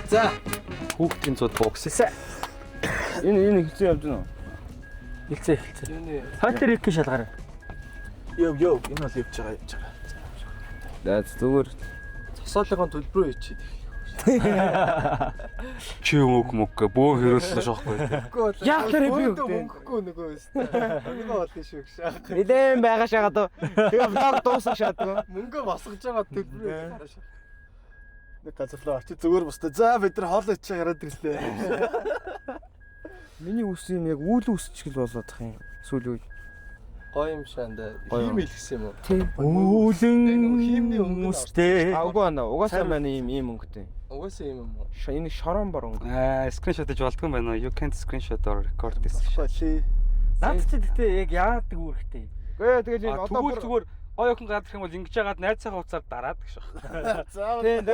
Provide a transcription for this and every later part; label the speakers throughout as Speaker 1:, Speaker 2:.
Speaker 1: За. Хүүхдийн цууд боксээ.
Speaker 2: Энэ хэцүү явж байна уу?
Speaker 3: Хилцээ. Хайтер их шалгаарай.
Speaker 1: Йоо, энэ бол явж байгаа.
Speaker 2: Даа зүгээр
Speaker 1: Цосоолын төлбөрөө хийчихэд.
Speaker 4: Чи мөг бөө хөрөөслөө шохгүй.
Speaker 2: яг тэр би
Speaker 1: мөнгөгүй нөгөө өстэй. Нөгөө болно шүү гэж.
Speaker 2: Нилээн байгаа шагаад тэгээ влог дуусах шаадгүй.
Speaker 1: Мөнгө босгож байгаа төлбөрөө харааш. Нэг газарлаа очи зүгээр бостой. За бид нар хоол идчих гараад ирлээ.
Speaker 2: Миний үс юм яг үйл үсчгэл болоод тах юм. Сүүл үе.
Speaker 1: Гоё юм шаанда. Хийм илгсэн юм уу?
Speaker 2: Тийм.
Speaker 3: Үүлэн
Speaker 1: хиймний
Speaker 3: хүмүүстэй.
Speaker 2: Аггүй байна. Угаасаа маань ийм өнгөтэй.
Speaker 1: Угаасаа юм уу?
Speaker 2: Энэ шорон борон.
Speaker 4: Скриншот хийж болдгоо байна уу? You can't screenshot or record this.
Speaker 1: Шээ.
Speaker 3: Наад чи гэхдээ яг яадаг үүрэгтэй.
Speaker 2: Гээ тэгэл энэ одоо
Speaker 4: Тэгвэл зүгээр гоё охин гадрах юм бол ингэж яагаад найзсайгаа уцаар дараад гэж байна.
Speaker 1: Заавал.
Speaker 2: тийм.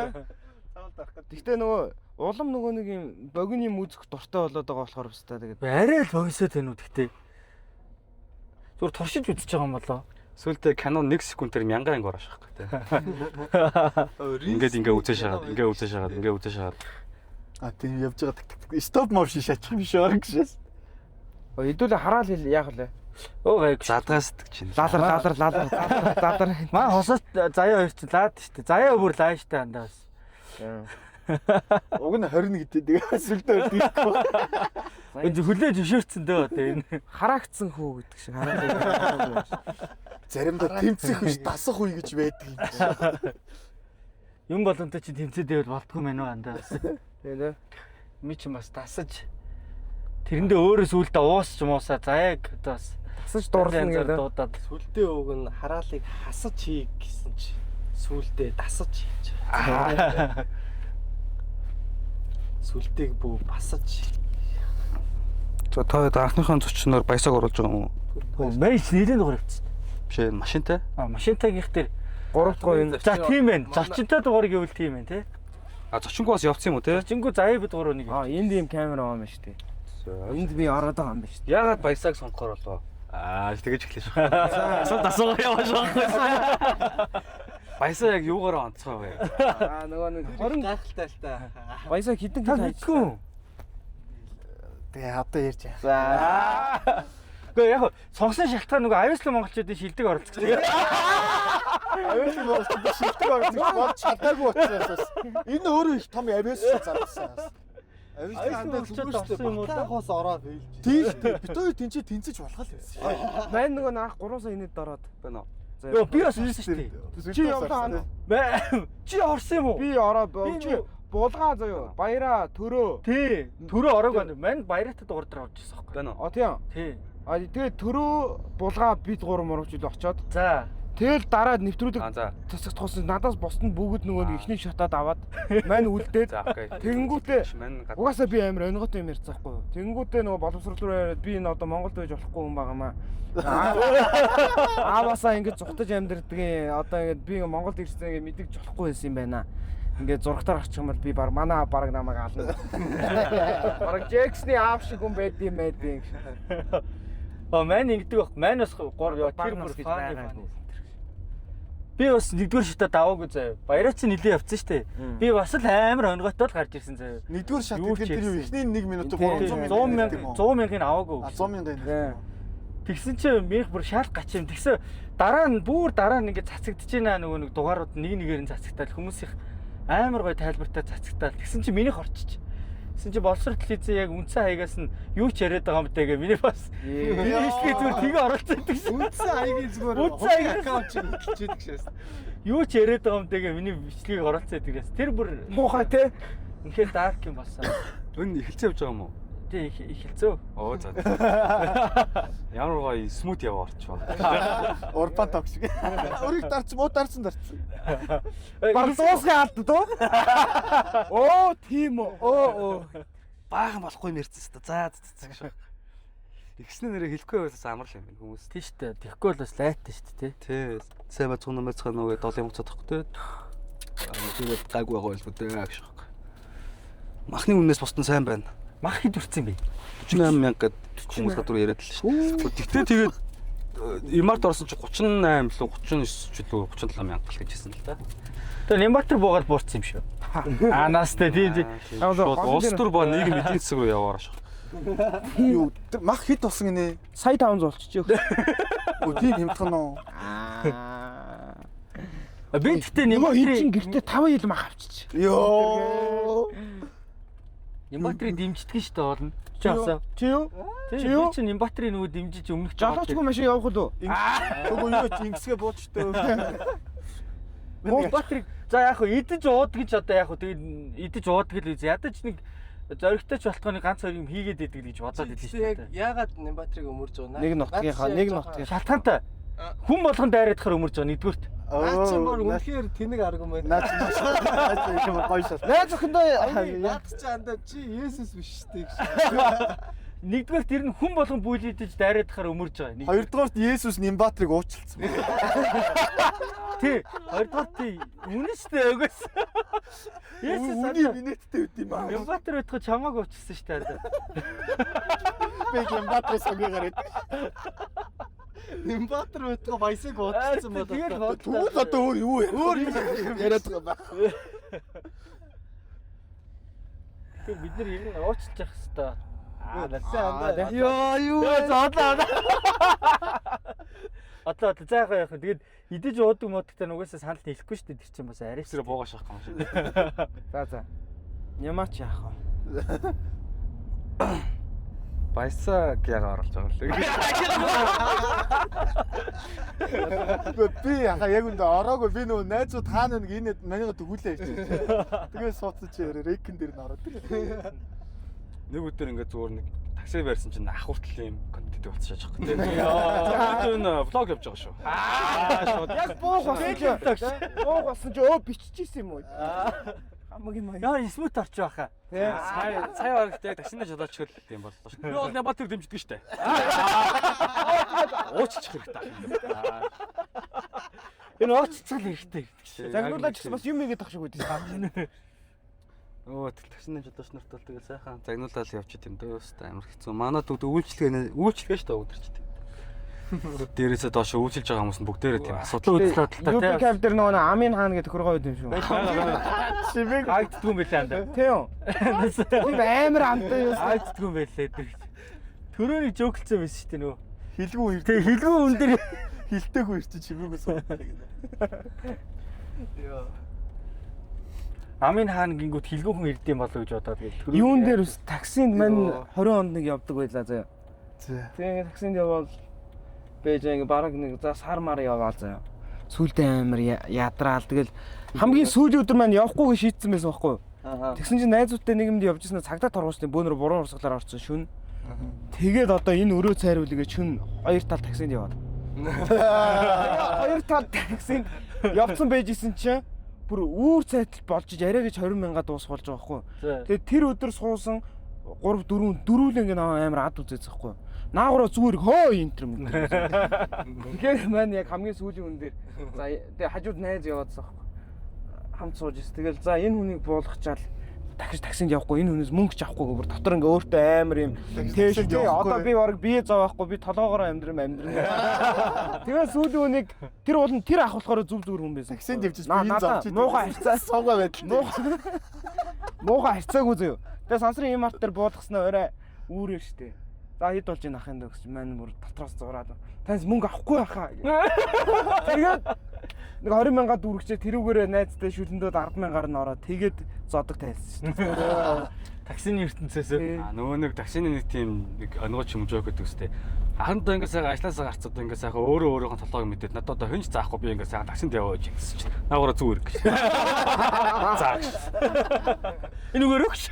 Speaker 1: Заавал дарах гэдэг.
Speaker 2: Гэхдээ нөгөө улам нөгөө нэг юм богино юм үзэх дуртай болоод байгаа болохоор баста тэгээд
Speaker 3: Арай л богисоо тэнүүд гэхдээ. Зүгээр туршиж үзэж байгаа юм болоо.
Speaker 4: Сүүлдээ Canon 1 секундээр 1000 анги ороаш байхгүй тий. Ингээд үзэж шагаад.
Speaker 1: А тийм явж байгаа. Стоп моушн шатчих юм шүү гэж.
Speaker 2: хэдүүлээ хараал хэл яах вэ?
Speaker 3: Оо гайг.
Speaker 4: Задгаас гэж чинь.
Speaker 2: Ладар.
Speaker 3: Маа хосоо заяа хоёр ч лаад штэ. Заяа бүр лаа штэ андаас.
Speaker 1: Уг нь 20 гэдэг. Тэгээ сүлдөө дихгүй.
Speaker 3: Энд хүлээж өшөөрцөн дөө одоо энэ.
Speaker 2: Хараагцсан хүү гэдэг шиг хараад.
Speaker 1: Заримдаа тэмцэх биш дасах үе гэж байдаг юм шиг.
Speaker 3: Юм болонтой чи тэмцээдээ болтгүй мэн үү андаас.
Speaker 2: Тийм.
Speaker 3: Ми ч бас тасаж тэрэндээ өөрөө сүултээ уусч муусаа заяаг бас
Speaker 2: Тасаж дурлна гэдэг.
Speaker 3: дуудаад
Speaker 1: Сүлдээ уг нь хараалыг хасаж хий гэсэн чи сүлдээ дасаж хийж. Сүлдээг бүү басаж.
Speaker 4: Та анхныхаа зочноор баясаг оруулж байгаа юм уу?
Speaker 3: мэж нэрийн дугаар явчихсан.
Speaker 4: Биш ээ, машинтай.
Speaker 3: Машинтайгийнх дээр
Speaker 2: 3 дахь энэ
Speaker 3: за тийм ээ. Зочинтой дугаар гэвэл тийм ээ тий.
Speaker 4: Зочингоос явцсан юм уу те?
Speaker 3: Зочингуу заяа бид гурав нэг.
Speaker 2: энд ийм камера байгаа юм шүү дээ. Энд би ороод байгаа юм байна шүү дээ.
Speaker 4: Яагаад баясаг сонгохоор болов? Тэгэж эхлэв шүү. Асуулт асуугаа явааш байгаа. Баясаа яг юугаар онцгой вэ?
Speaker 2: Нөгөө нэг 20
Speaker 1: гайхалтай л та.
Speaker 2: баясаа хідэн
Speaker 3: Та
Speaker 2: хийж
Speaker 3: мэдгүй.
Speaker 1: Тэгээ одоо ярьж яа.
Speaker 2: За.
Speaker 3: Гэхдээ яг сонгосон шалтгаан нөгөө аюулгүй монголчуудын шилдэг оролцож байгаа.
Speaker 1: Аюулгүй монголчууд шилдэг оролцож бод чадаагүй учраас. Энэ өөрөө их том авиас зарсан. Аюулгүй
Speaker 3: монголчууд орсон юм уу да?
Speaker 1: Хос ороод хэлж. Тийм. Бид хоёр тэнцэж болох л байсан.
Speaker 2: Мань нөгөө наах 3 сая инээд ороод
Speaker 4: Байна уу?
Speaker 3: Йоо би бас хэлсэн шүү дээ.
Speaker 2: Чи явлаа.
Speaker 3: Чи орсон юм уу?
Speaker 2: Би ороод чи булгаа заяа. Баяраа төрөө.
Speaker 3: Тий. Төрөө ороог байна. Манд баяртад дугаар дээр орж ирсэн байхгүй.
Speaker 4: Байна уу?
Speaker 2: Тийм.
Speaker 3: Тий.
Speaker 2: Тэгээд төрөө булгаа бид 3 мурагчд очоод
Speaker 3: За.
Speaker 2: тэгэл дараа нэвтрүүлэг
Speaker 4: За.
Speaker 2: тасах туссан надаас босдод бүгд нөгөө нэг ихнийг шатаад аваад мань үлдээд
Speaker 4: За окей.
Speaker 2: тэгэнгүүтээ
Speaker 4: Мань
Speaker 2: угаасаа би амар онготой юм ярьцаахгүй юу. Тэгэнгүүтээ нөгөө боловсрол руу яриад би энэ одоо Монголд байж болохгүй юм байгаамаа. Ааваасаа ингэж зүхтаж амьдэрдгийн одоо ингэж би Монголд ирсэн ингэ мэдэж болохгүй байсан юм байна. Ингээд зургатаар авчих юм бол би баг манай баг намайг ална. Бараг Джексны аав шиг хүн байд юм байдیں۔
Speaker 3: Мань ингэдэг байх. Мань бас 3 яа тэр бүр фан. Би бас нэгдүгээр шатаа даваагүй заяа. Баяраа чи нилээ явцсан штэ. Би бас л амар онгойтой л гарч ирсэн заяа.
Speaker 1: Нэгдүгээр шат гэдэг тэр юу ихний 1 минут 300
Speaker 3: 100,000-ыг аваагүй.
Speaker 1: 100,000 дайнаа.
Speaker 3: Тэгсэн чи минийх бүр шаал гач юм. Тэгсэн дараа нь ингээд цацагдж байна нөгөө нэг дугаарууд нэг нэгээр нь цацагтаал хүмүүсийн амар гой тайлбартай цацагтаал. Тэгсэн чи минийх орчиж. Тэгсэн чи боловсрол телевизээ яг үндсэн хаягаас нь юу ч яриад байгаа юм бэ гээ миний бас. Бичлэгээ зүгээр тгээ оролцсон гэсэн.
Speaker 1: Үндсэн хаягийн зүгээр
Speaker 3: Үндсэн хаягийн
Speaker 1: аккаунт чинь хэлчихээд гişээс.
Speaker 3: Юу ч яриад байгаа юм бэ гээ миний бичлэгийг оролцсон тэгээс. Тэр бүр
Speaker 2: Муухай те.
Speaker 3: үнэхээр дарк юм болсон.
Speaker 4: Өн эхэлцээ явж байгаа юм уу?
Speaker 3: Тий эхэлцөө.
Speaker 4: Оо за. Ямар гоё смут яваа орчваа.
Speaker 1: Урбан ток шиг. Өрийг дарц муу дарцсан.
Speaker 2: Баг дуусгай алд дөө. Оо тийм үү. Оо.
Speaker 4: Баахан болохгүй юм ярьсан шүү дээ. За гэж. Ихснэ нэрээ хэлэхгүй байсан амар л юм байна хүмүүс.
Speaker 3: Тий штэ. Тэгэхгүй бол бас лайтаа штэ тий.
Speaker 4: Тий. Сайн бацхан нэмэцхан нөгөө 7 мөцөд тохтой. Тэгээд гайгүй байгаа байлгүй дээ гэж. Махны үнээс босдон сайн байна.
Speaker 3: Мах хэд үрцэн бэ?
Speaker 4: 48,000 гэд хүмүүс гадуур яриад л шүү. Тэгтээ тэгээд Имарт орсон чи 38 лөө 39 ч лөө 37 мянга гэж хэлсэн л да.
Speaker 3: Тэр Нимбатар буугаад буурсан юм шүү. Настай тийм.
Speaker 4: Улс төр ба нийгэм эдийн засаг руу яваар шах.
Speaker 1: Юу мах хит болсон гинэ.
Speaker 2: Сая 500 болчихчих.
Speaker 1: Өө тийм хямдхан уу?
Speaker 3: Би тэгтээ
Speaker 2: Нөгөө
Speaker 3: Нимбатрын
Speaker 2: хин гэртээ 5 ил мах авчиж.
Speaker 1: Йоо.
Speaker 3: Нимбатрыг дэмждэг шүү дээ болно. Чи авсан.
Speaker 2: Чи юу?
Speaker 3: Чи юу? Чи Нимбатрыг нөгөө дэмжиж өмнөх
Speaker 2: Жолоочгүй машин явах уу?
Speaker 1: Нөгөө юу ч ингэсгээ буучтай.
Speaker 3: Нимбатрыг за яг хөө идэж уудаг гэж одоо яг хөө тэгээд идэж уудаг л үз. Ядаж нэг зоригтой ч болтгооны ганц хоёр юм хийгээд идэг гэж бодоод идэв шүү дээ.
Speaker 5: Яагаад Нимбатрыг өмөрж байгаа наа?
Speaker 2: Нэг нутгийн
Speaker 3: Шалтгаантай. Хүн болгон дайраад хахаар өмөрж байгаа нэгдүгürt.
Speaker 5: Наа чи бүр үнэхээр тэнэг аргумент.
Speaker 1: Наач юм гоё шал.
Speaker 2: найз охиндоо
Speaker 5: Наад чи андаа чи Есүс биш үү гэж.
Speaker 3: Нэгдүгээр тэр нь хүн болгон бүлийдэж дайраад хахаар өмөрж байгаа.
Speaker 1: Хоёрдугаарт Есүс Нимбатрыг уучлалцсан.
Speaker 3: Тий. Хоёрдугаар тий. Үнэн шүү дээ өгөөс. Есүс
Speaker 1: Үний минуттай үт юм аа.
Speaker 3: Нимбатар өтгө чамааг уучлсан шүү дээ.
Speaker 1: Би Нимбатрыг сонгоогоор идэв.
Speaker 5: Нимбатар өтгөө баясаг уудсан
Speaker 3: Тэгээд
Speaker 5: болоо.
Speaker 1: Тэгвэл одоо өөр юу яриад байгаа байх.
Speaker 3: бид нар ер нь уучлах хэвээр.
Speaker 2: Ёо юу
Speaker 3: Зодлоо. Одоо за яг тэгээд идэж уудаг модтой нугасаа санал нийлэхгүй шүү дээ. Тэр чинь бас арай
Speaker 4: Тэрэ буугаа шахах юм шиг.
Speaker 2: За. Ямаач яах вэ?
Speaker 4: Баясаа гяга оруулж байгаа лээ.
Speaker 1: Би яха яг үндэ ороогүй би нөгөө найзууд хаана нэг энэ манайга тгүүлээ хийж. Тэгээд суудсан чи рекэн дээр н ороод.
Speaker 4: Нэг өдөр ингээд зүгээр нэг такси барьсан чинь ах хүртэл юм контент болчихж байгаа юм. Тэгээд энэ влог явж байгаа шүү.
Speaker 2: Яг буух болсон. Буух болсон чи өө биччихсэн юм уу? Хамгийн маяг.
Speaker 3: Яа смут орч байхаа.
Speaker 4: Сая орогт яг таксинд жолооч хөл юм боллоо шүү. Би бол Нимбатрыг дэмждэг шүү дээ. Уучлах хэрэгтэй.
Speaker 3: Энэ уучлах хэрэгтэй.
Speaker 2: Загнуулаач бас юм игээд тах шиг үүдээ.
Speaker 4: Өө таксинд жолооч нарт бол тэгэл сайхан загнуулаад явчих юм дөө өстой амар хэцүү. Манад үйлчлэгээ шүү дээ өдөрчтэй. Дээрээсээ доош үйлчилж байгаа хүмүүс нь бүгдээрээ тийм асуудал
Speaker 3: Уучлаад л та
Speaker 2: Юби кап дээр нөгөө Амин хаан гэдэг хөргөө байд юм шүү.
Speaker 3: Шивэг айддгүй юм байлаа анда.
Speaker 2: Тийм. Би амар амтай юу.
Speaker 3: Айддгүй юм байлаа дээ. Төрөөний жөглцсөн байсан шүү дээ нөө.
Speaker 1: Хилгүү ирдэ.
Speaker 3: Тэг хилгүү үн дээр
Speaker 1: Хилтэйгүй ирчих чимээгөө суудаг.
Speaker 3: Амин хаан гингүүд хилгүүхэн ирдэм болоо гэж бодоод тэгээд
Speaker 2: Юун дээр ус таксинд мань 20 онд нэг явдаг байлаа заяа.
Speaker 1: За.
Speaker 2: Тэгээ таксинд явбал бэж ингээ бараг нэг за сар мар яваал заяа. Сүултээ амар ядраал тэгэл хамгийн сүүлийн өдөр маань явахгүй гэж шийдсэн байсан байхгүй юу? Тэгсэн чинь найзуудтай нийгэмд явж ирсэн цагдаа торгуулсан бөөнөр буруу урсгалаар орсон шүн. Тэгээд одоо энэ өрөө цайруулъя гэж шүн хоёр тал таксинд яваад. Хоёр тал таксинд явцсан байжсэн чинь бүр үүр цайтал болж арай гэж 20 мянга дуусгуулж байгаа байхгүй юу? Тэгээд тэр өдөр суусан 3 4 дөрүлэн ингээ амар ад үзээц байхгүй юу? Наагураа зүгээр хөө энтер юм. Тэгэхээр маань яг хамгийн сүүлийн хүн дээр за тэгээ хажууд найз яваадсан байхгүй. Хамт сууж ирсэн. Тэгэл за энэ хүнийг буулгачаал дахиж таксинд явахгүй энэ хүнээс мөнгө ч авахгүй бүр дотор ингээ өөртөө амар юм тэштэй одоо би бараг бие зовохгүй би толоогоор амьдрам. Тэгээ сүүлийн хүнийг тэр бол тэр ах болохоор зүв зүгээр хүн байсан.
Speaker 1: Таксинд явж би энэ зовч идэв.
Speaker 2: Муухай харьцаа
Speaker 1: суугаа байдал.
Speaker 2: Муухай харьцаагүй зөө. Тэгээ сансрын юм арт дээр буулгаснаа орой үүрээ штэ. За хэд болж ийн ахын дөгс маань бүр дотроос зураад таньс мөнгө авахгүй байхаа. Тэгээд нэг 20 мянга дүүргчээ тэрүүгээрээ найзтай шүлэндөө 10 мянгаар нь ороод тэгээд зодог тайлсан шүү дээ.
Speaker 3: таксины ертөнцөөс
Speaker 4: нөгөө нэг таксины нэг тийм нэг онгоч юм жоок гэдэг үстэй. Ахандаа ингээ сайхан ажлаасаа гарцаад ингээ сайхан өөрийнхөө толгойг мэдээд надад одоо хинч заахгүй би ингээ сайхан таксинд яваач гэсэн чинь наагаараа зүгээр гэж. За.
Speaker 3: энэ өгөрөөгч.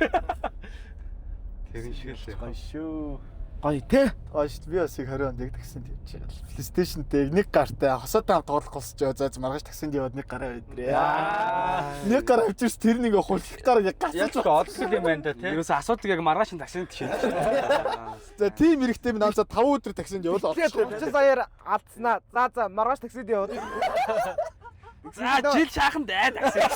Speaker 4: Тэр шиг л
Speaker 1: Гоё шүү.
Speaker 2: Гоё те.
Speaker 1: Гоё шүү. Би бас 20 онд яг таксинд явж байгаа. PlayStation-тэй нэг гартай хосоотой хамт тоглох болсон ч за маргааш таксинд яваад нэг гараа байдрээ. Нэг гараа авчирс тэр нэг хулах гараа яг
Speaker 3: Яг
Speaker 1: гацж.
Speaker 3: ч олдсон юм байна да тий.
Speaker 4: ерөөсөө асуудаг яг маргааш таксинд шийдэж.
Speaker 1: За тийм хэрэгтэй минь анзаа 5 өдөр таксинд явал
Speaker 2: Тэгээд 30 саяар алдснаа. За маргааш таксид яваад.
Speaker 4: За жил шаахан даа таксинд.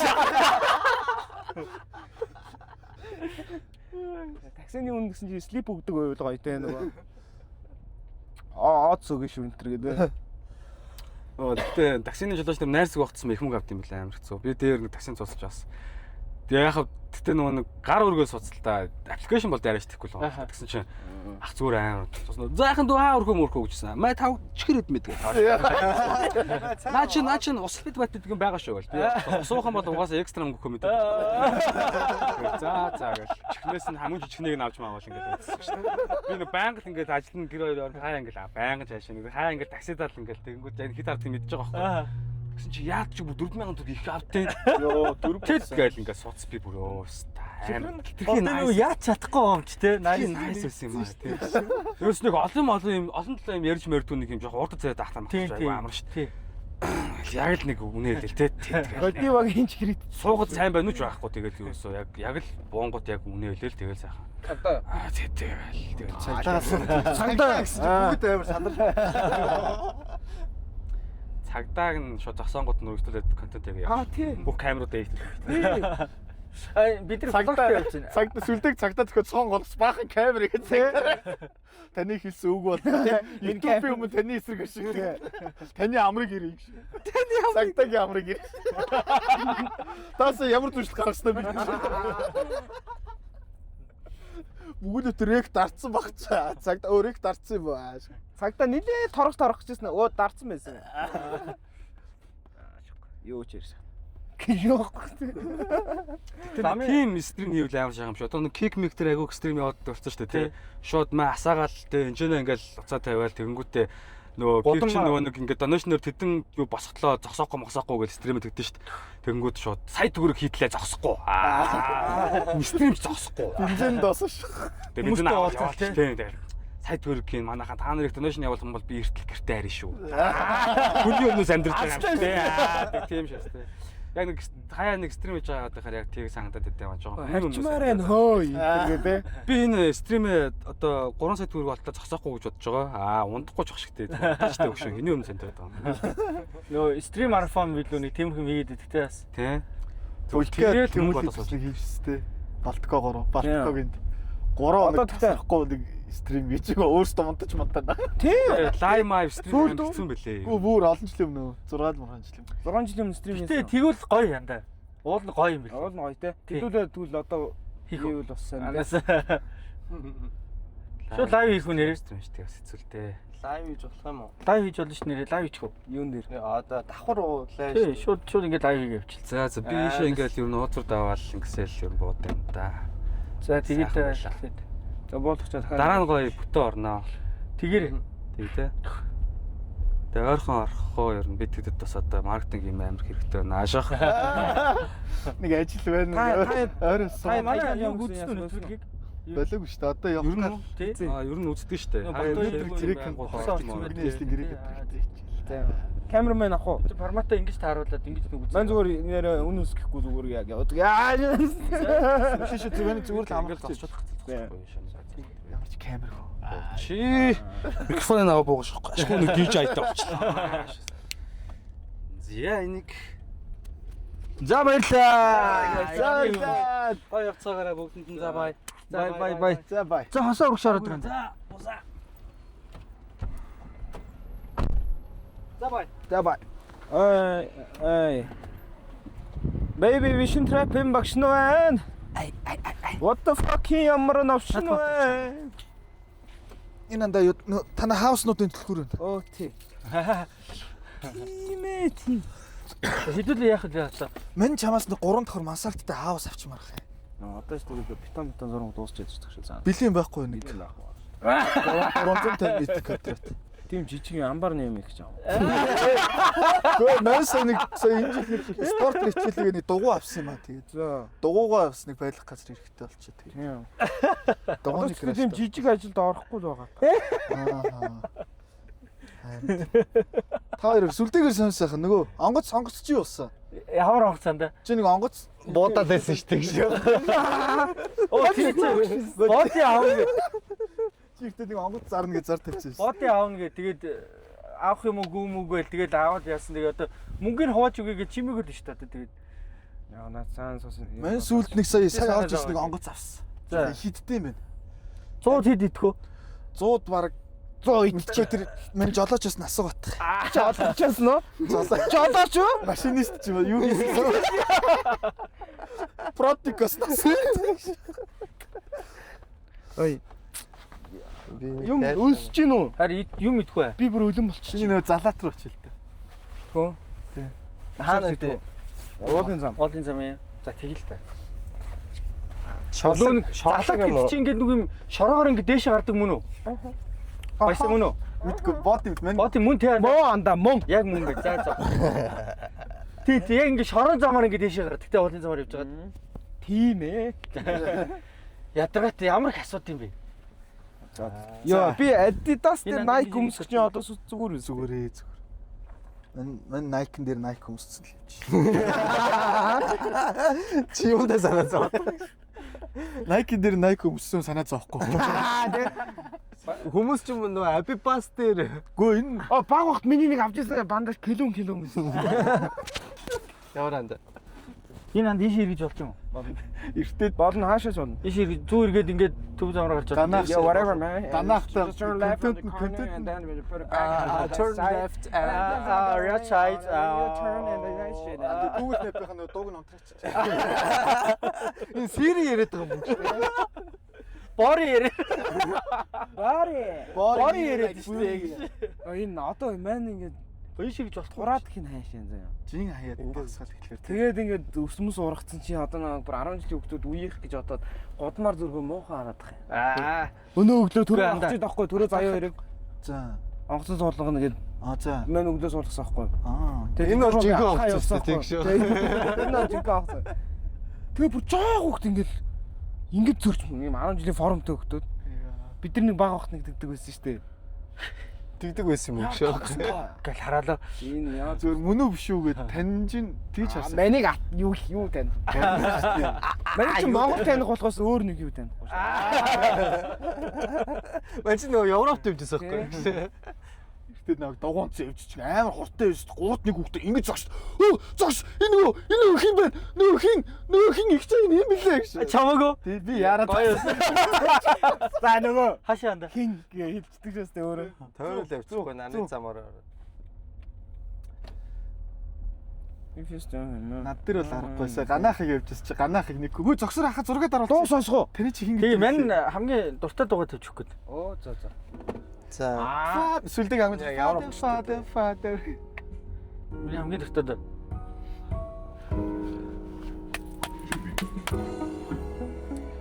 Speaker 2: Таксины үн гэсэн чи слип өгдөг байвал гоё те нөгөө. Оц өгөн шүнтэр гэдэг.
Speaker 4: Гэтэ таксины жолооч нар найрсаг багтсан их мөнгө авд юм байна амар хэцүү. Би дээр нэг таксин цуцалж бас. Тэгээ яхав гэтэ нөгөө нэг гар өргөө суцал та аппликейшн бол дайраач тэхгүй л байна. Тэгсэн чинь ах зүгээр амар. Заахан дөө өрхөө мөрхөө гэжсэн. Май тав чихэрэд мэд гээ. Наа чин усалт бат гэдэг юм байгаа шүү гэл. Би усуухан бол угаасаа экстра мөнгө өгөх мэд. За гэл. Чихнээс нь хамгийн жижигнийг нь авч маавал ингээд байсан шүү дээ. Би нэг байнга л ингээд ажиллана гэр хоёр хаяа ингээд байнга цааш нэг хаяа ингээд таксидал ингээд тэгэнгүүт яг хит ардыг мэдчихэж байгаа байхгүй. Гэсэн чи яад ч бүр 4000 төгрөг их автیں۔ Йоо 4000 гээл ингээд суц би бүр амар
Speaker 3: тэрхий нөө яаж чадахгүй юмч те.
Speaker 4: Найс байсан юм аа те. Ерөөс нэг олон талаа юм ярьж мэрдүү нэг юм жоох урд цайд ахтаа магтчих амар шүү. Тий. Яг л нэг үнэ хэлээ те.
Speaker 2: Би багийн ч хэрэг
Speaker 4: суугаад сайн байна уу ч байхгүй тэгээд юусоо яг л боонгот яг үнэ хэлээ л тэгэл сайхан.
Speaker 2: Одоо
Speaker 4: тэгэл
Speaker 1: Цагдаа гэсэн чинь бүгд амар санал.
Speaker 4: Цагдааг нь шууд зогсоонгууд нь өргөжлүүлээд контент яг
Speaker 2: тий.
Speaker 4: бүх камерууд дэйтэл.
Speaker 3: Бид нар флогтой явж байна.
Speaker 1: Цагдаа сүлдэг цагдаа зөвхөн сон голс баахан камер гэж цагдаа. Таны хэлсэн үг бол энэ YouTube юм таны эсрэг шиг. Таны амрыг ирэх шиг. Таны цагдаагийн амрыг ирэх. Таас ямар зүйлс гаргасан бэ? Бүгд өтрек дарцсан багчаа. Цагдаа өөрийг дарцсан юм баа.
Speaker 2: Цагдаа нилээ торох гэжсэн. Өө дарцсан байсан. Юу ч ярьсан.
Speaker 4: Тим стрим хийвэл амар шахам шүү. Одоо нэг кик мик тэр агуу стрим яваад болсон шүү дээ тий. Шууд маа асаагаал тий энэчнээ ингээл уцаа тавиал тэгэнгүүтээ нөгөө кик чинь нөгөө нэг ингээд доношноор тэдэн юу босготлоо зогсоохгүй гэж стримэд тэгдэж шүү дээ. Тэгэнгүүт шууд сая төгрөг хийдлээ зогсохгүй. Стрим ч зогсохгүй.
Speaker 1: Бензин доосон шүү.
Speaker 4: Тэгээ бензин аваад тий. Сая төгрөгийн манайхан та нарыг доношн явуулсан бол би эртэл гэртээ харин шүү. Хүний өмнөөс амьдрах юм шүү дээ. Тийм шүү дээ. Яг нэг хаяа нэг стрим хийж байгаа гэхээр яг тийг санагдаад байд юм жоо.
Speaker 2: Харчмаар энэ хөөе гэдэг.
Speaker 4: Би энэ стримээ одоо 3 сая төгрөг болтоо зогсоохгүй гэж бодож байгаа. Ундахгүй ч ах шигтэй. Тааштай өгшөө. Эний өмнө сандраад байгаа.
Speaker 3: Нөө стрим марафон билүү нэг тийм юм хийгээд идэгтэй бас.
Speaker 4: Тий.
Speaker 1: Зүгээр хүмүүс хийвчтэй. Балтко 3. Балткогийн 3 хоног тасахгүй нэг стрим хийж байгаа. Өөрөөсөө монтаж монтана.
Speaker 2: Тий.
Speaker 4: Лайв стрим хийсэн бэлээ.
Speaker 1: Гүү бүр олон жилийн өмнө 6 жилийн.
Speaker 2: 6 жилийн өмнө стрим хийсэн.
Speaker 3: Гэтэ тэгвэл гоё янда. Уул нь гоё юм бэл.
Speaker 2: Уул нь гоё те. Тэгвэл одоо хийвэл бас сайн.
Speaker 3: Шууд лайв хийх үү нэрээ
Speaker 4: стрим шүү дээ. Хэцүүлтэй.
Speaker 5: Лайв хийж болох юм уу?
Speaker 3: лайв хийж болно ш нэрээ лайв хийх үү?
Speaker 2: Юун дээр?
Speaker 5: Одоо давхар уулаа
Speaker 3: Тий, шууд ингээд лайв хийгээ явчихлаа.
Speaker 4: За би ийшээ ингээл ер нь ууцур даваал ингэсэл ер нь бууд юм да.
Speaker 3: За тэгээд
Speaker 2: За боолгоч дахиад
Speaker 4: дараа нь гоё бүтэн орноо.
Speaker 3: тэгэр
Speaker 4: Тэг тий. Тэгээ ойрхон орохоо ер нь бид тэдэд бас одоо маркетинг юм амар хэрэгтэй байна. Аашаах.
Speaker 1: Нэг ажил байна. Ойрон
Speaker 2: та
Speaker 3: манай
Speaker 2: яг
Speaker 3: яг
Speaker 2: үзсэн
Speaker 3: үзсэн нөтрийг
Speaker 1: болоогүй шүү дээ. Одоо
Speaker 4: Ер нь
Speaker 1: явах
Speaker 3: тий.
Speaker 4: ер нь үздэг шүү дээ.
Speaker 1: зэрэг гэрэг гэрэг.
Speaker 2: За камермен ах уу?
Speaker 3: форматаа ингэж тааруулаад ингэж нэг үзсэн.
Speaker 2: Ман зүгээр нэрээ үн үсгэхгүй зүгээр яг яваад.
Speaker 1: Шиш зүгээр л
Speaker 4: Ингээл
Speaker 1: амгалж
Speaker 4: зогсож
Speaker 1: ямар ч камер хөө.
Speaker 4: Чи микрофоныг аваа буугахгүй. Ашгүй нэг DJ айтаа болчихлоо. Зя энийг.
Speaker 2: За баярлаа.
Speaker 1: За
Speaker 4: Бай явцаагаараа бүгдэнд нь за бай.
Speaker 2: Бай.
Speaker 1: за бай.
Speaker 2: За хосоо урагш ороод ирэн.
Speaker 4: За бусаа.
Speaker 2: За бай. Ой. Baby vision trap юм багш нь байна. What the fuck ямар навшин вэ?
Speaker 1: Энэ анда тана хауснуудын төлхөр байна.
Speaker 2: Оо тий.
Speaker 3: Тийм. Хэдүүл яах вэ хата?
Speaker 1: Мань чамаас нэг 3 давхар мансарттай хаус авчмаар хэ.
Speaker 2: Одоо ч тэгээд бетон зураг дуусч ядчих шиг санаа.
Speaker 1: Бэлэн байхгүй нэг. 350 метр квадрат.
Speaker 2: Тийм жижиг амбар нэм их ч аа.
Speaker 1: Гэхдээ нөөс нэг сая энэ жил спорт хичээлийг нэг дугуй авсан юм аа тэгээд.
Speaker 2: За.
Speaker 1: Дугуйгаа бас нэг байлах газар хэрэгтэй болчихоо тэгээд.
Speaker 2: Тийм.
Speaker 1: Дугуйны
Speaker 2: Тийм жижиг ажилд орохгүй л байгаа.
Speaker 1: Та хоёр сүлдээгэр сонсойхон нөгөө онгоц чи юу болсон?
Speaker 3: Ямар онгоцонд?
Speaker 1: Чи нэг онгоц буудаад байсан шүү дээ гэж.
Speaker 3: Оо тийм. Боти аав.
Speaker 1: Чи ихтэй нэг онгоц зарна гэж зар тавьчихсан.
Speaker 3: Боти аавна гэ тэгээд авах юм уу гүм үгүй л тэгээд аваад яасан тэгээд одоо мөнгөний хувааж өгье гэж чимээгэл нь шүү дээ тэгээд.
Speaker 2: Яа наа цаан суусан.
Speaker 1: Мань сүлд нэг сая авч ирсэн нэг онгоц авсан.
Speaker 2: За
Speaker 1: хидтэй юм байна.
Speaker 3: 100 хэд идэхөө?
Speaker 1: 100 бараг
Speaker 2: 100 идчихээ.
Speaker 1: Тэр мань жолоочоос насуу бат.
Speaker 2: Жолоочоос нөө. Жолооч юу?
Speaker 1: Машинист ч юм уу юу хийсэн. Протикос насуу.
Speaker 2: Ой. Юм өсөж гин үү?
Speaker 3: Харин юм идэхгүй.
Speaker 2: Би бүр өлөн болчих.
Speaker 1: Чиний нөө залаат руу очилтаа.
Speaker 2: Хөө. Хаана гэдэг? Уулын зам.
Speaker 3: Уулын зам юм. За тэгэл та.
Speaker 2: Шолоо
Speaker 3: Залак гэдэг чинь ингээд нэг юм шороогоор ингээд дээшээ гардаг мөн үү? Байсан мөн үү?
Speaker 1: Мэдгүй бот юм мань.
Speaker 3: Бот мөн тий.
Speaker 2: Моо анда мөн.
Speaker 3: Яг мөн гэж. За за. Тий яг ингээд шорон замаар ингээд дээшээ гардаг. Тэгтээ уулын замаар явж байгаа.
Speaker 2: Тийм ээ.
Speaker 3: Ядаргаат ямар их асуудаг юм бэ?
Speaker 2: Йоо би Adidas дээр Nike өмсөх чинь одоо зүгээр
Speaker 1: Зүгээрээ зүгээр. Мань Nike дээр Nike өмссөн л явж. Чи юундаа санаа зов. Nike дээр Nike өмссөн санаа зовхгүй.
Speaker 5: Хүмүүс ч юм нөгөө Abibas дээр.
Speaker 1: Гөө энэ
Speaker 2: баг вахт миний нэг авч ирсэн бандаж килон өмссөн.
Speaker 5: Ямар анда.
Speaker 3: Энэ анд ийш иргэж болж юм уу?
Speaker 1: эртээ
Speaker 2: Болно хаашаас болно.
Speaker 3: Ийш иргэж зүү иргээд ингээд төв замаар гарч
Speaker 1: Данаа.
Speaker 2: Yeah, whatever man.
Speaker 1: Данаахтай
Speaker 2: Turn left on the corner and then we put it back.
Speaker 5: Turn left and
Speaker 3: right side.
Speaker 2: Turn and the right side.
Speaker 1: Google Map-ийн нөгөө дууг номтраач.
Speaker 5: энэ Siri яриад байгаа юм шиг.
Speaker 3: Бори ярэ.
Speaker 2: Бори
Speaker 1: яриад
Speaker 2: шүү дээ. Энэ одоо маань ингээд
Speaker 3: Ийш иргэж болох
Speaker 2: хураад гин хаашаа заяа.
Speaker 1: Жин хаяад багсгал хэлэхээр
Speaker 2: Тэгээд ингээд өсмөс ургацсан чи одоо нэг бүр 10 жилийн хүүхдүүд үеих гэж бодоод годмаар зөргөө муухай хараад байгаа юм. Өнөө өглөө төрөө авчихад байхгүй төрөө заяа хэрэг.
Speaker 1: за
Speaker 2: Онгоцон суулгана гээд
Speaker 1: за
Speaker 2: мань өглөө суулгасан байхгүй.
Speaker 5: Энэ бол жинхэнэ онгоцтой тийм шүү.
Speaker 2: Энэ бол жинхэнэ онгоцтой. Тэгээ бүр жоох хүүхд ингээд зөрч юм 10 жилийн формтой хүүхдүүд. Бид нар нэг баг вахт нэг дэгдэг байсан шүү дээ.
Speaker 5: Тэгдэг байсан юм шүү.
Speaker 3: гэл хараалаа.
Speaker 2: Энэ яа
Speaker 1: зөв мөн үү биш үү гэд таньжин тийч харсан.
Speaker 2: Манийг юу тань. Манийг чи Монгол таних болохоос өөр нэг юу танихгүй шүү.
Speaker 5: Мань чи нөгөө Европт явжсэн байхгүй.
Speaker 1: Эртээ нэг догоонц явж чинь амар хуртай байсан. Гууд нэг хүүхдээ ингэж зогш. Өө зогш. Энэ нөгөө хин байна. Нөгөө хин их чинь юм билээ гэж.
Speaker 3: Чамаагүй.
Speaker 1: Тэг би яарад
Speaker 2: За нөгөө
Speaker 3: Хашаа анда.
Speaker 2: хин хэлцдэг шээс тэ өөрөө.
Speaker 5: Тойрол явчихгүй наны замаар.
Speaker 1: над дээр бол аргагүйсаа ганаахыг явжсэн чи ганаахыг нэг хөө зогсоор хахаа зураг даруул.
Speaker 2: Дуу сонсгоо.
Speaker 1: Таны чи хин
Speaker 3: Тэгээ мань хамгийн дуртай дуугаа тавьчих гээд.
Speaker 2: Оо за.
Speaker 5: За.
Speaker 1: сүлдэг амт
Speaker 5: Ямар
Speaker 1: father.
Speaker 3: Миний хамгийн дуртай дуу.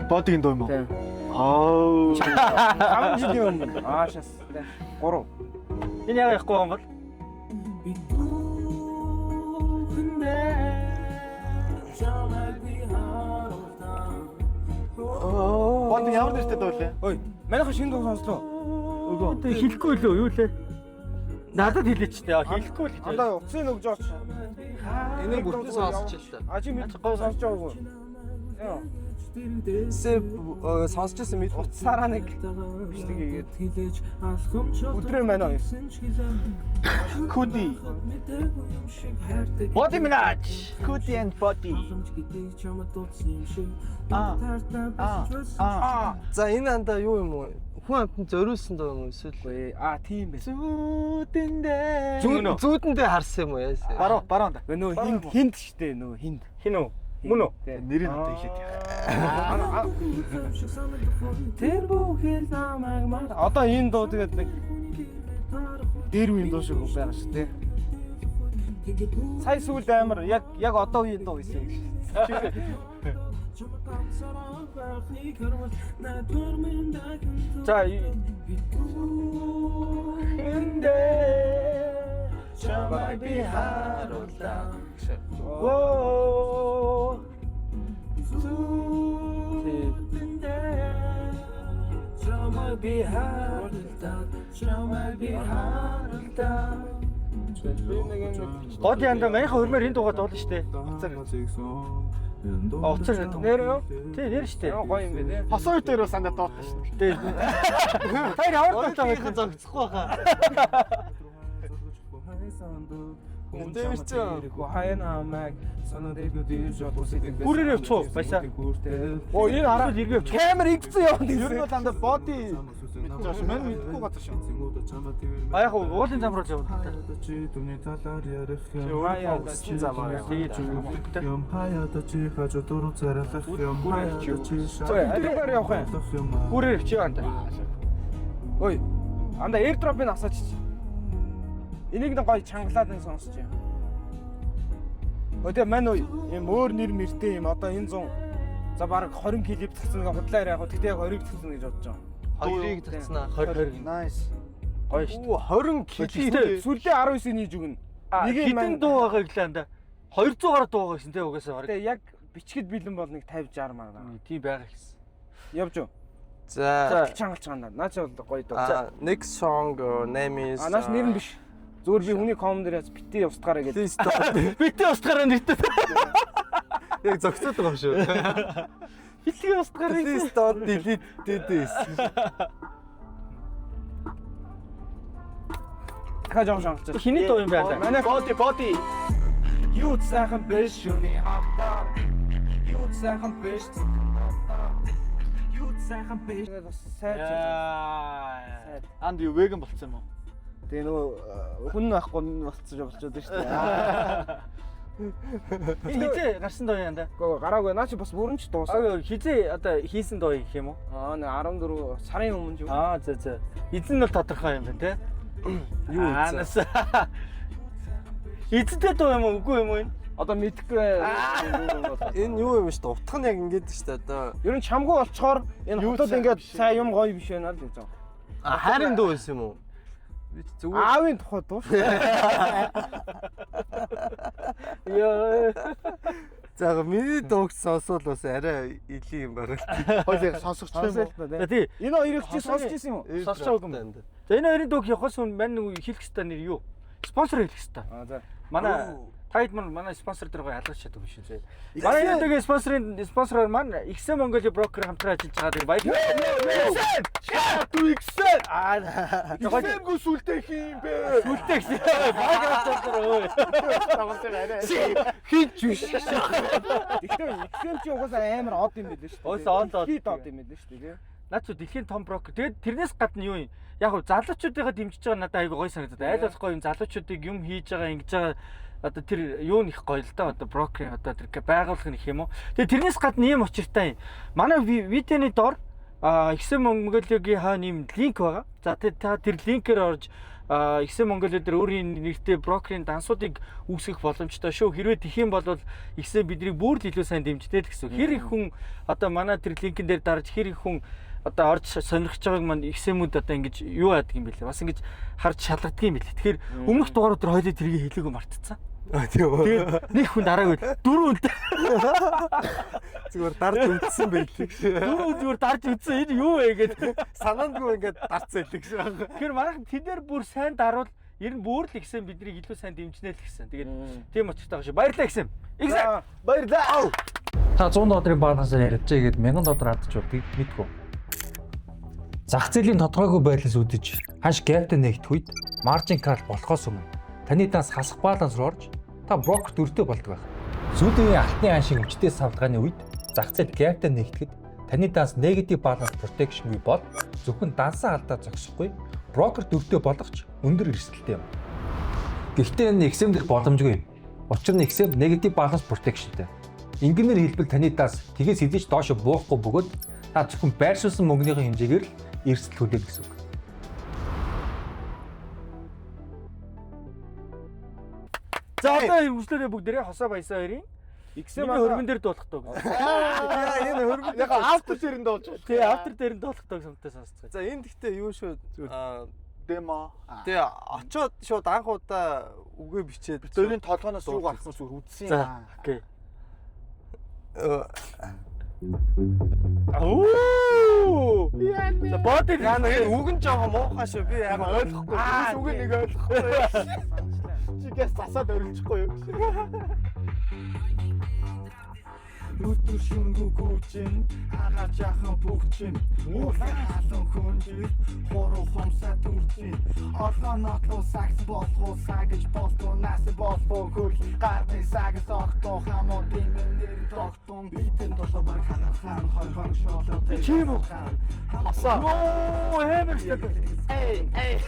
Speaker 1: Бодгийн дуу юм уу?
Speaker 2: Тийм.
Speaker 1: Аа.
Speaker 2: 5 жилийн өмнө. Шас. 3.
Speaker 3: Энэ яг яахгүй юм бол.
Speaker 1: Бод ямар нэртэй дуу лээ?
Speaker 2: Ой, манайха шинэ дуу сонслоо.
Speaker 3: Өглөө хэлэхгүй лөө юу лээ? Надад хэлээч тээ. Хэлэхгүй л гэж.
Speaker 2: Андаа уцын өгжооч.
Speaker 5: Энийг бүртээ сонсч л та.
Speaker 2: Ажи мэд гоо сонсож байгаагүй. Яа.
Speaker 5: Сэв сонсчихсан мэд.
Speaker 2: Уцаараа нэг бичлэг хийгээд өдрөө манай хоёр.
Speaker 1: Куди.
Speaker 3: Боди минаач.
Speaker 1: Куди and body.
Speaker 5: За энэ анда юу юм уу? Хүн амтнд зориулсан доо юм эсвэл
Speaker 2: Тийм байх.
Speaker 1: Зүудэндээ.
Speaker 5: Зүүдэндээ харсан юм уу яа?
Speaker 1: Баруун.
Speaker 2: Нөгөө хинд штэ нөгөө хинд.
Speaker 3: Хин үү? Мөн үү?
Speaker 1: Нэрийг одоо хэлээд яа.
Speaker 2: Одоо энэ дуу тэгээд нэг дээр үеийн дуу шиг байгаа шүү дээ. Сая сүүлд амар яг одоо үеийн дуу байсан гэж.
Speaker 3: За
Speaker 2: Чамайг би харууллаа.
Speaker 3: Оо.
Speaker 2: Чамайг би харууллаа.
Speaker 3: Боди анда манайха хөрмөр энэ дуугаа дуулна штэ. Оцор нэр юу? Тий нэр штэ.
Speaker 2: Гоё юм бэ те.
Speaker 1: Хосоо дээр бас андаа дуулна шүү дээ.
Speaker 3: Тий. Тэр ямар дуутай байх
Speaker 5: зогцохгүй хаа.
Speaker 3: Бүрээр явцгаа баясаа.
Speaker 2: Оо энэ хараа
Speaker 3: эргээ явчих.
Speaker 2: камер игцэн явна.
Speaker 1: Ер нь бол дандаа боди мэдчихэж байна. Мань мэдхгүй гадаг шүү.
Speaker 3: А яг уулын зам руу явна.
Speaker 2: Адилгаар явах юм.
Speaker 3: Бүрээр явчих анда.
Speaker 2: Ой. Анда airdrop-ыг асаач. Энийг нэг гоё чангалаад энэ сонсож юм. Өдөө мань юм өөр нэр нэртэй юм одоо энэ 100 за баг 20 клип татсан нэг худлаар яг гэхдээ яг 20-ыг татсан гэж бодож байгаа.
Speaker 5: 2-ыг татсан аа.
Speaker 3: 20.
Speaker 1: Nice.
Speaker 3: Гоё шүү.
Speaker 5: 20 клип.
Speaker 2: Сүлдээ 19-ийг нээж өгнө.
Speaker 3: Хитэн дуу байгаа гэлээ анда. 200 гаруй дуу байгаа гэсэн те угаасаа барыг.
Speaker 2: Тэгээ яг бичгэд бэлэн бол нэг 50 60 маа.
Speaker 3: Тийм байгаа гэсэн.
Speaker 2: Явж уу.
Speaker 5: За.
Speaker 2: Чангалч гандаа. Наач бол гоё дуу.
Speaker 5: Next song name is
Speaker 2: Наач нэр нь биш. Зүгээр би хүний коммент дээрээс бити устгаараа гэдэг.
Speaker 5: Please stop.
Speaker 3: Битээ устгаараа нэртэй.
Speaker 5: Яг зогсоод байгаа юм шүү.
Speaker 3: Битээ устгаараа.
Speaker 5: Please don't delete this.
Speaker 2: Хаа жоон шангалч.
Speaker 3: Хиний дуу юм байна.
Speaker 2: Манай
Speaker 1: Боди.
Speaker 2: юу сайхан биш юуны хавтаа. Юу сайхан биш. Юу сайхан биш. Сайд.
Speaker 3: Анд юу веган болцсон юм уу?
Speaker 2: Тэгээ нөгөө хүн байхгүй болцож болчиход шүү дээ.
Speaker 3: Хизээ гарсан дуу юм да.
Speaker 2: Гоо гараагүй наа чи бас бүрэн ч дуусаа.
Speaker 3: Хизээ одоо хийсэн дуу гэх юм уу?
Speaker 2: Нэг 14 сарын өмнө юм.
Speaker 3: За. Эзэн нь бол тодорхой юм байна те.
Speaker 2: Юу эзэн?
Speaker 3: Эзэнтэй дуу юм уу? Үгүй юм уу энэ?
Speaker 2: Одоо мэдхгүй.
Speaker 5: Энэ юу юм шүү дээ. Утга нь яг ингэж шүү дээ одоо.
Speaker 2: Ер нь чамгүй болцохоор энэ хотод ингээд сайн юм гоё биш байна л гэж байна.
Speaker 5: Хайрын дуу байсан юм уу? Зүгээр
Speaker 2: Аавын тухай дуу шүү.
Speaker 3: Яа.
Speaker 5: За миний дууг сонсвол бас арай илийн юм байна.
Speaker 1: Хоёлыг сонсогч юм уу?
Speaker 3: За тий.
Speaker 2: Энэ хоёрыг чи сонсч ирсэн юм уу?
Speaker 3: Сонсч байгаа юм байна. За энэ хоёрын дууг явахаас өмнө мань нэг хэлэх хэвээр нэр юу? Спонсор хэлэх хэвээр.
Speaker 2: За.
Speaker 3: Манай Тайдман манай спонсор дээр гоё ялгаж чаддаг биш үү? Манай энэ спонсороор маань XM Mongolia Broker хамтран ажиллаж байгаа баярлалаа.
Speaker 1: Иксэн.
Speaker 3: Гойгоо сүлтэй хийм бэ. Сүлтэй гэсэн. Баг спонсор өө.
Speaker 1: Тамтай арай.
Speaker 2: Хийж биш. Тэгэхээр XM чи угаасаа амар од юм байлээ шүү дээ.
Speaker 3: Угаасаа од.
Speaker 2: Хит од юм байлээ шүү дээ.
Speaker 3: Наад чи дэлхийн том брокер. Тэгээд тэрнээс гадна юу юм? Яг хөө залуучуудыгаа дэмжиж байгаа надад айгүй гоё санагдаад. Айл болох гоё юм залуучуудыг юм хийж байгаа ингэж байгаа одоо тэр юу нэх гоё л да одоо брокерийн одоо тэр байгууллага нэх юм уу. Тэгээ тэрнээс гадна ийм учиртай юм. Манай видеоны дор XM Mongolia-гийн хаана ийм линк байгаа. За та тэр линкээр орж XM Mongolia дээр өөрийн нэртэй брокерийн дансуудыг үүсгэх боломжтой шүү. Хэрвээ тэх юм бол XM бидний бүр л илүү сайн дэмждэг л гэсэн. Хэр их хүн одоо манай тэр линкэн дээр дарж хэр их хүн одоо орж сонирхож байгааг манд XM-үүд одоо ингэж юу яадаг юм бэлээ. Бас ингэж харж шалгадаг юм бэлээ. Тэгэхээр өмнөх дугаарууд төр хоёлоо тэрийг хэлээгүй мартцсан. Тэгээд нэг хүн дараагүй дөрөв үлдээ.
Speaker 5: зүгээр дарж үлдсэн байлиг шүү.
Speaker 3: Дөрөв зүгээр дарж үлдсэн. Энэ юу вэ гэдэг.
Speaker 5: Санаандгүй ингээд дарц байлиг шүү.
Speaker 3: Тэгэхээр манайхан тэдээр бүр сайн дарвал ер нь бүр л XM биднийг илүү сайн дэмжинэ л гэсэн. Тэгээд тийм очиртай байгаа шүү. Баярлалаа XM.
Speaker 2: Баярлалаа.
Speaker 6: Та 100 долларын баанаас яриадчаа гээд 1000 доллар алдчихвал мэдгүй. Зах зээлийн тодорхойгүй байдлаас үүдэж хаш гэвтэ нэгдэх үед маржин кал болохоос өмнө таны данс хасах баланс руу орж та брокер дүртэй болдог байх. Сүүлийн алтны аншиг өвчтөе савлгааны үед зах зээл гэвтэ нэгдэхэд таны данс negative balance protection-гүй бол зөвхөн дансаа алдаа зогсохгүй брокер дүртэй болгоч өндөр эрсдэлтэй юм. Гэхдээ энэ XM дэх боломжгүй. Учир нь XM negative balance protection-тэй. Ингээнээр хэлбэл таны данс тгээс хэдийч доош буухгүй бөгөөд та зөвхөн байршуулсан мөнгөний хэмжээгээр л эрсдэл хүлээх гэсэн үг.
Speaker 3: За одоо үргэлжлүүлээ бүгдээрээ хосоо баясаа хоёрын XM хөргөн дээр дуулах тоо гэсэн.
Speaker 5: Энэ хөргөн
Speaker 1: Яг автор дээр нь дуулж байна.
Speaker 3: Тий, автор дээр нь дуулах тоо самтай сонсцгоо.
Speaker 5: За энэ гэхдээ юу шүү
Speaker 1: Демо.
Speaker 5: тэгээ очоод шууд анх удаа үгээ бичээд
Speaker 1: Дөрийн толгоноос юу гарах нь зүгээр үдсэн юм.
Speaker 3: За, окей.
Speaker 2: Оо!
Speaker 3: За боди
Speaker 5: яна энэ үг нь жоохон муухай шүү. Би яг
Speaker 1: Ойлгохгүй. Үгүй нэг ойлгохгүй. Чигээс засаад өрөлчихгүй юу? Өдөр шөнөгүй гүйчин агаар жахан бүгчин хаалан хүнжил хуруу хомсаа дүрчин орлоо нотлоо сакс болохоо сагж болтоо нас болтоо хөл гарны сагс огтоо хамуудын нэр тогтон битэн толоо баг хаан хойхон шоолоо чим уу хасаа оо хэмэрстэй эй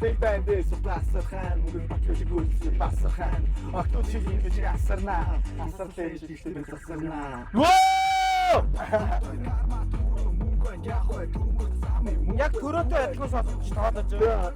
Speaker 1: Big Bang дэс басахан мөр батлж гүйлсэн басахан огтод чигийн гэж асарна асарлээ жиштэй би асарна Яг төрөөтэй адилхан сонсож тоолож байгаа.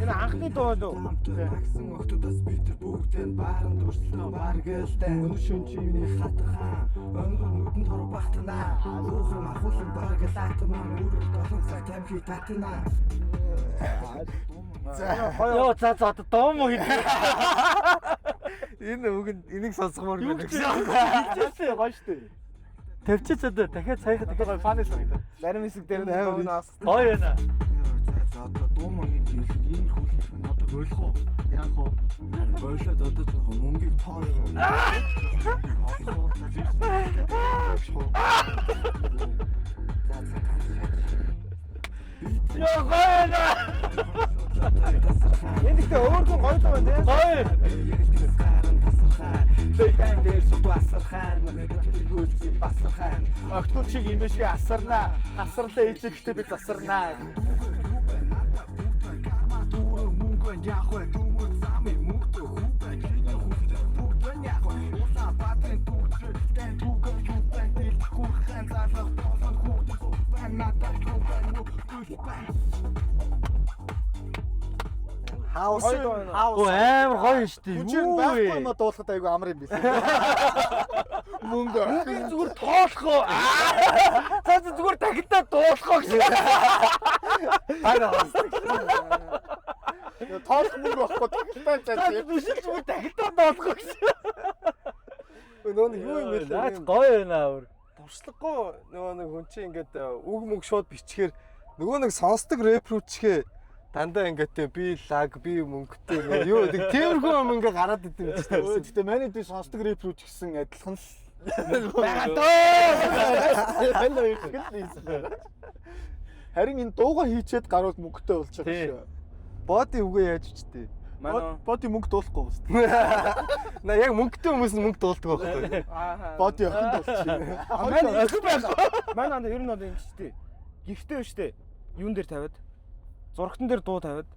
Speaker 1: Энэ анхны дуу лөө. Агсан охтодос битэр бүгдэн бааран дүрслөө баргалтай. Өнөр шүн чимний хатхан. Өнөр нүдэн тор багтана. Руухан ахуулан баргалаатмаа. Үрэл толон цаг тамхи татна.
Speaker 3: Йоо за доо мó гэдэг.
Speaker 5: Энэ үг энийг сонсгомоор байна.
Speaker 1: Хэлжээ гоё штэ.
Speaker 3: Тавьчих одоо дахиад саяхан
Speaker 1: Тэгэхээр фаны санагдаа.
Speaker 2: Зарим хэсэг дээр нь дуу нас.
Speaker 3: гоё байна.
Speaker 1: За одоо дуумаа хийж ийм хөл одоо ойлгох уу? Яах вэ? Ойлоод одоо жоохон мөнгийг тоолох уу?
Speaker 3: Йоо гоё байна.
Speaker 2: Энэ ихтэй өөрхөн гоё дуу байна.
Speaker 3: Гоё.
Speaker 1: Бэйхэн дэс басархан гүйлсэн басархан огтуд чиг имэшээ асарна асарлаа ижигтэй би засарна
Speaker 5: Хаус
Speaker 3: Оо амар гоё шүү дээ.
Speaker 1: Хүчээр байхгүй юм дуулахад айгүй амар юм биш. Мөнгө
Speaker 3: зүгээр тоолох уу? За зүгээр дахиад дуулах уу гэсэн.
Speaker 1: тоолох мөнгө байхгүй тагтай заа.
Speaker 3: Биш зүгээр дахиад дуулах уу гэсэн.
Speaker 5: нөгөө юу юм бэ?
Speaker 3: Наач гоё байна өөр.
Speaker 5: Туршлагагүй нөгөө нэг хүн чинь ингээд үг мөнгө шууд бичгээр нөгөө нэг сонсдог рэпрүүчгээ дандаа ингээд би лаг би мөнгөтэй юу гэдэг тиймэрхүү юм ингээ гараад идэв юм чинь.
Speaker 1: Гэхдээ манай дэ сонсдог рэпрүүч гэсэн адилхан л харин энэ дууга хийчээд гарууд мөнгөтэй болж байгаа шүү.
Speaker 5: Боди үгээ яаж үчтэй.
Speaker 1: Боди мөнгө дуулахгүй байна.
Speaker 5: На яг мөнгөтэй хүмүүс нь мөнгө дуулдаг байхгүй.
Speaker 1: Боди охин дуулчих.
Speaker 2: Манай охин байхгүй. Манай анда ер нь бол юм чтэй. Гихтэй ба штэ. Юун дээр тавиад зургатан дээр дуу тавиад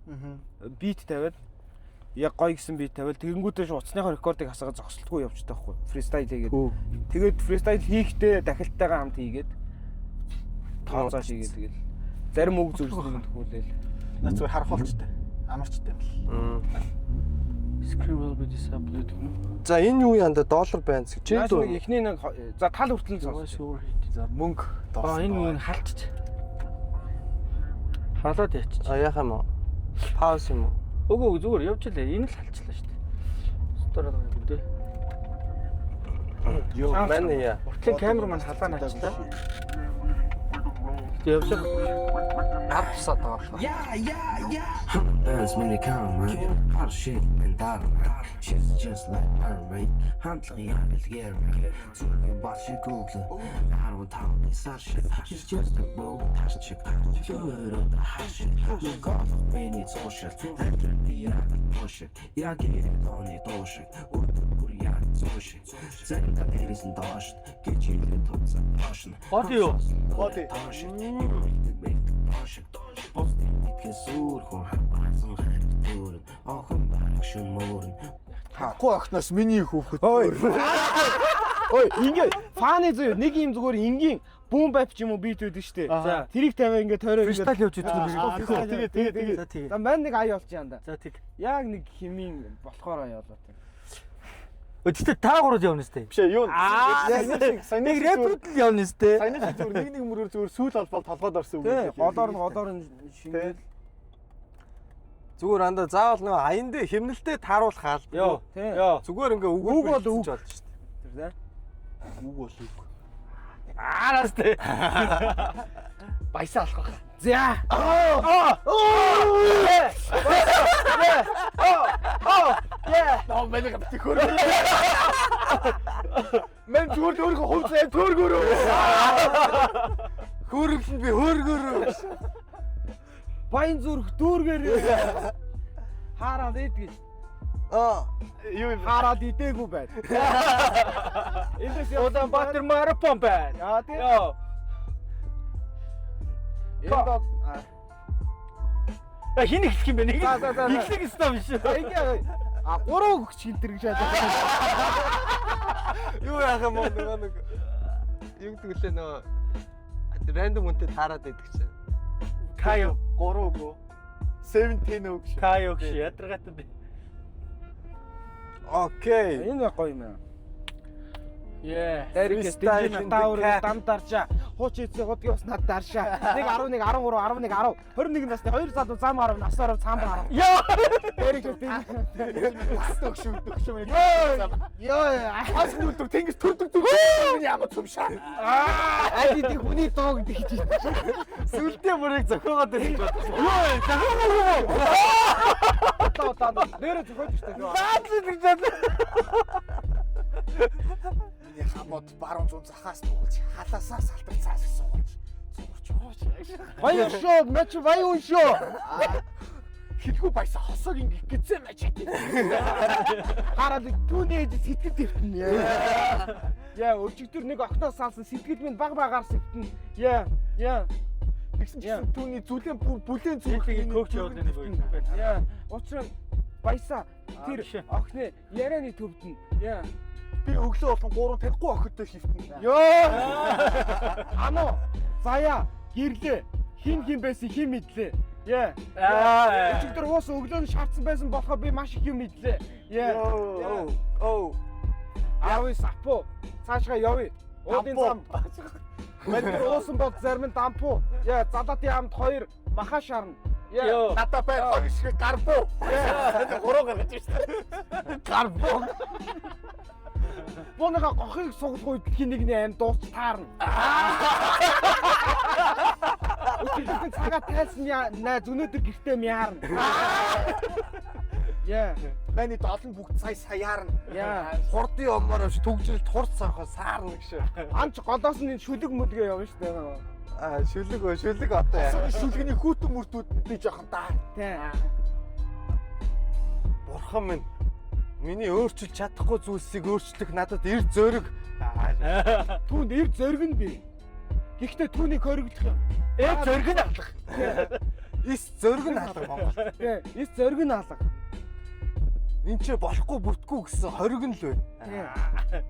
Speaker 2: бит тавиад яг гоё гисэн бит тавиад тэгэнгүүтээ ш уцсныхаа рекордыг хасаад зогсолтгүй явчихдаг байхгүй фристайл хийгээд тэгээд фристайл хийхдээ дахилттайгаа хамт хийгээд тооцоо шигээд тэгэл зарим үг зүйлснийг тгүүлээл
Speaker 1: наац зүгээр харах болчтой амарчтай юм л
Speaker 3: Screen will be disabled.
Speaker 5: За энэ юу янда доллар байна гэж чи дөө.
Speaker 2: эхний нэг за тал хүртэл сонс
Speaker 1: за мөнгө
Speaker 3: Энэ мөнгө халтчих. Халаад ячиж.
Speaker 5: Яах юм уу? Пауз юм уу?
Speaker 3: Өгөө зүгээр явж илээ. Энэ л халчлаа шүү дээ. Стороо гэдэг.
Speaker 5: Юу мань яа.
Speaker 3: Уртлын камер маань халаа наачлаа. Явж
Speaker 5: Апсаа таашаа.
Speaker 7: Dance when they come, man. Hot shit, man, darling. She's just like her, man. Handling on the gear, man. So you watch it Google. I don't talk this shit. She's just a bro, touch chick. Good on the hot shit. You got me, it's all shit. And the other bullshit. Yeah, get it on it, all shit. Or the Korean, it's all shit. Send the ladies and dash. Get you the tops and passion.
Speaker 3: Боди юу?
Speaker 1: Боди. Хахгүй охноос миний хүүхэд.
Speaker 2: ой ингээд фаны зөө нэг юм зүгээр энгийн бүүн бап ч юм уу бит үүдэн штэ за тэрийг тавиа ингээд тойроо ингээд
Speaker 3: Фристайл явж идэх.
Speaker 1: Тэгээ.
Speaker 3: За тэгээ.
Speaker 2: за мань нэг ая болчих юм да
Speaker 3: За тэг.
Speaker 2: яг нэг химийн болохоор ая болоо.
Speaker 3: Өчигдөр та гурав явна сте.
Speaker 1: Биш ээ юу.
Speaker 3: Нэг рэпрүүд л явна сте.
Speaker 1: Саяны зүгээр нэг мөрөөр зүгээр сүүл албал толгойд орсон үг.
Speaker 2: Тий, голоор нь шингээл.
Speaker 5: Зүгээр андаа заавал нөгөө аян дээр хэмнэлтэд тааруулах хаал.
Speaker 3: Йоо.
Speaker 2: Тий.
Speaker 3: Зүгээр
Speaker 5: ингээ үг
Speaker 2: Үг бол
Speaker 5: болж
Speaker 2: үг.
Speaker 5: болно шүү дээ.
Speaker 1: Үг бол үг.
Speaker 3: Аарасте.
Speaker 1: Баясаа алах байх.
Speaker 2: За.
Speaker 1: Ноо мэн гапти хөр. Мэн зүгээр өөрийнхөө хувцас төөргөрөө.
Speaker 5: Хөөргөл нь би хөөргөрөө.
Speaker 2: Баян зүрх дүүргээр хаараад идэж.
Speaker 1: Юу
Speaker 2: Хараад идээгүй байд. Эндээс
Speaker 3: Улаанбаатар марафон байна.
Speaker 2: яа тий.
Speaker 3: Йоо.
Speaker 2: Энд
Speaker 3: Хин эхлэх юм бэ? Нэг
Speaker 2: За, за, за.
Speaker 3: эхлэх ёстой биш.
Speaker 2: ингээ гурав өгч хилтэр гэж байдаг.
Speaker 5: Юу яах юм бол нөгөө нэг юу гэдэг лээ нөгөө рандом үнтэй таарад байдаг чинь.
Speaker 3: Кайо.
Speaker 1: 3 үг. 17 үг шүү.
Speaker 3: Кайо гэж ядаргатай би.
Speaker 5: Окей.
Speaker 2: Энэ гоё юм аа.
Speaker 3: Яа.
Speaker 2: Дэрэгс дэмжин таавар дамтарчаа. Хууч ийцээ худгийн ус над даршаа. 1 11 13 11 10 21 насны 2 залуу зам гарав насаараа цаам гарав.
Speaker 3: Яа.
Speaker 2: Дэрэгс дэмжин
Speaker 1: Төгшөө.
Speaker 2: ёо
Speaker 1: Ас нүлтөр тэнгис төрдөг миний ямар цумшаа.
Speaker 2: аль идэх хүний доо гэдэг чинь.
Speaker 5: Сүлдээ бүрийг зохиогоод ирж байна.
Speaker 2: Одоо нэрээ зөхөж штэ.
Speaker 1: Миний хамууд баруун зүүн захаас туулж халаасаа салтар цааш сууж. Зурч.
Speaker 2: Баян шоо, мэч баян шоо.
Speaker 1: Хилгүй баясаа хосог ингэ гизээ мэж.
Speaker 2: Хараад түүний сэтгэл дэвтэн. Яа, өчигдөр нэг окноос салсан сэтгэл минь баг багаар сэвтэн. Яа.
Speaker 1: Тэгсэн чинь түүний зүлэн бүлээн
Speaker 3: Зүйлийг
Speaker 1: зүрх
Speaker 3: коуч явуулдаг нэг юм байна.
Speaker 2: Яа, учир нь баясаа тэр
Speaker 3: биш.
Speaker 2: охины ярианы төвдөн. Яа.
Speaker 1: би өглөө болгон 3 тарихгүй охидтой шивтэн.
Speaker 2: Ёо. Ано. Заяа, гэрлээ. Хин байсан хин мэдлээ. Яа. Өчигдөр уус өглөө нь шаардсан байсан болохоо би маш их юм мэдлээ. Яа.
Speaker 5: Оо.
Speaker 2: Ави сапо. Цаашгаа явъя. Уудын зам. Мэдэр уусан бол зарим нь дампуу. Яа, залаатын хамт 2 маха шарна. Яа.
Speaker 1: Надад бай хоёр шиг гарбуу. 3 гаргаж штэ. Гарбуу.
Speaker 2: Бонага гохыг суглах үед хинэгний аим дуусч таарна. Өчигдөр цагаа тайлсан найз өнөөдөр гэртээ мяарна. Яа.
Speaker 1: Миний долон бүгд саяарна.
Speaker 2: Яа.
Speaker 5: Хурдын юммаар авч төгжрэлт хурц сархаа саарна гэж.
Speaker 2: Анч голоос нь шүлэг мүдгээ явна штэ.
Speaker 5: Шүлэг одоо яа.
Speaker 1: Шүлгэний хүүтэн мөртүүд би жоохон даа.
Speaker 2: Тий.
Speaker 5: Бурхан минь. Миний өөрчилж чадахгүй зүйлсийг өөрчлөх надад эрд зөрөг.
Speaker 2: Түүнд эрд зөрг нь би. Гэхдээ түүнийг хориглох юм.
Speaker 3: Зөрг нь алах.
Speaker 5: Ис зөрөг нь алга Монгол.
Speaker 2: Тий. Эс зөрг нь алга.
Speaker 5: Энд чи болохгүй бүтггүй гэсэн хориг нь л байна.
Speaker 2: Тий.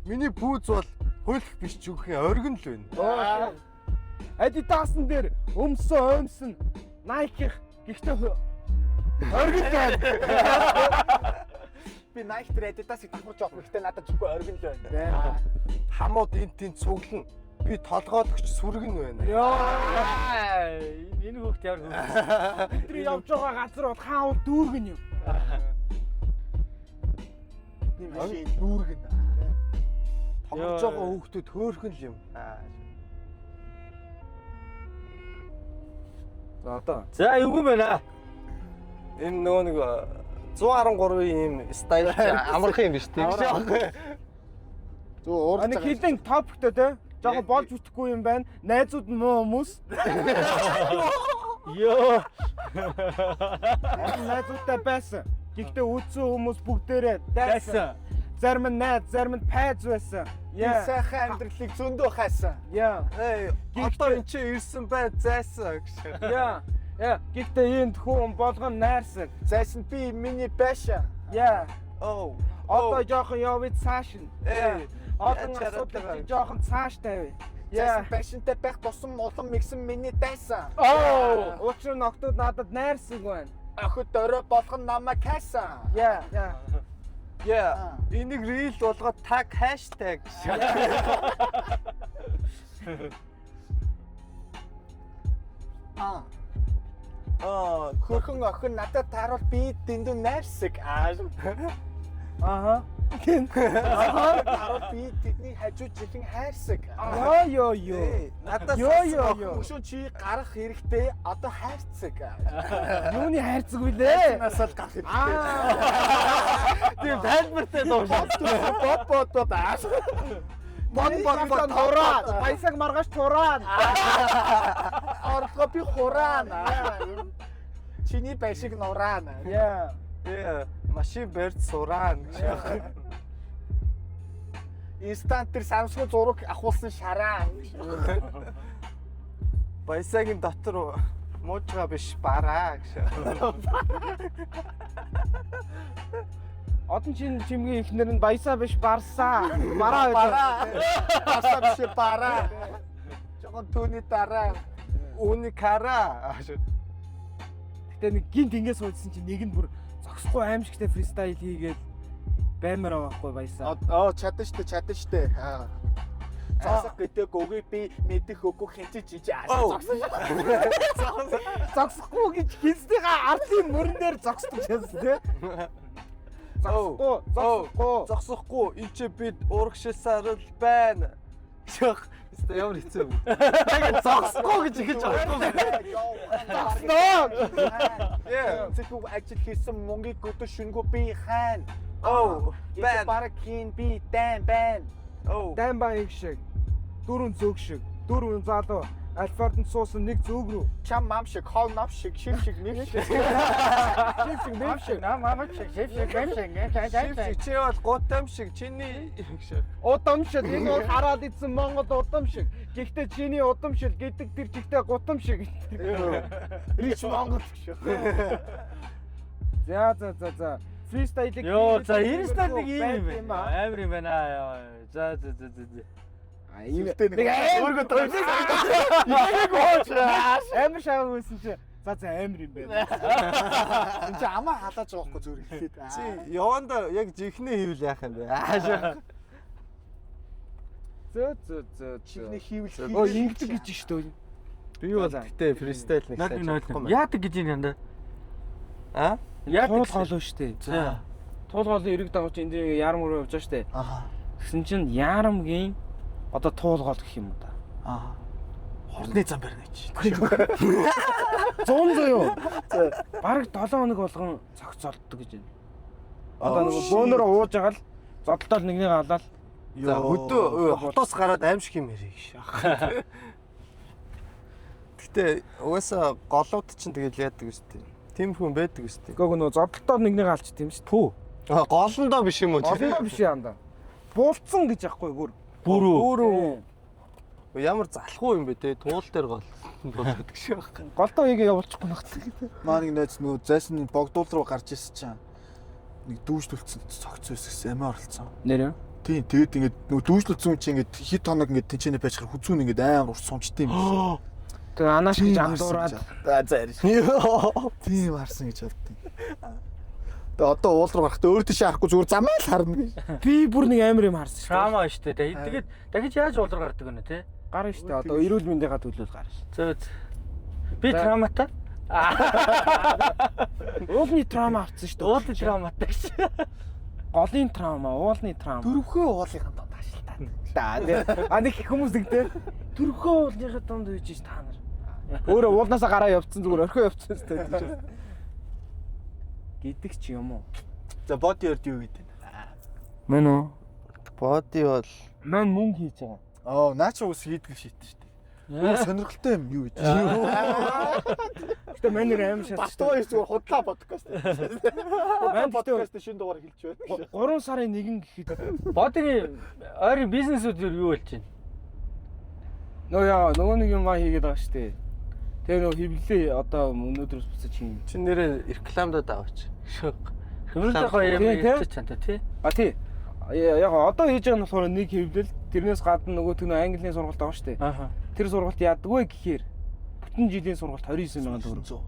Speaker 5: Миний пүүз бол хуйлах биш ч үгүй ориг нь л байна.
Speaker 2: Адидасан дээр өмсөн өмсөн Nike гэхдээ оргил байна.
Speaker 1: Би Nike дээр Adidas-ыг давхарч явах хэрэгтэй надад зүггүй оргин л байна.
Speaker 5: Хамууд энэ тийм цуглан би толгоодогч сүрэг нь байна.
Speaker 3: Энэ хүүхд ямар хүүхд.
Speaker 2: Тэр явж байгаа газар бол хаавал дүүргэн юм.
Speaker 1: Тийм машин дүүргэн.
Speaker 5: Тоглож байгаа хүүхдүүд хөөхөн л юм.
Speaker 2: За одоо
Speaker 3: За юу юм бэ?
Speaker 5: Энэ нөгөө нэг 113-ийн ийм стайл амархан юм биш тийм.
Speaker 1: Зөө уурж
Speaker 2: нэг хилэн топтой те. Жохо болж үтэхгүй юм байна. Найзууд нь муу хүмүүс.
Speaker 3: Йоо.
Speaker 2: Найзуудтай байсан. Гэхдээ үдсэн хүмүүс бүгдээрээ дайсан. Зарим нь найз, зарим нь пайз байсан. Яа.
Speaker 1: сайхан амьдралыг зөндөө хайсан.
Speaker 2: Яа.
Speaker 5: Одоо энэ чи ирсэн бай зайсан гэж.
Speaker 2: Яа. Яа. Гэхдээ энд хүн болгон найрсаг.
Speaker 1: Зайсан би миний байшаа.
Speaker 2: Яа.
Speaker 5: Оо.
Speaker 2: Одоо жоохон явъя цааш нь. Одоо
Speaker 5: чараад
Speaker 2: асуудал
Speaker 5: байгаа.
Speaker 2: жоохон цааш тавь.
Speaker 1: Зайсан байшинтай байх тусам улам мэгсэн миний дайсан.
Speaker 2: Учир нь октод надад найрсаг байна.
Speaker 1: Охид орой болгон намайг хайсан.
Speaker 2: Яа.
Speaker 5: Яа. Энийг рeel болгоод tag hashtag.
Speaker 1: Хөрхөн охин надад тааруул би дэндүү найрсаг.
Speaker 2: Аха.
Speaker 1: Тааруул би тэдний хажуу жилийн хайрсаг.
Speaker 2: Ёо.
Speaker 1: Надад
Speaker 2: Ёо.
Speaker 1: өшөө чи гарах хэрэгтэй. Одоо хайрцаг.
Speaker 2: Юуны хайрцаг вүлээ?
Speaker 1: Насаад гарах хэрэгтэй.
Speaker 5: Тийм тайлбартай дуушаа.
Speaker 1: Бот. Бот
Speaker 2: тураад. Баясаг маргааш тураад.
Speaker 1: Орлого би хураана. Чиний байшиг нураана.
Speaker 2: Яа.
Speaker 5: Машин барьж сураана гэж.
Speaker 1: Инстант тэр самсгүй зураг авахулсан шараа.
Speaker 5: Баясагийн дотор муужгаа биш бараа гэж.
Speaker 2: Одон чимгийн ихнэр нь баясаа биш барсаа. Бараа.
Speaker 1: Басаа биш бараа. Жогон түүний дараа
Speaker 5: Үүний кара.
Speaker 2: Гэтэ нэг гинт ингэ суудсан чинь нэг нь бүр зогсохгүй аимшигтэй фристайл хийгээд баймаар байхгүй баясаа.
Speaker 1: Чадна штэ. Засах гэдэг үгүй би мэдэх үгүй хинчиж жижиг зогсон.
Speaker 2: Зогсохгүй гэж хинснийхээ ардын мөрөн дээр зогсдог гэсэн тий.
Speaker 5: Зогсохгүй. Энд чи бид урагшилсаар л байна. Шах. Ямар хэцүү юм.
Speaker 1: Тэгээд зогсохгүй гэж ихэж байгаа. Зогсноо. Зөвхөн ажил хийсэн мөнгөийг өдөр шүнгүү би хаана.
Speaker 5: Байн.
Speaker 1: Бараг хийн би дан байна.
Speaker 2: Дан баян шиг. Дөрөв зөг шиг. Дөрөв залуу альфард нь суусан нэг зөг рүү.
Speaker 1: Чам мам шиг, хол нав шиг, шив шиг, нэг шиг.
Speaker 2: Шив шиг нэг шиг.
Speaker 3: Мам шиг шив шиг гэм шиг.
Speaker 5: Чи бол гутам шиг чиний
Speaker 2: Удам шиг. Энэ бол хараад идсэн Монгол удам шиг. Гэхдээ чиний удам шиг гэдэг тэр чигтээ гутам шиг.
Speaker 1: Рич Монгол шиг.
Speaker 2: За. Фристайлыг
Speaker 3: Йоо, за Инстад нэг юм юм байна. Амар юм байна аа. За.
Speaker 1: Нэг өөргөө тойрсон. Яг ууч.
Speaker 2: Амар шаа хөөсөн чи. За амар юм байна.
Speaker 1: Энд чи амаа халааж байгаа хгүй зүгээр хэлээд.
Speaker 5: чи яванда яг жихнээ хийвэл яах юм бэ?
Speaker 2: Зөө.
Speaker 1: Чихний хийвэл
Speaker 2: Ингэдэг гэж шүү дээ.
Speaker 5: Би бол гэтээ фристайл нэг
Speaker 3: Наад нэг яадаг гэж юм янда.
Speaker 5: А?
Speaker 3: Яадаг
Speaker 2: Туулгоолоо штэ.
Speaker 3: За.
Speaker 2: Туулгоолын эрэг дагууч энд ярам руу явж байгаа штэ. Тэгсэн чинь ярамгийн одоо туулгоол гэх юм уу та.
Speaker 1: Хорны зам барина чи.
Speaker 2: 100 юу? Бараг 7 хоног болгон цогцолддог гэж байна. Одоо нөгөө бөөнөр ууж байгаа л зодтол нэгнийг алаад
Speaker 5: За хөдөө хотоос гараад аимшиг юм ярих шах. Гэтэ угаасаа голууд чинь тэгэл яадаг үстэй. Тиймэрхүү байдаг үстэй.
Speaker 2: Гөө нөгөө зодтол нэгнийг алч тийм шүү. Пүү.
Speaker 5: Голондоо биш юм уу?
Speaker 2: Олондоо биш яанда. Буулцсан гэж яахгүй бүр.
Speaker 5: Бүрүү. Ямар залхуу юм бэ те? Туул дээр гол болдог шах.
Speaker 2: Голдоо ийг явуулчихгүй нагт.
Speaker 1: Маа нэг найз нөгөө зайсны богдуул руу гарч ирсэн чинь нэг дүүжлүүлсэн цогц өсгсөн амиа оролцсон.
Speaker 2: Нэр юу?
Speaker 1: Тийм тэгээд ингээд нөгөө дүүжлүүлсэн хүн чинь ингээд хит хоног ингээд тэнцэнэ байж хар хүзүүн ингээд амар урт сумчтай юм.
Speaker 2: Тэгээ анааш гэж андуураад
Speaker 1: за ариш. Тийм харсан гэж боддیں۔ Тэгээ одоо уул руу гарахдаа өөр тийш харахгүй зүгээр замаа л харна гэж.
Speaker 2: би бүр нэг амар юм харсан шүү.
Speaker 3: Шрама штэ. Тэгээд дахиж яаж уулар гардаг вэ те?
Speaker 2: Гарна шүү дээ. Одоо эрүүл мэндийнхаа төлөөс гарна шүү.
Speaker 3: Зөө. Би травматай.
Speaker 2: Уулны травма авсан шүү дээ.
Speaker 3: Уулын травматай ш.
Speaker 2: Голын травма, уулны травма.
Speaker 1: Дөрөвхөө уулынхаа донд ашилтаа.
Speaker 2: А нэг хүмүүс нэгтэй төрхөө уулныхаа донд үйж ш та нар. Өөрөө уулнаасаа гараа явцсан зүгээр орхио явцсан шүү дээ. Гэдэг ч юм уу.
Speaker 1: За боди өрд юу гэдэг.
Speaker 2: Мэн үү?
Speaker 5: Боди бол
Speaker 2: Мэн мөнгө хийж байгаа.
Speaker 1: Наача ус хийдэг шийдэж штэ. Сонирхолтой юм юу гэж.
Speaker 2: Гэтэ мэн нэр аим шат.
Speaker 1: Батгүй зүгээр худлаа подкаст.
Speaker 2: Мэн
Speaker 1: Подкаст шинэ дугаар хэлж байна.
Speaker 2: 3 сарын 1 гэхэд
Speaker 3: Бодгийн ойрын бизнесүүд юу болж байна?
Speaker 2: нөгөө нэг юм хийгээд байгаа шүү дээ. Тэгээ нөгөө хөвлөө одоо өнөөдрөөс буцаж хийн.
Speaker 5: чи нэрээ рекламадад аваач.
Speaker 3: Хэмнэлтэй гоё юм ярьчих чанта тий.
Speaker 2: А тий. Яг одоо хийж байгаа нь болохоор нэг хөвлөл тэрнээс гадна нөгөөт нь английн сургалт аваа шүү дээ.
Speaker 3: Ааха.
Speaker 2: Тэр сургалт яадаг вэ гэхээр бүтэн жилийн сургалт 29,000 төгрөг.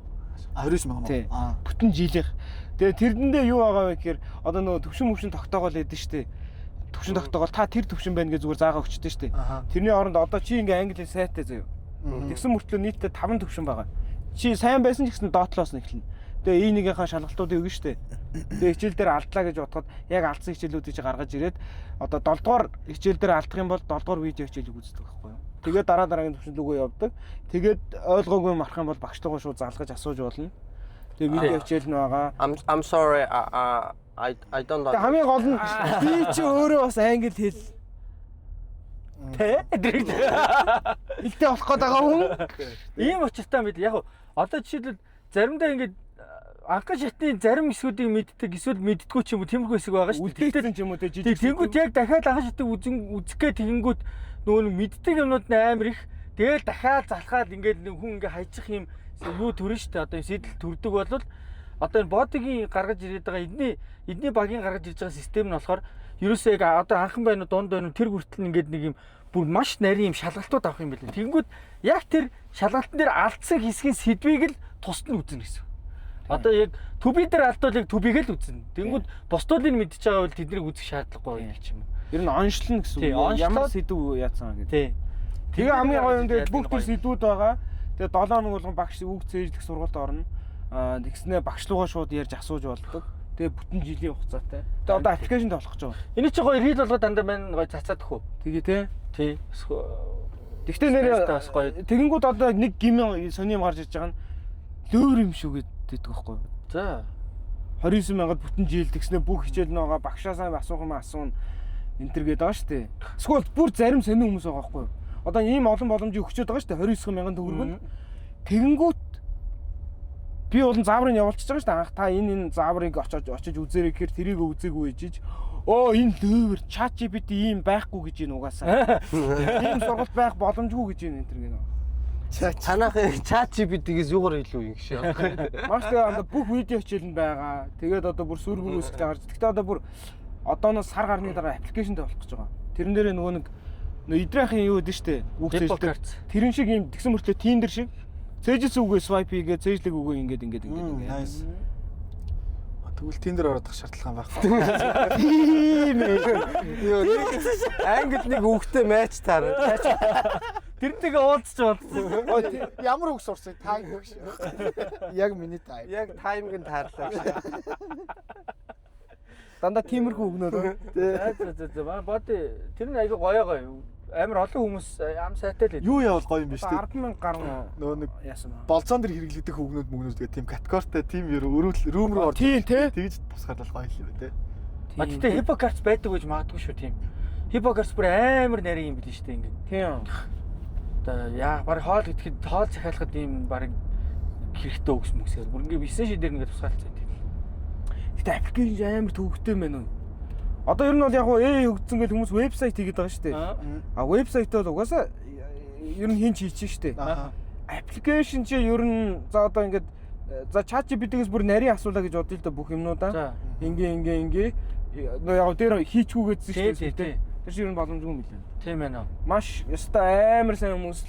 Speaker 1: 29
Speaker 2: Тий.
Speaker 1: мянга. Аа.
Speaker 2: Бүтэн жилийнх. Тэгээ тэрдэндээ юу байгаа вэ гэхээр одоо нөгөө төвшин тогтоогоол ядэн штэ. Төвшин тогтоогоол та тэр төвшин байна гэж зүгээр заагаа өгчтэй штэ. Тэрний оронд одоо чи ингээ англи сайтай заяа. Тэгсэн мөртлөө нийтдээ 5 төвшин байгаа. Чи сайн байсан ч гэсэн доотлоос нь эхэлнэ. Тэгээ ээнийгийнхаа шалгалтуудыг өгнө штэ. Тэгээ хичээл дээр алдлаа гэж бодоход яг алдсан хичээлүүдийг чи гаргаж ирээд одоо 7 дугаар хичээл дээр алдах юм бол 7 дугаар видео хичээлийг үздэг байхгүй юу? Тэгээд дараагийн төвшин рүүгээ явдаг. Тэгээд ойлгоогүй марах юм бол багш руугаа шууд залгаж асууж болно. Тэгээ видео хичээл нь байгаа.
Speaker 5: I'm sorry. I don't know.
Speaker 2: Тэгээ хамгийн гол нь би чи өөрөө бас англи хэл хэлтэй болох гээд байгаа хүн.
Speaker 3: Ийм учиртай мэд. Яг одоо жишээлбэл заримдаа ингээд анхан шатны зарим эсүүдийг мэддэг, эсвэл мэддэггүй ч юм уу тиймэрхүү хэсэг байгаа шүү дээ.
Speaker 2: Үлдээсэн ч юм уу те жижиг.
Speaker 3: Тэнгүүд яг дахиад анхан шатыг үзэх гээ тэгэнгүүт нөгөө мэддэг юмнууд нь амар их. Тэгэл дахиад залхаад ингээд хүн ингээд хайчих юм юу төрн шүү дээ. Одоо энэ сэтэл төрдөг болвол одоо энэ бодгийн гаргаж ирээд байгаа эдний багийн гаргаж ирж байгаа систем нь болохоор ерөөсөө яг одоо анхан байна уу дунд байна уу тэр хүртэл ингээд нэг юм бүр маш нарийн юм шалгалтууд авах юм билээ. Тэнгүүд яг тэр шалгалтын дээр алдсан хэсгийн сэдвийг л тусад нь үзнэ гэсэн. Одоо яг төби дээр алдвал яг төбийг л үзнэ. Тэнгүүд бусдуудыг мэдчихэж байгаа бол тэднийг үзэх шаардлагагүй юм ч юм уу.
Speaker 2: Ер нь оншлно гэсэн үг. Ямар сэдв яатсан гэдэг.
Speaker 3: Тий.
Speaker 2: Тэгээ хамгийн гоё юм дээр бүх төр сэдвүүд байгаа. Тэгээ 7 хоног болгон багш үг цээжлэх сургалт орно. Тэгснээ багш руугаа шууд ярьж асууж болдог. Тэгээ бүтэн жилийн хугацаатай. Тэгээ одоо аппликейшнд болох гэж байгаа.
Speaker 3: Эний чи гоё хэл болгоод дандаа мань гоё цацаад өгөө.
Speaker 2: Тэгээ те.
Speaker 3: Тий.
Speaker 2: Тэгтээ нэр
Speaker 3: бас гоё.
Speaker 2: тэгэнгүүт одоо нэг гимэн сони юм гарч ирж байгаа нь лөөр юм шүү гэдэг байхгүй юу?
Speaker 3: За
Speaker 2: 29 мянгад бүтэн жил тэгснээ бүх хичээл нь байгаа багшаасаа асуух юм асуун энэ төр гээд байгаа шүү дээ. Эсвэл бүр зарим сонин хүмүүс байгаа байхгүй юу? Одоо ийм олон боломжийг өгчөөд байгаа шүү дээ 29 мянган төгрөгөнд. Тэгэнгүүт би болон зааврыг явуулчихж байгаа шүү дээ. Анх та энэ зааврыг очиж үзээрэй гэхээр тэрийг үзээгүй ээжиж энэ лөөвөр чат GPT ийм байхгүй гэж энэ угаасаа. Ийм сургалт байх боломжгүй гэж энэ төр гэнэ.
Speaker 5: Цанаах чат GPT-гээс юугаар илүү юм шиг.
Speaker 2: Маш тэгээ бүх видео хичээл нь байгаа. Тэгээд одоо бүр сүргүүр үсгтэй гарч. Гэхдээ одоо бүр одооноос сар гарны дараа аппликейшнтэй болох гэж байгаа. Тэрэн дээр нөгөө нэг идрахын юу гэдэг штэ. Үг цэжлэг. Тэрэн шиг юм тэгсэн мөртлөө тиндер шиг. Цэжс үгүй свайп хийгээ цэжлэг үгүй ингээд.
Speaker 1: Nice. Тэгвэл тиндер ороодох шаардлага байхгүй.
Speaker 2: Тийм ээ.
Speaker 5: Англи нэг үгтэй матч таараа.
Speaker 3: тэр тэгээ уулзч болсон.
Speaker 1: Ямар үг сурсан? Тайм гэж. Яг миний тайм.
Speaker 5: Яг таймыг нь таарлаа.
Speaker 2: Дандаа тиймэрхүү өгнөд.
Speaker 3: За боди тэр нь айгүй гоё. Амар олон хүмүүс ам сайтай л.
Speaker 1: Юу явал гоё юм биш үү?
Speaker 2: 10,000 гаруй
Speaker 1: нөгөө нэг
Speaker 2: яасан ба.
Speaker 1: болцоон дэр хэрэглэдэг өгнөд гэдэг тийм категоритой тийм рүүм руу орж.
Speaker 2: Тийм те.
Speaker 1: Тэгж тусгаарлал гоё юм байна те.
Speaker 3: Гэхдээ хипокарц байдаг гэж магадгүй шүү тийм. Хипокарц бүр амар нарийн юм билээ шүү дээ ингээд.
Speaker 2: Тийм.
Speaker 3: Одоо яа баг хоол идэхэд хоол захиалахад ийм баг хэрэгтэй өгс мөсөө. Бүр ингээд 9 шин дээр ингээд тусгаалцсан тийм.
Speaker 2: Гэтэ аппликейшн амар төвөгтэй байна уу? Одоо ер нь бол яг хөгжсөн гэж хүмүүс вебсайт хийгээд байгаа шүү дээ. Вебсайт бол угаасаа ер нь хин ч хийчих шүү дээ. Аппликейшн чи ер нь за одоо ингээд за чат GPT-гээс бүр нарийн асуулаа гэж бодъё л да бүх юмнуудаа. Ингээ яг дээр хийчгүүгээдсэн шүү дээ. Тэр шиг ер нь боломжгүй юм билээ.
Speaker 3: Тийм ээ.
Speaker 2: Маш ёстой амар сайн хүмүүс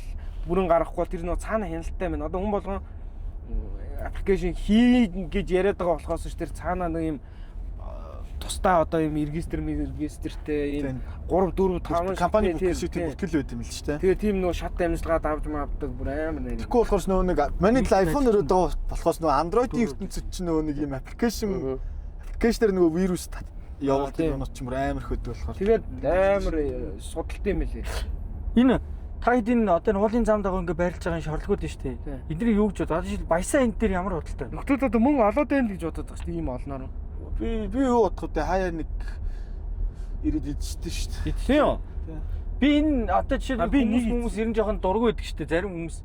Speaker 2: бүрэн гарахгүй тэр нөө цаана хяналттай байна. Одоо хүн болгон аппликейшн хий гэж яриад байгаа болохоос ш тэр цаана нэг юм тусдаа одоо юм регистртэй ийм 3 4 5
Speaker 1: компани бүтгэл бүтгэл байт юм л ч тийм.
Speaker 2: Тэгээ тийм нөгөө шат амжилтгаад авч маавдаг бүр амар нэр.
Speaker 1: Тэгэхгүй болохоор нөгөө нэг манай iPhone өрөөд байгаа болохоос нөгөө Android-ийн ертөнцид ч нөгөө нэг юм аппликейшнээр нөгөө вирус явуулдаг юм ч юм амар хөдөө болохоор.
Speaker 2: Тэгээд амар судалт юм лээ.
Speaker 3: Энэ та хэдийн одоо уулын замд байгаа ингээ байрлаж байгаа шорлогууд нь шүү дээ. Эднийг юу гэж бодоод жишээл баясаа энэ дээр ямар бодолтой вэ?
Speaker 2: Нөхдүүд одоо мөн олоод байна гэж бодоод байгаа шүү дээ ийм олноор.
Speaker 1: Би юу бодох вэ? Хаяа нэг ирээд идчихсэн шүү дээ.
Speaker 3: Тийм. Би энэ одоо жишээл хүмүүс ер нь жоохон дургүй байдаг шүү дээ. Зарим хүмүүс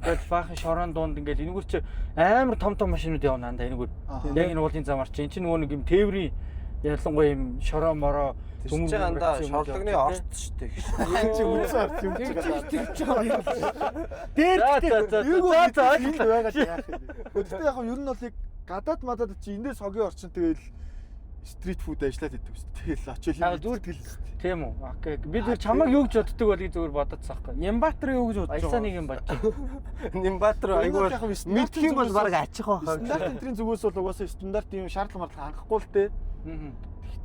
Speaker 3: тэгэл баахан шорон дунд ингээл энэгээр чи амар том машинууд явна анда энэгээр. Яг энэ уулын замаар чи энэ чинь нөгөө нэг юм тээврийн ялангуяа юм шороо мороо
Speaker 5: Түмж андаа шорлогны орц шүү дээ.
Speaker 1: Чи үнсээ арт юм чи гадаа.
Speaker 2: Дээр
Speaker 1: юу байгаа яах юм. Гэхдээ яг ер нь бол яг гадаад мадад чи эндээ согийн орчин тэгэл стрит фуд ажиллаад идэв шүү дээ. Тэгэл очил юм.
Speaker 3: Зүгээр тэгэл Тийм үү? Окей. Бид чамайг юу гэж боддог болгийг зүгээр бодоцсон байхгүй.
Speaker 2: Нямбатар юу гэж бодож
Speaker 3: Баясаа нэг юм бач.
Speaker 5: Нимбатар айгүй мэдх юм бол баг ачих واخа.
Speaker 1: Стандарт энтрийн зүгээс бол угаасаа стандарт юм шаардлага марлага хангахгүй л тээ.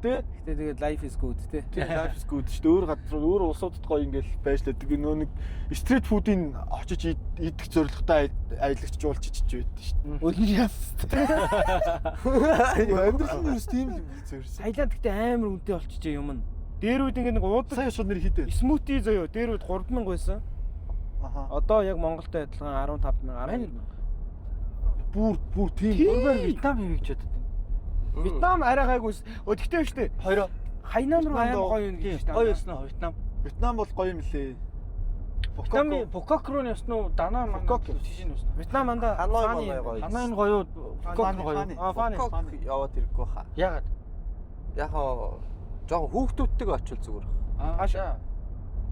Speaker 1: Гэхдээ
Speaker 2: тэгээд life is good те.
Speaker 1: life is good шүү дээ. Өөр газар өөр улсуудад гоё ингээл байж лээдэг. Нөө нэг стрит фудын очиж идэх зорилготой аялагч жуулчиж байдаг шүү дээ.
Speaker 2: Өлн яс.
Speaker 1: Амьдрал нь тийм юм зөвөрсөн.
Speaker 2: Таиланд гэдэг амар үнэтэй болчихжээ юм нь. Дээр үед ингээ нэг уудаг
Speaker 1: Сая шууд нэр хитээ.
Speaker 2: смути заяо. Дээр үед 3000 байсан.
Speaker 1: Аха.
Speaker 2: Одоо яг Монголтой адилхан 15000
Speaker 1: Бүр тийм.
Speaker 3: Өөрөөр Вьетнам юм гэж боддог.
Speaker 2: Вьетнам арай гайгүй. Тэгтээ шүү дээ.
Speaker 1: Хоёроо.
Speaker 2: Хайнан руу амар гоё юм гэж
Speaker 3: Гоё ёсноо Вьетнам.
Speaker 1: Вьетнам бол гоё юм лээ.
Speaker 3: Вьетнамын Букак руу яснуу Дана
Speaker 1: Букак
Speaker 3: тийш нь яснуу.
Speaker 2: Вьетнам анда
Speaker 5: Ханой гоё.
Speaker 3: Ханаа энэ гоё Букак гоё.
Speaker 2: Фаны.
Speaker 5: Яваад ирэхгүй хаа.
Speaker 3: Ягаад?
Speaker 5: Яг жоохон хүүхдүүдтэйг очил зүгээр.
Speaker 3: Аашаа.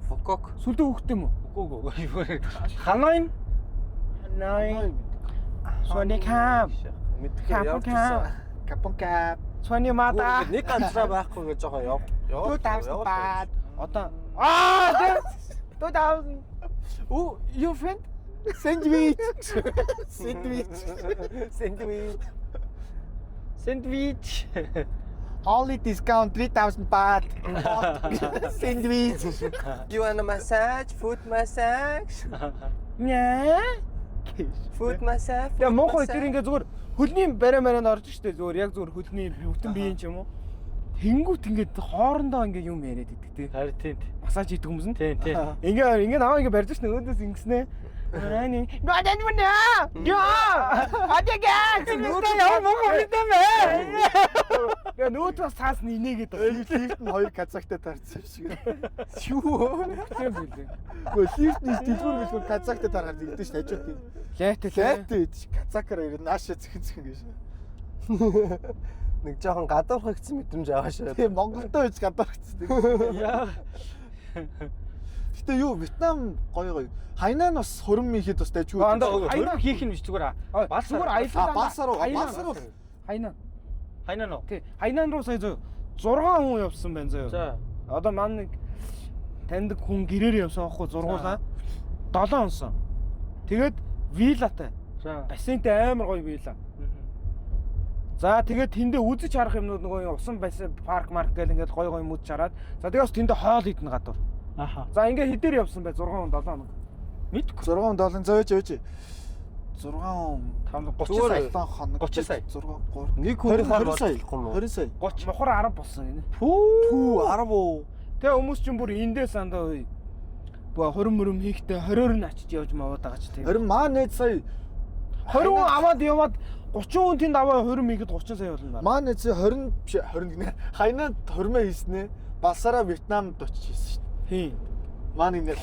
Speaker 5: Фокок.
Speaker 2: Сүлдөө хөхтэй юм уу?
Speaker 3: Үгүй. Ханаа энэ
Speaker 2: Соникам.
Speaker 5: Мэдхээр явчихсан.
Speaker 1: Капонка.
Speaker 2: Сони мата.
Speaker 5: Нэг ганцаа байхгүй гэж жоохон яваад.
Speaker 2: 2000 бат. Одоо 2000.
Speaker 1: Oh, your friend? Sandwich. Sandwich.
Speaker 3: сэндвич.
Speaker 1: Only discount 3000 baht. Sandwich.
Speaker 5: You want a massage? Foot massage?
Speaker 2: Нэ.
Speaker 5: Foot massage?
Speaker 2: Тэгээ Монгол дээр ингээ зүгээр хөлний бариад орж штэ зүгээр яг зүгээр хөлний бүтэн биеийн ч юм уу. Тэнгүүт ингээд хоорондоо ингээ юм яриад идэг те.
Speaker 3: Харин тийм.
Speaker 2: Массаж хийдэг хүмүүс нь.
Speaker 3: Тийм.
Speaker 2: Ингээ наваа ингээ барьж штэ өөдөөс ингэснэ. Ани. Гадаад мөн яа. Яа. Адяга. Нүүтээ яа Монгол хэлдэг мэ. Гэ нүүтээс цаас нинэгээд
Speaker 1: Лифт нь хоёр казахтай тарцсан шиг.
Speaker 2: юу. Тийм билээ.
Speaker 1: Гэхдээ лифтний дэлгүүр казахтай тараад ирдэ ш хажууд тийм. Лайтай казакаар ирээд наашаа зэхэн гэж.
Speaker 5: Нэг жоохон гадуурхагдсан мэдрэмж аваашаа.
Speaker 1: Тийм Монголдөө үз гадуурхацдаг.
Speaker 3: Яа.
Speaker 1: Гэтэ юу Вьетнам гоё. Хайнан бас хурим хийхэд бас дайггүй.
Speaker 3: Хайнаа хийх нь биш зүгээр.
Speaker 2: Бас зүгээр аялал.
Speaker 1: Балсаруу.
Speaker 2: Хайнан.
Speaker 3: Хайнаа нөө.
Speaker 2: Тий. Хайнан руу сая 6 хүн явсан байна заяа.
Speaker 3: За.
Speaker 2: Одоо маань нэг таньдаг хүн гэрээр явсан аахгүй 6-аа 7 онсон. Тэгээд виллатай.
Speaker 3: За.
Speaker 2: Бассейнтэй амар гоё вилла. За тэгээд тэндээ үзэж харах юмнууд нөгөө усан байсан парк марк гэл ингээд гоё гоё мөд чараад. За тэгээс тэндээ хоол идэх гадуур.
Speaker 3: Аха.
Speaker 2: За ингээд хідээр явсан бай 6 хүн 7 хоног.
Speaker 3: Мэдгүй.
Speaker 1: 6 долларын зөөж. 6
Speaker 3: 30 сая.
Speaker 1: 30 хоног
Speaker 3: 30 сая.
Speaker 1: 6
Speaker 5: Нэг хүн
Speaker 1: 20 сая.
Speaker 5: 20
Speaker 1: сая.
Speaker 2: 30 мохор 10 болсон гинэ.
Speaker 1: Пүү 10 уу.
Speaker 2: Тэгээ хүмүүс чинь бүр эндээс андаа хурим мөрөм хийхдээ 20-оор нь очиж явж маваад байгаа ч тийм.
Speaker 1: Харин маа нээд сая
Speaker 2: 20 хүн аваад яваад 30 хүн тэнд аваа хурим хийхэд 30 сая болно.
Speaker 1: маа нээд сая 20 биш 20 гинэ. Хайнанд хурмаа хийснэ. Балсараа Вьетнамд очиж хийсэн шүү дээ.
Speaker 2: Тийм.
Speaker 1: Маа нэг нээд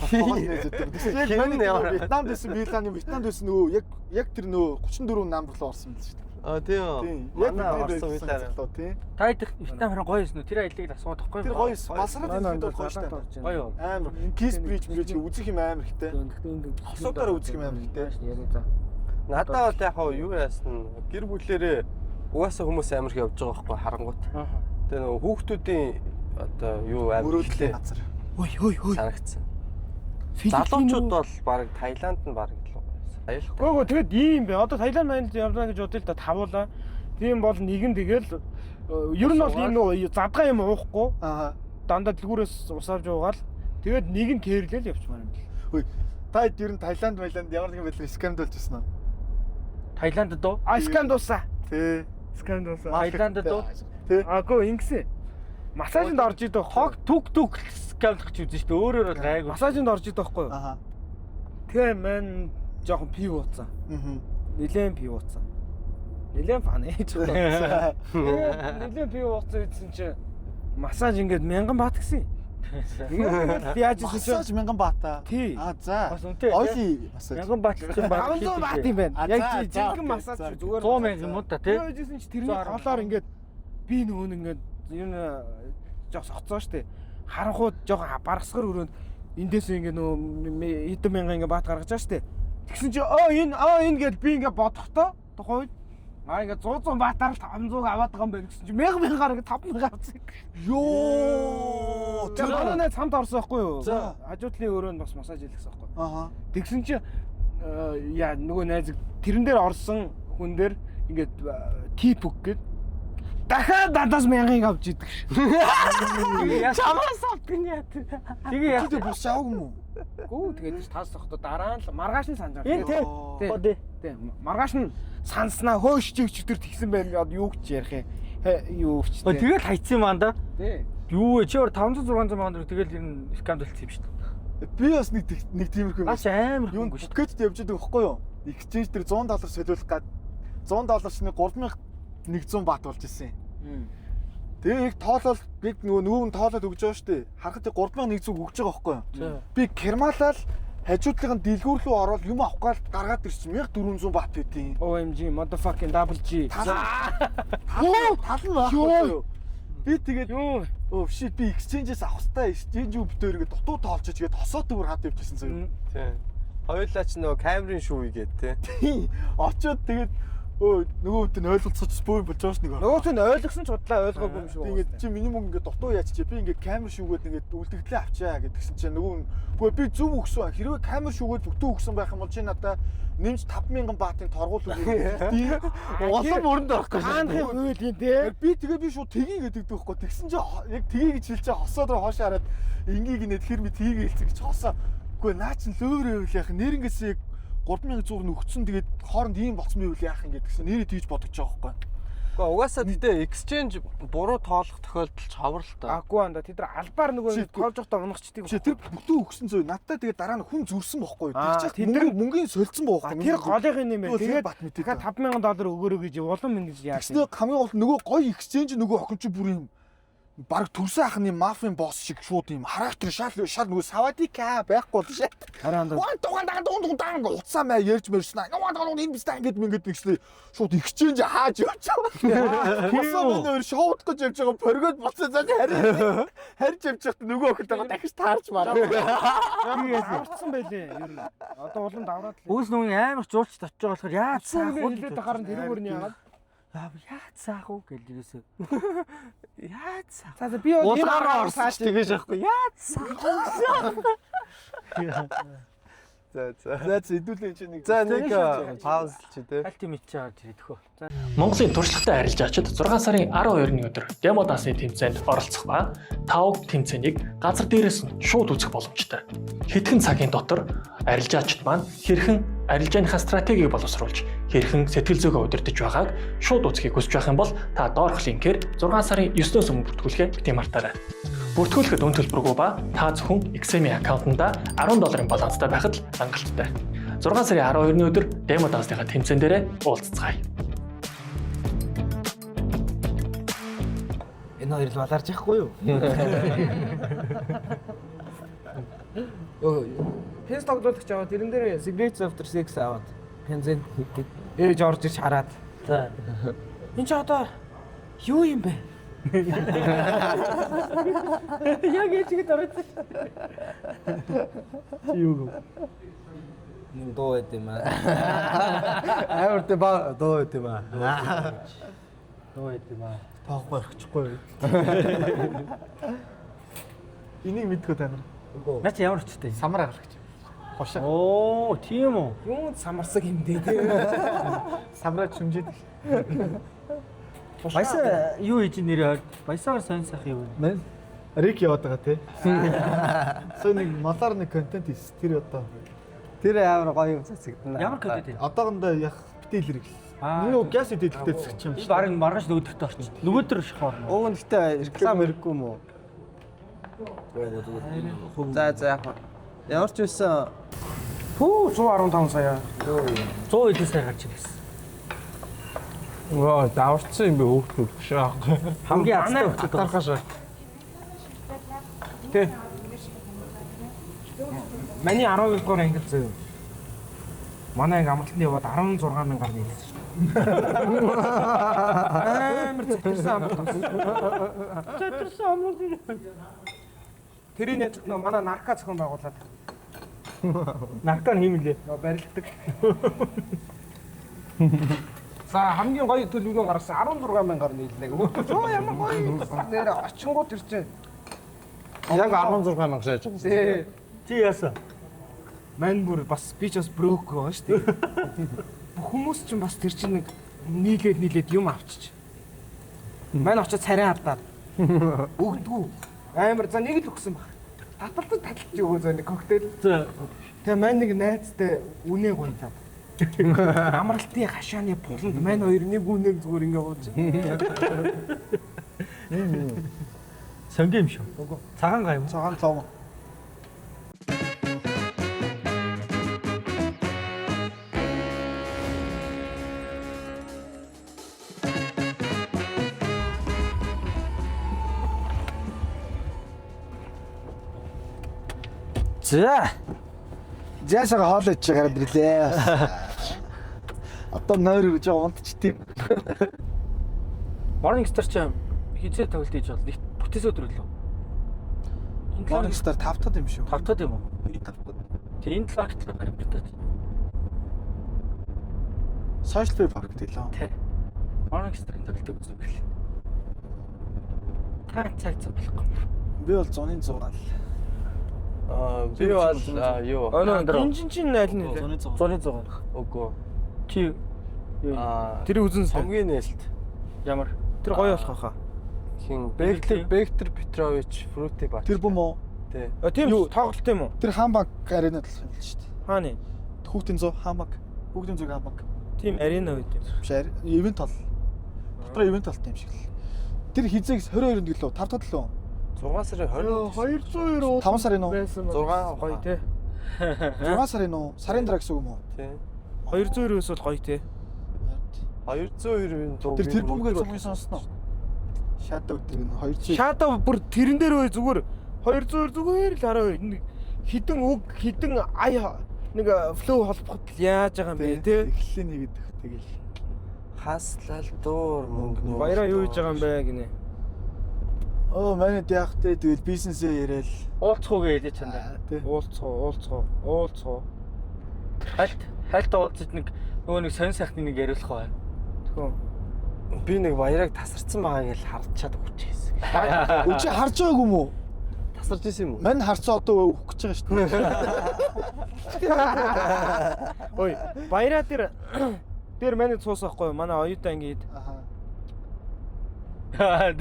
Speaker 1: зэдэг. Яг манай Вьетнамд байсан вилланы Вьетнамд байсан нөгөө яг тэр нөгөө 34 намбар руу орсон биз шүү дээ.
Speaker 5: Тийм.
Speaker 1: Яг
Speaker 5: Манай
Speaker 1: бид
Speaker 5: орсон
Speaker 1: виллаа тийм.
Speaker 3: Та идэх Вьетнам харин гоё юм уу? Тэр аяллыг асууад тахгүй.
Speaker 1: Тэр гоё балсараа хийхэд бол гоё шүү дээ.
Speaker 3: Гоё юу?
Speaker 1: Амар кис брич мэрэж үзэх юм амар ихтэй. Хосуудаараа үзэх юм амар ихтэй.
Speaker 5: Надад бол яг юу яасан гэр бүлээрээ угаасаа хүмүүс амар их явж байгаа байхгүй харангуут. Тэгээ нөгөө хүүхдүүдийн одоо юу амар
Speaker 1: Мөрөөдлийн газар.
Speaker 2: Ой.
Speaker 5: санагдсан. Залуучууд бол баг Таиланд нь баг илүү байсан. Аюултай.
Speaker 2: Гөө тэгээд ийм бэ. Одоо Таиланд маянд явлаа гэж бодъё л да тавуулаа. Тийм бол нэгэн тэгэл ер нь бол ийм нөгөө задгаа юм уухгүй.
Speaker 1: Аа.
Speaker 2: Дандаа дэлгүүрээс ус авч уугаал. Тэгээд нэг нь кэрлэл явчмаар юм.
Speaker 1: Хөөе. Та ер нь Таиланд ямар нэгэн байдлаар скамд болж байна уу?
Speaker 3: Таиланд дөө.
Speaker 2: Скам дуусаа.
Speaker 1: Тий.
Speaker 2: Скам дуусаа.
Speaker 3: Таиланд дөө.
Speaker 1: Тий.
Speaker 2: Гөө ингэсэн. Массажинд орж идэх
Speaker 3: Хог түг скамлах ч үзэн шүү дээ. Өөрөөр бол гайгүй.
Speaker 2: Массажинд орж идэх байхгүй юу?
Speaker 1: Аа.
Speaker 2: Тэгээ мэн жоохон пив ууцсан. Нилээн пив ууцсан. Нилээн фаны ч ууцсан. Нилээн пив ууцсан гэсэн чи массаж ингээд 1000 баат гэсэн. Яаж ийсэн чи
Speaker 1: Массаж 1000 баата.
Speaker 2: Тий.
Speaker 1: За.
Speaker 3: Бас үнэтэй.
Speaker 1: Ойли массаж.
Speaker 3: 1000 баат ч юм байна.
Speaker 2: 500 баат юм байна. Яг жинхэнэ массаж зүгээр
Speaker 3: 100 мянга юм уу та тий?
Speaker 2: Яаж ийсэн чи тэрний голоор ингээд би нөгөө ингээд юм жоох соцоо штэ. Харанхууд жоох баргасгар өрөөнд эндээс ингээд нөгөө хэдэн мянган ингээд баат гаргаж байгаа штэ. Тэгсэн чи энэ гэж би ингээд бодохдоо тухайд Ингээ 100 баатаар 500 аваад байгаа юм байна гэсэн чинь 1000-аар ингээ 5000 авсан.
Speaker 1: Ёо.
Speaker 2: Тэр манай цамд орсон байхгүй юу?
Speaker 1: За.
Speaker 2: Хажуудлын өрөөнд бас массаж хийлгэсэн байхгүй юу?
Speaker 1: Аха.
Speaker 2: Тэгсэн чинь яа нөгөө найз тэрэн дээр орсон хүн дээр ингээд тип үг гээд дахиад 70,000-ыг авч идэг ш.
Speaker 3: Чамаас авдгийн яа. Тэгээ яа.
Speaker 1: Тэ бус шааг юм уу?
Speaker 2: Гүү тэгээд таас сохто дараа нь маргааш нь санаж
Speaker 3: Энэ тий.
Speaker 2: Тий. Маргааш нь санснаа хөөшчиг чөтөр тэгсэн байна гэдэг юу ч ярих юм. Юу ч тий.
Speaker 3: Тэгэл хайцсан юм аа да.
Speaker 2: Тий.
Speaker 3: Юу вэ? Чи 500 600 сая төгрөг тэгэл энэ скам төлсөн юм шүү дээ.
Speaker 1: Би бас нэг тиймэрхүү юм.
Speaker 3: Аач амар
Speaker 1: Юунд
Speaker 3: хөнгө шүү.
Speaker 1: букетд явж байгаа байхгүй юу? Exchange дээр $100 солиулах гад $100 шний 3100 баат болж ирсэн. Тэгээ яг тоолол би нөгөө нь тоолоод өгч байгаа шүү дээ. Харахад 3100 өгч байгаа байхгүй юу? Би кермалал хажуудлын дэлгүүр рүү ороод юм авах гал гаргаад ирсэн 1400 баат байдیں۔
Speaker 2: OMG motherfucking double G.
Speaker 1: Тал нь байхгүй юу? Би тэгээд оо shit би exchange-ээс авах хэрэгтэй. Exchange-үү битээр ингээд дутуу тоолж тэгээд хосоо төвөр хад явчихсан заяа.
Speaker 5: Тийм. Хоёулаа ч нөгөө камерын шүүе гэдэг тий.
Speaker 1: Очоод тэгээд нөгөө үүд нь ойлголцож бөө болж байгаа ш нэг.
Speaker 2: Нөгөөт нь ойлгосон ч удлаа ойлгоогүй юм шиг.
Speaker 1: Тэгээд чи миний мөнгө ингээд дутуу яач чи би ингээд камер шүүгээд ингээд үлдэгдлээ авчаа гэдгсэн чинь нөгөө нь үгүй би зөв өгсөн. Хэрвээ камер шүүгээд бүтэн өгсөн байх юм бол чи надаа нэмж 5000 баатын торгуул өгөө. Улам өрөнд орохгүй.
Speaker 2: Хаанхын хууль юм те.
Speaker 1: Би тэгээ би шууд тгий гэдэг байхгүй. Тэгсэн чинь яг тгий гэж хэлж байгаа хосоод руу хоош хараад ингийг нэт хэр би тгий хэлцэг гэж хосоо. Үгүй наа чин лөөрөө үл яах нэрнгээс яг 3100 нөхцөн тэгээд хооронд ийм болсон байвал яах юм гэдгсэн нэрээ тийж бодож байгаа байхгүй.
Speaker 5: Гэхдээ угаасаа тэгтээ exchange буруу тоолох тохиолдол чавар л та.
Speaker 2: Аггүй анда тэд нар албаар нөгөө тоолж явахдаа унахчдаг.
Speaker 1: Тэр бүтэн өгсөн зөө надтай тэгээд дараа нь хүн зүрсэн бохгүй. Тэгчих мөнгөний солилцсон байхгүй.
Speaker 2: Тэр голынхын юм байна. Тэгээд
Speaker 1: бат мэт.
Speaker 2: дахиад $5,000 өгөөрэй гэж улам ингэж яа.
Speaker 1: Тэгснэ хамгийн гол нөгөө гоё exchange нөгөө охин чи бүр юм баг төрсөн ахны мафийн босс шиг шууд юм характер шал нөгөө савадика байхгүй л шээ.
Speaker 2: Хараад
Speaker 1: дуун уцаа маа ярьж мэрсэн. Энэ бистаа ингэж мингэд нэгслээ шууд exchange хааж явж байгаа. Хосоо өнөр шоуд гэж явж байгаа боргод буцаа заа харж явж байхад нөгөө охинтойгоо дахиж таарч мараа.
Speaker 2: авчихсан байлээ ер нь. Одоо улам давраад л.
Speaker 3: Өөс нөгөө амар жуулч татж байгаа болохоор яа цаах уу
Speaker 2: хэлээд харан тэрүүгээр нь яагаад.
Speaker 3: яа цаах уу гэж юусоо. Яа цаах.
Speaker 2: За би энэ
Speaker 3: Улаараа орсон ч тэгэж яахгүй. Яа цаах уу.
Speaker 1: За хэдүүлээ чи нэг.
Speaker 5: За нэг пауз чи тээ.
Speaker 3: Альтимейт чагаар ирэх хөө.
Speaker 6: Монголын туршлагатай арилжаачид 6 сарын 12-ны өдөр демо даасны тэмцээнд оролцох ба 5 тэмцээнийг газар дээрээс нь шууд үзэх боломжтой. Хэдхэн цагийн дотор арилжаачид маань хэрхэн арилжааныхаа стратегийг боловсруулж хэрхэн сэтгэл зүйгээ удирдах байгааг шууд үзхийг хүсэж байх юм бол та доорх линкээр 6 сарын 9-өөс өмнө бүртгүүлэхээ бити мартаарай. Бүртгүүлэхэд үн төлбөргүй ба та зөвхөн XM аккаунтанда $10 баланстай байхад л хангалттай. 6 сарын 12-ны өдөр демо даасныхаа тэмцээн дээрээ уулзцгаая.
Speaker 2: Энэ хоёр л баларж яахгүй юу? Пенс тогтоолгоч аваад тэрэн дээр Secrets After Sex аваад пензэн ээж орж ич хараад.
Speaker 3: За.
Speaker 2: Энд ч одоо юу юм бэ? Яг ээжигэд ороод.
Speaker 3: Юу.
Speaker 2: Дуу байт юм аа.
Speaker 5: Амар тэ ба доо байт юм аа.
Speaker 3: Дуу байт юм аа.
Speaker 1: Таахгүй орчихгүй. Энийг мэдгүй та нар.
Speaker 3: Наа чи ямар өчтэй?
Speaker 1: Самар агалагч. Хошоо.
Speaker 3: Оо, тийм үү.
Speaker 2: Юунд самарсаг юм дээ те.
Speaker 1: Самраа чүмжээд.
Speaker 3: Баясаа юу хийж нэрээ? Баясаагаар сонирсах юм бэ?
Speaker 1: Мэн Рик яваад байгаа те. Сөө нэг малаар нэг контент хийс тэр одоо.
Speaker 5: Тэр амар гоё юм цацагдана.
Speaker 3: Ямар контент вэ?
Speaker 1: Одоогондоо яг битэл хэрэг. Нөгөө газ идэвхтэй зэгч юм
Speaker 3: Би
Speaker 1: шиг.
Speaker 3: баг маргааш нөгөөдөртөө орчих. Нөгөөдөр шахаар.
Speaker 5: Уг нь гэтээ реклам хэрэггүй юм уу? За яг ямар ч үсэн
Speaker 2: Хүү 115 сая.
Speaker 3: 100 эдэн сая гарч ирсэн.
Speaker 5: Оо даварцсан юм би хөөхтэй биш аа.
Speaker 3: Хамгийн азтай өчтөд
Speaker 5: Тархашаа.
Speaker 2: Тэ. Миний 12 дугаар ангил зөө. Манай анги амралтанд яваад 16,000 гарна хэлсэн. Амар зэтэрсэн амралт.
Speaker 3: Зэтэрсэн амралт.
Speaker 2: Тэрийн яж манай нарка зохион байгуулад
Speaker 3: Наркан хиймэлээ.
Speaker 2: барилгадаг. За хамгийн гоё төлөвлөгөө гаргасан 16,000-аар нийллээ. Оо ямар гоё. Нэр очингууд ирчээ.
Speaker 5: Яг 16,000 шааж байгаа.
Speaker 2: Тий.
Speaker 3: Чи яасан?
Speaker 2: Мань бүр бас би ч бас брок байгаа шүү дээ. Бүх хүмүүс ч бас тэр чинь нэг нийлээд юм авчиж. Мань очиж царай хадаад. Өгдгүү. Амар за нэг л өгсөн баг. Таталтад өгөө зөө нэг коктейл. Тэгээ мань нэг найзтай үнэ гонтаа. Амралтын хашааны пуланд мань хоёр нэг үнээр зүгээр ингээ ууж.
Speaker 3: Сонгийн юм шүү. Цагаан гай юм.
Speaker 1: Цагаан цом.
Speaker 3: За.
Speaker 1: Жаашаа хоол ич гараад ирлээ. Одоо нойр гэж унтч тийм.
Speaker 3: Morning Star ч хизээ тоглолт хийж бол нэг бүтээс өдөр лөө.
Speaker 1: Morning Star 5 тад юм шүү.
Speaker 3: 5 тад юм уу?
Speaker 1: 5 тад.
Speaker 3: Тэгээ энэ талаарт л амьдтаад.
Speaker 1: Social Park гэлээ.
Speaker 3: Тэ. Morning Star-ын тоглолтыг үзсэн байлээ. Та цаг болохгүй.
Speaker 1: Би бол 100-100 гал.
Speaker 5: Би бол юу
Speaker 2: Гинжин чинь аль нь вэ?
Speaker 3: 100-100.
Speaker 5: үгүй.
Speaker 3: Чи
Speaker 2: Тэр үзэн
Speaker 5: Цомгийн нээлт.
Speaker 3: ямар?
Speaker 2: тэр гоё болох хаа.
Speaker 5: Хин Бектор Петрович Фрути бат.
Speaker 1: Тэр бом уу?
Speaker 5: Тий.
Speaker 2: Тийм үү тоглолт юм уу?
Speaker 1: Тэр хамбаг арена болох юм л шүү дээ.
Speaker 2: Хааны?
Speaker 1: Хүүхдийн 100 хамбаг. Хүүхдийн 100 хамбаг.
Speaker 2: Тийм арена үед юм.
Speaker 1: Биш ивент тол. Дотор ивент толт юм шиг л. Тэр хизээгс 22-нд гэлөө 5 тад лөө.
Speaker 5: 6 сарын 20.
Speaker 2: 200
Speaker 1: 5 сарын уу?
Speaker 5: 6
Speaker 2: гоё те.
Speaker 1: 6 сарын уу? Сарын дараа гэсэн үг юм уу?
Speaker 5: Тий.
Speaker 2: 200-өөс бол гоё те.
Speaker 5: 202-ийн дуу.
Speaker 1: Тэр бомгээр цомгийн сонсноо. Shadow тэр нь 200.
Speaker 2: Shadow бүр тэрэн дээр бай зүгээр 200 зүгээр л хараа нэг хідэн үг хідэн ай нэг флоу холбоход яаж байгаа юм бэ те.
Speaker 1: Эхлээ нэгэд тэгэл.
Speaker 5: Хаслал дуур мөнгө.
Speaker 2: Баяраа юу хийж байгаа юм бэ гинэ.
Speaker 1: Оо манайд яах вэ? Тэгэл бизнесээ яриад.
Speaker 3: Уулзах уу гэж чандаа.
Speaker 1: Тий.
Speaker 2: Уулцгоо.
Speaker 3: Хальт уулзаж нэг нөгөө нэг сонь сайхны нэг яриулах бай.
Speaker 2: Тэгвэл
Speaker 5: Би нэг баяраг тасарсан байгаа гэж харчаад өгчээсэн.
Speaker 1: Үчи харж байгаагүй юм уу?
Speaker 5: Тасарч исэн юм уу?
Speaker 1: Мань харцаа одоо өгөх гэж байгаа шүү дээ.
Speaker 2: ой баяраа тэр манай цуус ахгүй манай оюутан ингээд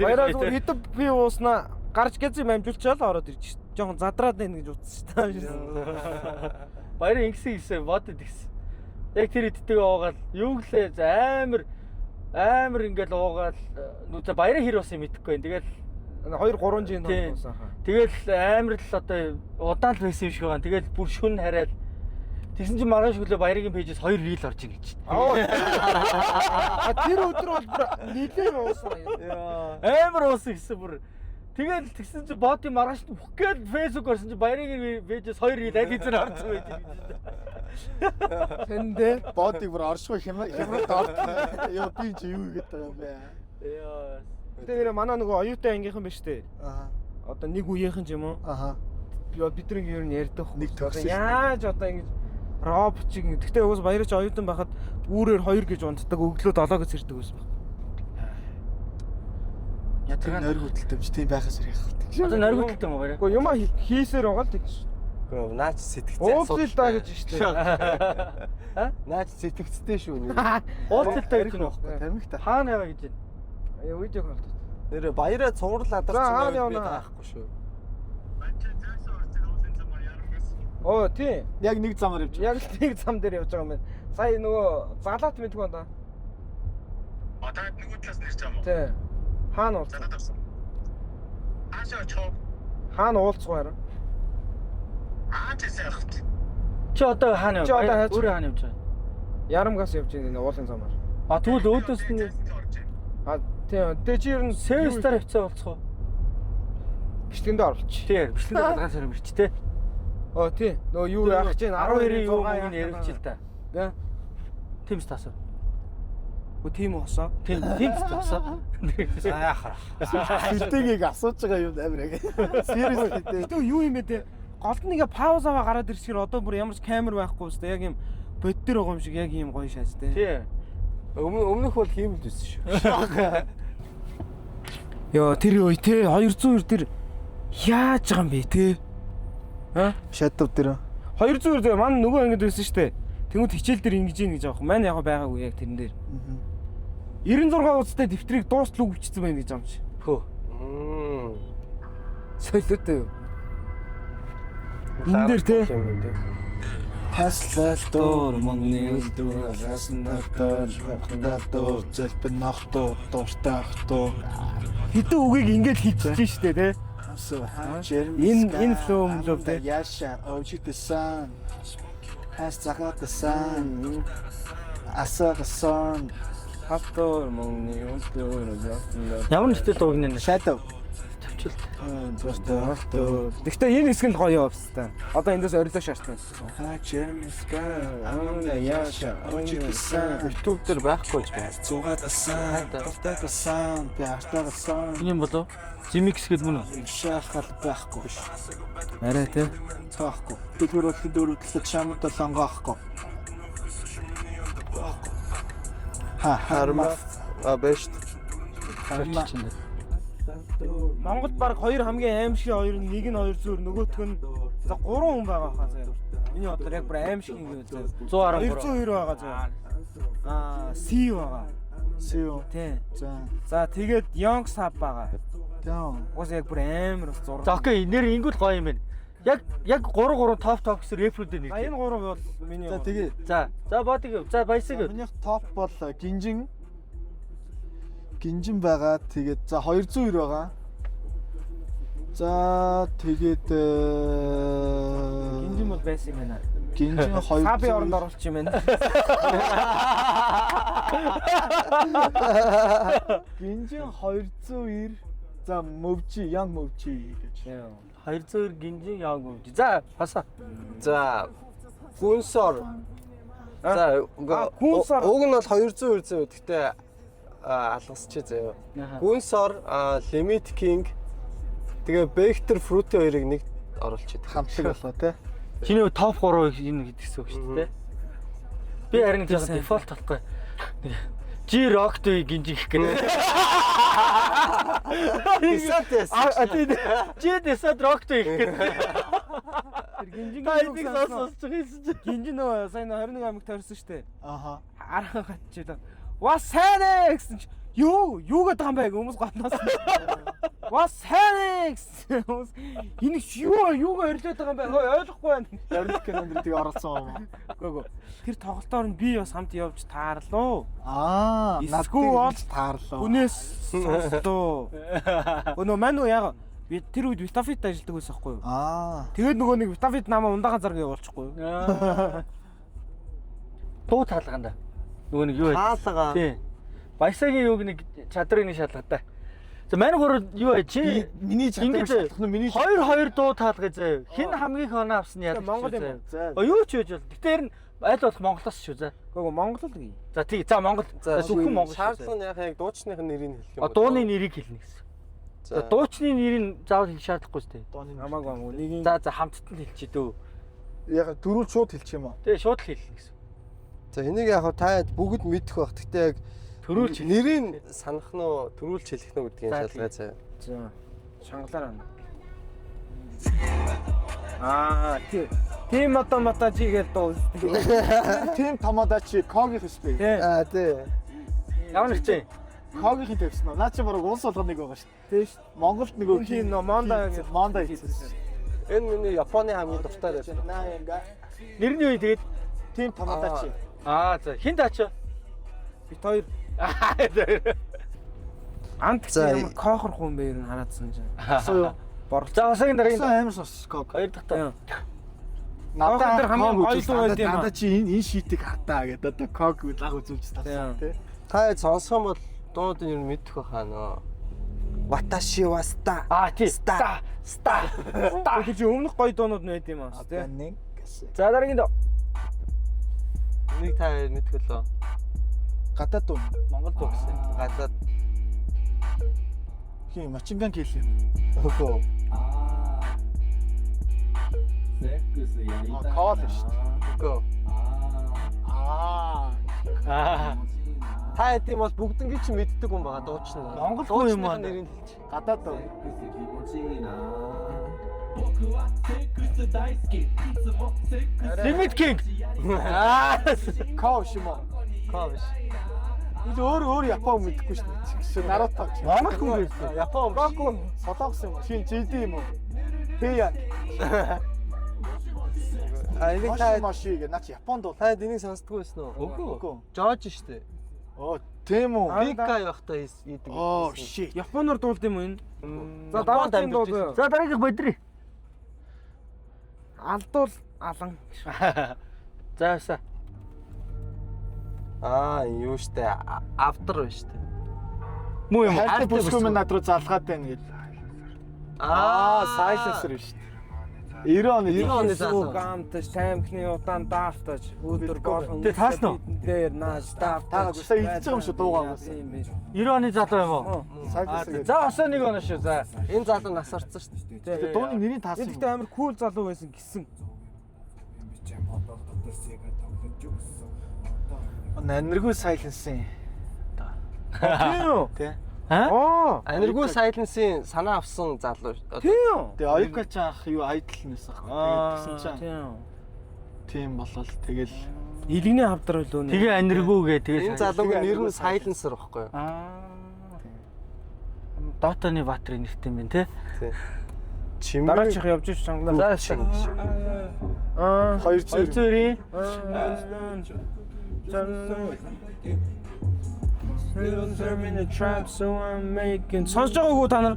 Speaker 2: баяраа зүгээр хитэ би ууснаа гарч гэзээ амжуулчаал ороод ирж шít. Жохон задраад байна гэж утсан шүү дээ.
Speaker 3: Баярын ингэсэн бодод гисэн. Яг тэр иддэг уугаал юу гэлээ амар ингээл уугаал нүзэ баярын хэр бас юм мэдэхгүй. Тэгэл
Speaker 2: 2-3 жин тоосон хаа.
Speaker 3: тэгэл амар л одоо удаан л байсан юм шиг байгаа. Тэгэл бүр шүн хараад тэгсэн чинь маргааш өглөө баярын пэйжээс 2 рeel орж ийн гэж.
Speaker 2: Тэр өдөр бол бүр нилээн уусан.
Speaker 3: Амар уусан гэсэн бүр. Тэгэл тэгсэн чинь боти маргааш бүхгээд фэйсбүүк орсон чинь баярын пэйжээс 2 reel аль хэзээ орсон байж юм.
Speaker 2: Тэндээ
Speaker 1: Бодыг бүр оршгүй хямралд орсон. Йоо би чи юу гэдэг юм бэ?
Speaker 3: Яа.
Speaker 2: тэр манай нөгөө оюутан ангийнхан биш үү?
Speaker 1: Аа.
Speaker 2: Одоо нэг үеийнхэн ч юм уу?
Speaker 1: Аха.
Speaker 2: Бидний ер нь ярьдаг
Speaker 1: Нэг төгсөж.
Speaker 2: яаж одоо ингэж робот чиг. Гэхдээ уус баярч оюутан байхад үүрээр 2 гэж унтдаг, өглөө 7 гэж ирдэг байсан баг.
Speaker 1: Ятган нойр хөдөлтөмж тийм байхаас ярих.
Speaker 3: Одоо нойр хөдөлт юм уу баяр?
Speaker 2: Уу юм хийсээр байгаа л тэгж.
Speaker 5: Гэхдээ наач сэтгцээ
Speaker 2: Уулзъя даа гэж штэ.
Speaker 5: Наач сэтгцтэй шүү.
Speaker 3: Уулзалтаа гэж нөх.
Speaker 1: Тамигта.
Speaker 3: Хаана яваа гэж байна?
Speaker 2: Видеог болтоо.
Speaker 5: Нэр баяраа цуврал
Speaker 2: хаана
Speaker 5: адарч
Speaker 2: явна?
Speaker 5: байхгүй шүү.
Speaker 2: Оо тий.
Speaker 1: Яг нэг замаар явж.
Speaker 2: Яг л тэр зам дээр явж байгаа юм байна. Сая нөгөө залаат мэдгүй байна.
Speaker 8: Одоо нөгөө талаас нэрч байгаа юм уу?
Speaker 2: Тий. Хаана уулзах?
Speaker 8: Залаад авсан. Аашаа очоо.
Speaker 2: Хаана уулзах вэ?
Speaker 8: Аачаа явах.
Speaker 3: Чи одоо хаана
Speaker 2: Чи одоо
Speaker 3: яваа?
Speaker 2: хайц.
Speaker 3: Өөрөө хаана явж байгаа?
Speaker 2: Ярамгаас явж байгаа уулын замаар.
Speaker 3: А тэгвэл өөдөөс нь
Speaker 2: А тий. Тэ чи ер нь
Speaker 3: Сэвстар хвцаа уулзах уу?
Speaker 2: бичлэгэндээ оруулчих.
Speaker 3: Тий, бичлэгээ гадаа сар мэрч тий.
Speaker 2: Оо тий. Нөгөө юу яах гэж
Speaker 3: 12-ийн юу мөнгөний ярилч л та.
Speaker 2: Гэ.
Speaker 3: Тимс таасаа.
Speaker 2: Оо тийм уусаа.
Speaker 3: Тимс таасаа.
Speaker 5: Яахаа.
Speaker 1: Хилтэгийг асууж байгаа юм амар яг. Serious хилтэй.
Speaker 2: Гэтэ юу юм бэ те? Голд нэгэ пауз аваа гараад ирсгэр одоо бүр ямар ч камер байхгүй өстэй яг юм бод дээр байгаа юм шиг яг юм гоё шааж те.
Speaker 3: Тий.
Speaker 5: Өмнөх бол хиймэл байсан шүү.
Speaker 2: Йоо тэр үе те 200 тэр яаж байгаа юм бэ те?
Speaker 1: Шатав дээр.
Speaker 2: 200 дээр маань нөгөө ингэж байсан штэ. Тэнгүүд хичээл дээр ингэж ийн гэж аах. Маань яг байгаагүй яг тэрэн дээр. 96 уцтай дэвтрийг дуустал өгчсөн байна гэж амч.
Speaker 5: Хөө.
Speaker 2: Солиотой юу? Энэ дээр те.
Speaker 1: Хаслал доор мөнгөний үлдвэр хаснатаа хатдаа зэлбэн нахтоо дууртаахтоо
Speaker 2: Хэдэн үгийг ингэж хийчихсэн штэ те. Энэ флоу млов те.
Speaker 1: Яша очитсан хасцагатсан асагсан
Speaker 2: Хавтор мөнгөний үлдвэр
Speaker 3: Ямар нэгтэй дууг нэ
Speaker 1: шатав.
Speaker 2: Гэхдээ энэ хэсэг нь гоё явсан. Одоо эндээс орилоо шаардсан.
Speaker 5: YouTube дээр байхгүй ч байна.
Speaker 3: юм болов? Zimix гэдэг мөн үү?
Speaker 1: Шахал байхгүй биш.
Speaker 2: Арай те.
Speaker 1: Цаахгүй. Дэлгэр болтой дөрөвдлөд шамтал сонгохгүй. Харма
Speaker 5: Бэшт.
Speaker 1: харма
Speaker 2: Монголд баг хоёр хамгийн аимшиг хоёр нь нэг нь 200 нөгөөх нь за 3 хүн байгаа хаа заяа. Миний бодлоор яг бүр аимшиг юм заяа.
Speaker 3: 113
Speaker 2: 202 байгаа заяа. C байгаа.
Speaker 1: Сио.
Speaker 2: Тий.
Speaker 1: За.
Speaker 2: За тэгээд Young Sub байгаа.
Speaker 1: Таа.
Speaker 2: Уус яг бүр амар бас зураг.
Speaker 3: За окей, нэр ингүүл гоё юм байна. Яг 3 топ гэсэн рэпрүүд нэг.
Speaker 2: Энэ 3 бол миний.
Speaker 1: За тэгээ.
Speaker 3: За бодиг. За баясаг.
Speaker 1: Минийх топ бол Гинжин байгаа. Тэгээд за 202 байгаа. За тэгээд
Speaker 2: Гинжин бол байсан юм байна.
Speaker 1: Гинжин 200.
Speaker 2: Саби оронд оруулчих юм байна.
Speaker 1: Гинжин 290. За мөвчи, Young мөвчи гэж.
Speaker 3: 200 гинжин яг юм. За хасаа.
Speaker 5: За Гүнсор. За
Speaker 2: Гүнсор.
Speaker 5: уг нь бол 200 үзээ. Гэхдээ алгасчих заяа. Гүнсор, Limit King. Тэгээ Vector Fruity хоёрыг нэг оруулчих.
Speaker 1: Хамтлаг болоо те.
Speaker 3: Чиний топ 3 энэ гэдгсэн үг шүү дээ. Би харин жоохон дефолт болохгүй. G Rock той гинжин гэх гэдэг.
Speaker 5: Descent.
Speaker 3: G Descent Rock той гэх гэдэг.
Speaker 2: Тэр гинжин
Speaker 3: Тайдыг сонсож байгаа.
Speaker 2: Гинжин нөө сайн 21 амиг тойрсон штэ.
Speaker 1: Аха.
Speaker 2: Арга гатчихлаа. Was Henex юу гэдэг юм бэ хүмүүс гаднаас. Was Henex энэ юугаа орилоод байгаа юм бэ? Ойлгохгүй байна.
Speaker 1: Ярилх кинонд тийг оролцсон юм.
Speaker 2: Гөө. Тэр тоглолтоор нь би бас хамт явж таарлаа.
Speaker 1: Надгүй
Speaker 2: бол
Speaker 1: таарлаа.
Speaker 2: Хүнээс сонслоо. Өнөө мань уу яг би тэр үед Vitaфит ажилладаг байсан байхгүй юу? Тэгээд нөгөө нэг Vitaфит намаа ундахан зараг явуулчихгүй юу?
Speaker 3: Дуу таалганда. Нөгөө нэг юу вэ?
Speaker 5: Хаалгаа.
Speaker 3: Тий. Баясагийн юуг нэг чадрыг нэг шалгатай. За манай гурав юу вэ? Чи
Speaker 1: миний чадвар шалгах нь миний
Speaker 3: 2 дуу таалгая заяа. Хин хамгийн хоноо авсан яа.
Speaker 2: Монгол юм.
Speaker 3: Юу ч үеж бол. Гэтээр нь аль болох Монголоос шүү за.
Speaker 2: Гөө Монгол л гээ.
Speaker 3: За тий. За Монгол. За зөвхөн Монгол.
Speaker 5: Шаардлага нь яг дуучных нэрийг хэлэх юм.
Speaker 3: Дууны нэрийг хэлнэ гэсэн. За дуучны нэрийг заавал хэлэх шаардлагагүй шүү дээ.
Speaker 2: Хамаагүй нэг
Speaker 3: За хамтд нь хэлчихэ дөө.
Speaker 1: яг дөрөв шууд хэлчих юм уу?
Speaker 3: Тэгээ шууд л хэлнэ гэсэн.
Speaker 5: За энийг яг та бүгд мэдэх бах. Гэхдээ яг
Speaker 3: Төрүүлж
Speaker 5: нэрийг санах нь уу, төрүүлж хэлэх нь гэдгийг шалгая заа.
Speaker 2: За шангалаар тийм мата чи гэж дуу.
Speaker 1: Тим Томодачи Когийн хэсбэ.
Speaker 5: Тий.
Speaker 3: ямар нэг чи
Speaker 1: Когийн тавьсан уу? Наа чи баруун улс болгоныг байгаа шүү.
Speaker 2: Тийм шүү.
Speaker 1: Монголд нөгөө
Speaker 2: Тийм нөө Монда гэж
Speaker 1: Монда хийсэн.
Speaker 5: Энэ миний Японы хамгийн дуртай байсан.
Speaker 3: нэр нь юу тэгээд
Speaker 1: Тим Томодачи.
Speaker 3: за хин даач.
Speaker 2: бит хоёр ант ямар коохор хүн бэ ер нь хараадсан чинь.
Speaker 1: Асуу юу?
Speaker 3: За усагийн дараагийн
Speaker 1: Амар сос Ког.
Speaker 3: хоёр дахь та.
Speaker 1: Надад
Speaker 2: дээр хамгийн гоё дуу байд юм аа.
Speaker 1: Надад чи энэ шитийг хатаа гэдэг одоо Ког лаг үзүүлж тассан тий.
Speaker 5: Та сонсох юм бол дуунуудын ер нь мэдэх байхаа нөө. Watashi wa sta.
Speaker 3: Тий.
Speaker 5: Ста.
Speaker 2: Тэр чи өмнөх гоё дуунууд нь байд юм аа тий.
Speaker 1: Нэг.
Speaker 3: За дараагийн доо.
Speaker 5: Энийг та мэдэх лөө.
Speaker 1: Гадаад дуу.
Speaker 3: Монгол дуу гэсэн.
Speaker 5: Гадаад
Speaker 1: Хин Мачинган хэлээ.
Speaker 5: хөө.
Speaker 1: Кол шүү дээ.
Speaker 5: Хөө. Та хэд юм бол бүгднийг ч мэддэг юм байгаа дуучин.
Speaker 3: Монгол хүн юм аа.
Speaker 5: Нэрийг хэлж.
Speaker 1: Гадаад доо.
Speaker 3: Limit King.
Speaker 1: Коо шимо.
Speaker 5: Коо биш.
Speaker 1: Бид өөр Япон мэдхгүй шүү дээ. Наруто гэж.
Speaker 3: Монгол хүн байсан.
Speaker 5: Япон
Speaker 1: Року солонгос юм. Шин жилди юм уу? Тэя.
Speaker 5: А энийг та
Speaker 1: машиг наач Японд бол.
Speaker 5: та энийг сонсдгүй байсан уу?
Speaker 1: Үгүй.
Speaker 5: Жорж штэ.
Speaker 1: Оо, тийм үү.
Speaker 5: Бика явахтаа хийдэг.
Speaker 1: Оо, shit.
Speaker 2: Японоор дуулд юм уу энэ? За
Speaker 5: Японд
Speaker 2: дараагийн дуу.
Speaker 5: амьдарч
Speaker 3: За дараагийн бодрий.
Speaker 2: Алдуул алан.
Speaker 3: Зааса.
Speaker 5: Аа, юу штэ. Автор байна штэ.
Speaker 3: Муу юм.
Speaker 1: Хайртай бүсгүй минь над руу залгаад байна гэл. Silencer шүү дээ. 90 оны
Speaker 5: 90 оны залуу.
Speaker 2: Гамтаж таймхны удаан даалтаж өдөр болгон.
Speaker 3: Тэ таасан уу?
Speaker 2: Дээр нааш даалтаж.
Speaker 1: Таа гүсээ идэж байгаа юм шүү дуугаагаас.
Speaker 3: 90 оны залуу юм уу?
Speaker 1: Silencer.
Speaker 3: За осоо нэг оноо шүү. За.
Speaker 5: Энэ залуу нас орсон штэ.
Speaker 1: Тэгээ дууны нэрийг таасан.
Speaker 2: Тэгэхдээ амар кул залуу байсан гисэн.
Speaker 1: Нанэргүй Silencer.
Speaker 2: Тийм үү?
Speaker 1: Тэ.
Speaker 2: Оо.
Speaker 5: Аниргүй Silence-ийн санаа авсан залуу.
Speaker 2: Тийм.
Speaker 1: Тэгээ Оюкач ах юу айдл нэс ах. Тэгсэн чинь
Speaker 2: Тийм.
Speaker 1: тийм болол тэгэл
Speaker 2: Илгэний хавдар байлоо нэ.
Speaker 3: Тэгээ аниргүүгээ тэгээ.
Speaker 5: Энэ залуугийн нэр нь Silencer байхгүй юу?
Speaker 3: Дотоны Баатрын нэртэй юм байна те.
Speaker 5: Чимээ
Speaker 2: Дараачих явж ич чангалаа.
Speaker 3: За шиг.
Speaker 1: 200.
Speaker 2: 200. Сонсож байгаагүй та нар?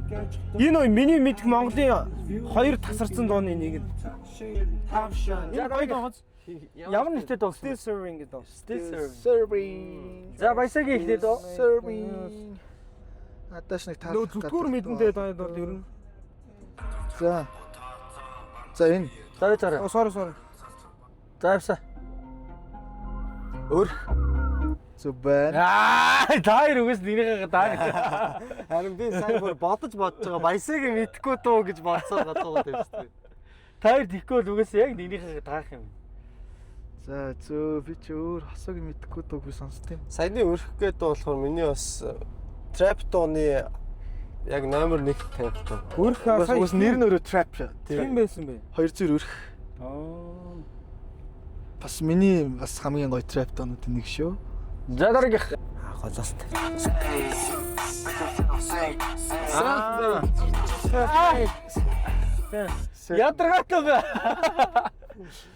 Speaker 2: Энэ уу миний мэдх Монголын хоёр тасарсан дууны нэг нь.
Speaker 3: За дараагийн ямар нэртэй дуу?
Speaker 2: Still serving гэдэг дуу.
Speaker 1: Serving.
Speaker 3: За баясагийн ихтэй дуу.
Speaker 1: Serving. Аташ нэг таа.
Speaker 2: Нөө зүтгүүр мэдэндээ доо бол ер нь.
Speaker 1: За. За энэ.
Speaker 3: За.
Speaker 2: Sorry.
Speaker 3: За явса.
Speaker 1: Өөр. Зүг байна.
Speaker 3: Таар үгээс нэрийгээ даа.
Speaker 5: харин би сайн бүр бодож байгаа баясагийн мэдхгүй дуу гэж бодсоо гадуугаад байна шүү дээ.
Speaker 3: Таар тийхгүй л үгээс яг нэрийгээ даах юм.
Speaker 1: За зөө би ч өөр хосог мэдхгүй дууг би сонсдیں۔
Speaker 5: Саяны өрх гэдэг дуу болохоор миний бас trap дууны яг номер 1 тавьсан.
Speaker 2: Өрх
Speaker 1: Бас нэр нь өөрөө trap шээ.
Speaker 2: тийм байсан бэ.
Speaker 1: 200 өрх. Бас миний бас хамгийн гоё trap дуунуудын нэг шүү.
Speaker 3: За дараагийнх.
Speaker 2: Голост.
Speaker 3: Ядаргаатай бай.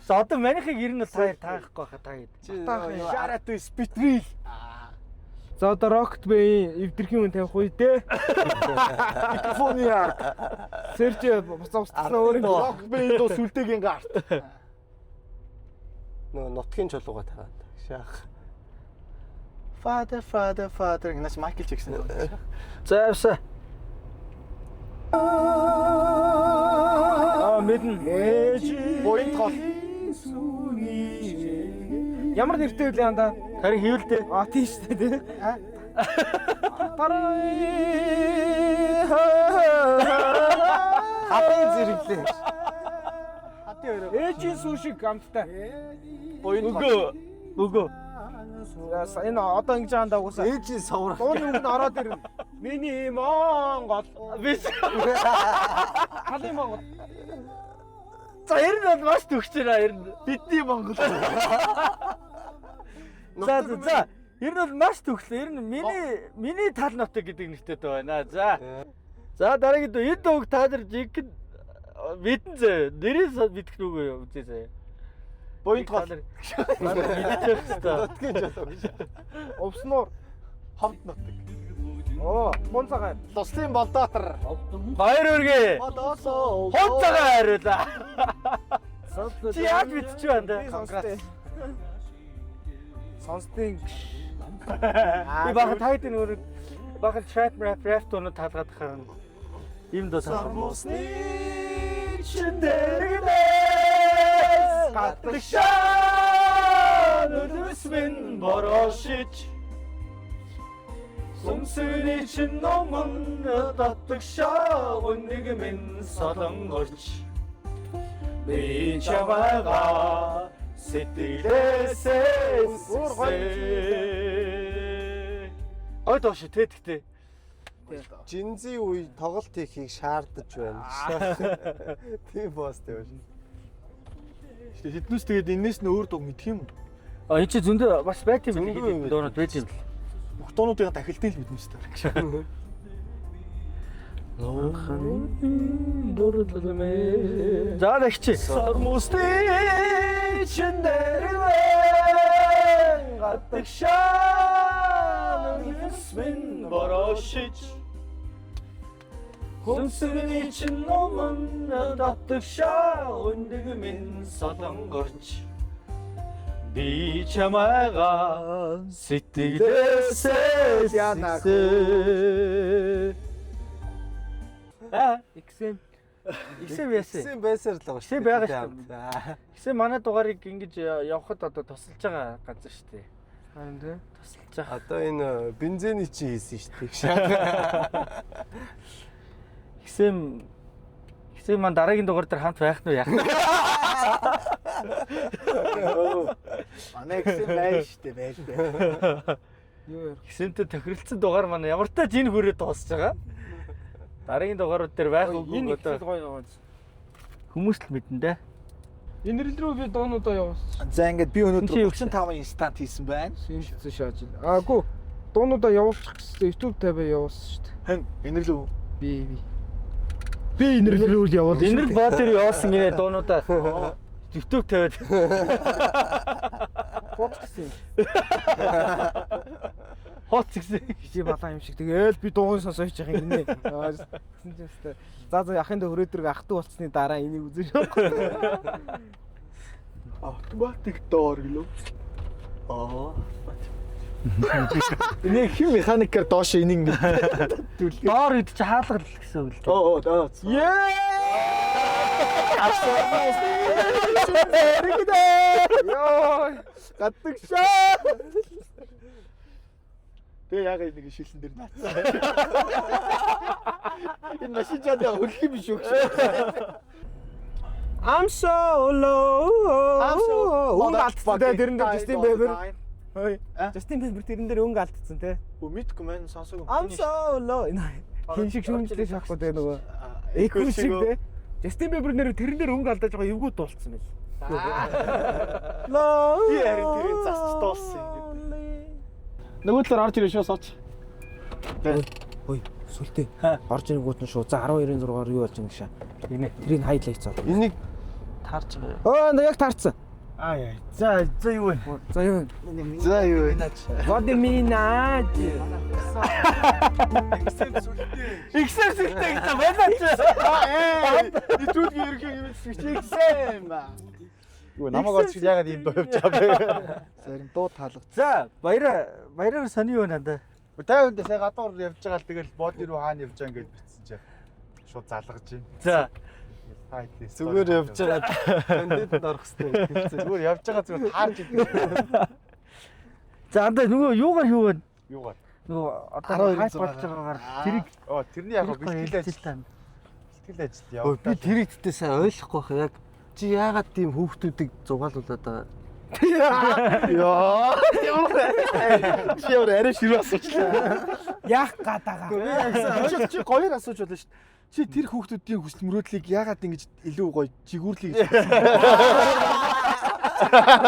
Speaker 3: За одоо манийхыг ер нь таахгүй хаа та хэд.
Speaker 1: Shout out to Spitril.
Speaker 2: За одоо Rocket Bay эвдэрхийн хүн тавих үе дээ.
Speaker 1: Микрофоны
Speaker 2: Сэрч босоостсан өөр юм.
Speaker 1: Rock band доо сүлдээгийн гарт.
Speaker 5: Нөгөө нутгийн чулууга таваад. Шаах.
Speaker 1: Father гэнэс Michael Jackson.
Speaker 3: За явса.
Speaker 2: Мэдэн.
Speaker 1: Point гол.
Speaker 2: Ямар нэртэй вэ янда?
Speaker 3: Харин хийвэлтэй.
Speaker 2: Тийм шүү дээ.
Speaker 5: Хатын зэрэглээ.
Speaker 1: Хатын өөрөө.
Speaker 2: Ээжийн сүүшиг гамттай.
Speaker 1: Point гол.
Speaker 3: Үгүй.
Speaker 2: Энэ одоо ингэж аандаа уусаа.
Speaker 5: Ээжийн соврах.
Speaker 2: Дууны үг нь ороод ирнэ. Миний Монгол.
Speaker 3: Биш.
Speaker 2: Халын Монгол.
Speaker 3: За ер нь бол маш төгсөж байна ер нь.
Speaker 1: Бидний Монгол.
Speaker 3: За. Ер нь бол маш төгслөө. Ер нь миний тал нутаг гэдэг нэртэй дөө байна. За. За дараагийн дөө энэ дууг та нар жинхэнэ мэдэн зөө. Нэрээс мэдэх нүгөө юу үзээ заяа.
Speaker 1: Point гол.
Speaker 3: Мэдчих хэвээр.
Speaker 5: Нутгийн чулуу.
Speaker 2: Увснуур.
Speaker 1: Ховд нутаг.
Speaker 2: Оо, Бунцагаар.
Speaker 1: Туслын Болдоотор.
Speaker 3: Баяр үргээ.
Speaker 1: Болоосоо.
Speaker 3: Хонцагаа хариулаа. Чи яаж мэдчих вэ андаа?
Speaker 2: Сонстой. Сонсдیں۔
Speaker 3: Би бага тайдын өөр бага trap rap тоноо таалгаад харна. Ийм доо таалгаа. Гадагшаа нүдүсмэн борошиж Сүмсүний чин номон татгшаа өнөг минь солонгорч Би чамайга сэтгэлээсээ Гой доош те тэгтээ.
Speaker 5: Жинзи үе тоглолт хийхийг шаардаж байна. Тийм бостэй байна.
Speaker 1: Тэднээс тэгээд энэс нь өөр дуу мэдх юм.
Speaker 3: А энэ чи зөндөө бас байт юм би дуунууд байж юм.
Speaker 1: Бүх дуунуудыг дахилтын л мэднэ шүү дээ.
Speaker 3: За нэгч.
Speaker 2: Сармустэй чиндэрвэн гадагшаа нүсмэн борошич Хүнсгний чин номон татгшаа өндөг минь солонгорч би чамайга сэтгэлээсээ янахэ Иксэн яасан.
Speaker 5: Иксэн байсаар л байгаа шүү.
Speaker 3: Иксэн байгаа шүү. Иксэн манай дугаарыг ингэж явхад одоо тусалж байгаа газар шүү дээ. Харин тий. Тусалж байгаа.
Speaker 5: Одоо энэ бензиний чи хийсэн шүү дээ.
Speaker 3: Иксэн маань дараагийн дугаар дээр хамт байх нь яах вэ?
Speaker 1: Манай иксэн байна шүү дээ, байлаа.
Speaker 3: Юу Иксэнтэй тохиролцсон дугаар маань ямар ч жин хүрээ дуусж байгаа. Дараагийн дугаарууд дээр байх үгүй одоо
Speaker 2: гоё яваад.
Speaker 3: хүмүүс л мэднэ дээ.
Speaker 2: Энэ рүү би дуунуудаа явуулсан.
Speaker 1: За ингээд би өнөөдөр 35 инстант хийсэн байна.
Speaker 2: Шинжлэсэн шааж. Аагүй. Дуунуудаа явуулчих гэсэн YouTube тавиа явуулсан шүү дээ.
Speaker 1: Хэн энэ лүү?
Speaker 2: Би энэ рүү явуул.
Speaker 3: Энэ л бод дээр явуулсан гинэ дуунуудаа. YouTube тавиад.
Speaker 2: Хот гэсэн.
Speaker 3: Хот гэсэн.
Speaker 2: Хичээ балаа юм шиг. Тэгээл би дуугын сонсож явах юм гинэ. Гэсэн чинь өстэй. За яхын дээр хөрөөдрөг ахтуу болцсны дараа энийг үзэж байгаа.
Speaker 1: Автоматик доор гэлөө.
Speaker 2: Энэ хэм механикээр доош энийг
Speaker 3: Доор ид чи хаалгал гэсэн үг л.
Speaker 1: Оо.
Speaker 2: Йоо. Гадагшаа.
Speaker 1: Тэгээ яг нэг шилэн дээр наацсан. Энэ машин чадаа хөлх юм шүү.
Speaker 2: I'm so low. Өнгө алдсан те тэрэн дээр Justin Bieber. Хөөе. Justin Bieber тэрэн дээр өнгө алдсан те.
Speaker 1: Мэдгүй мэн сонсог.
Speaker 2: I'm so low. Хин шиг шүүмжлээ шахахгүй те нөгөө. Эко шиг те. Justin Bieber нэр тэрэн дээр өнгө алдаж байгаа эвгүй дуулсан байл. Low.
Speaker 1: Би харин тэрийг засч дууссан.
Speaker 2: Нөгөө талаар орж ирээ шууд сууч. Хөөе, сүлтээ. Орж ирэнгүүт нь шууд за 12-ын 6-аар юу болж байгаа юм шаа. Тэрийг хайлайт цаа.
Speaker 5: Энийг
Speaker 3: Таарч байгаа.
Speaker 2: Оо, яг таарсан.
Speaker 1: Яа. За юу вэ?
Speaker 2: За юу.
Speaker 1: За юу вэ?
Speaker 2: What do you mean?
Speaker 3: Иксэн сүлтэй гэж байна ч.
Speaker 1: Итүүдгийн ерөнхий юм ихсэн. Юу намайг орчих ягаад ийм дуу явж байгаа бэ? Зарим дуу таалга.
Speaker 3: За баяраар сони юу надаа.
Speaker 1: Тайван дээр сая гадуур явж байгаа л тэгэл боди руу хаана явж байгаа гэж бичсэн чинь шууд залгаж байна.
Speaker 3: За
Speaker 5: зүгээр явж байгаа контент орох хэрэгтэй.
Speaker 1: Зүгээр явж байгаа зүгээр таарч идэв.
Speaker 3: За андаа нөгөө юугаар хийвэн?
Speaker 1: Юугаар?
Speaker 3: Нөгөө одоо хайп болж байгаагаар тэрийг
Speaker 1: тэрний яг бэлтгэл ажил яваа.
Speaker 5: Өө би тэрийг тэтээ сайн ойлгохгүй байх яг чи яагаад тийм хүүхдүүдийг зугаалуулад байгаа?
Speaker 1: Яа. Чи өөр арай ширээ асуучлаа.
Speaker 2: Яах гадаага.
Speaker 1: Чи гоёор асууж болно шүү дээ. Чи тэр хүүхдүүдийн хүсэл мөрөөдлийг яагаад ингэж илүү гоё жигүүрлэе гэж.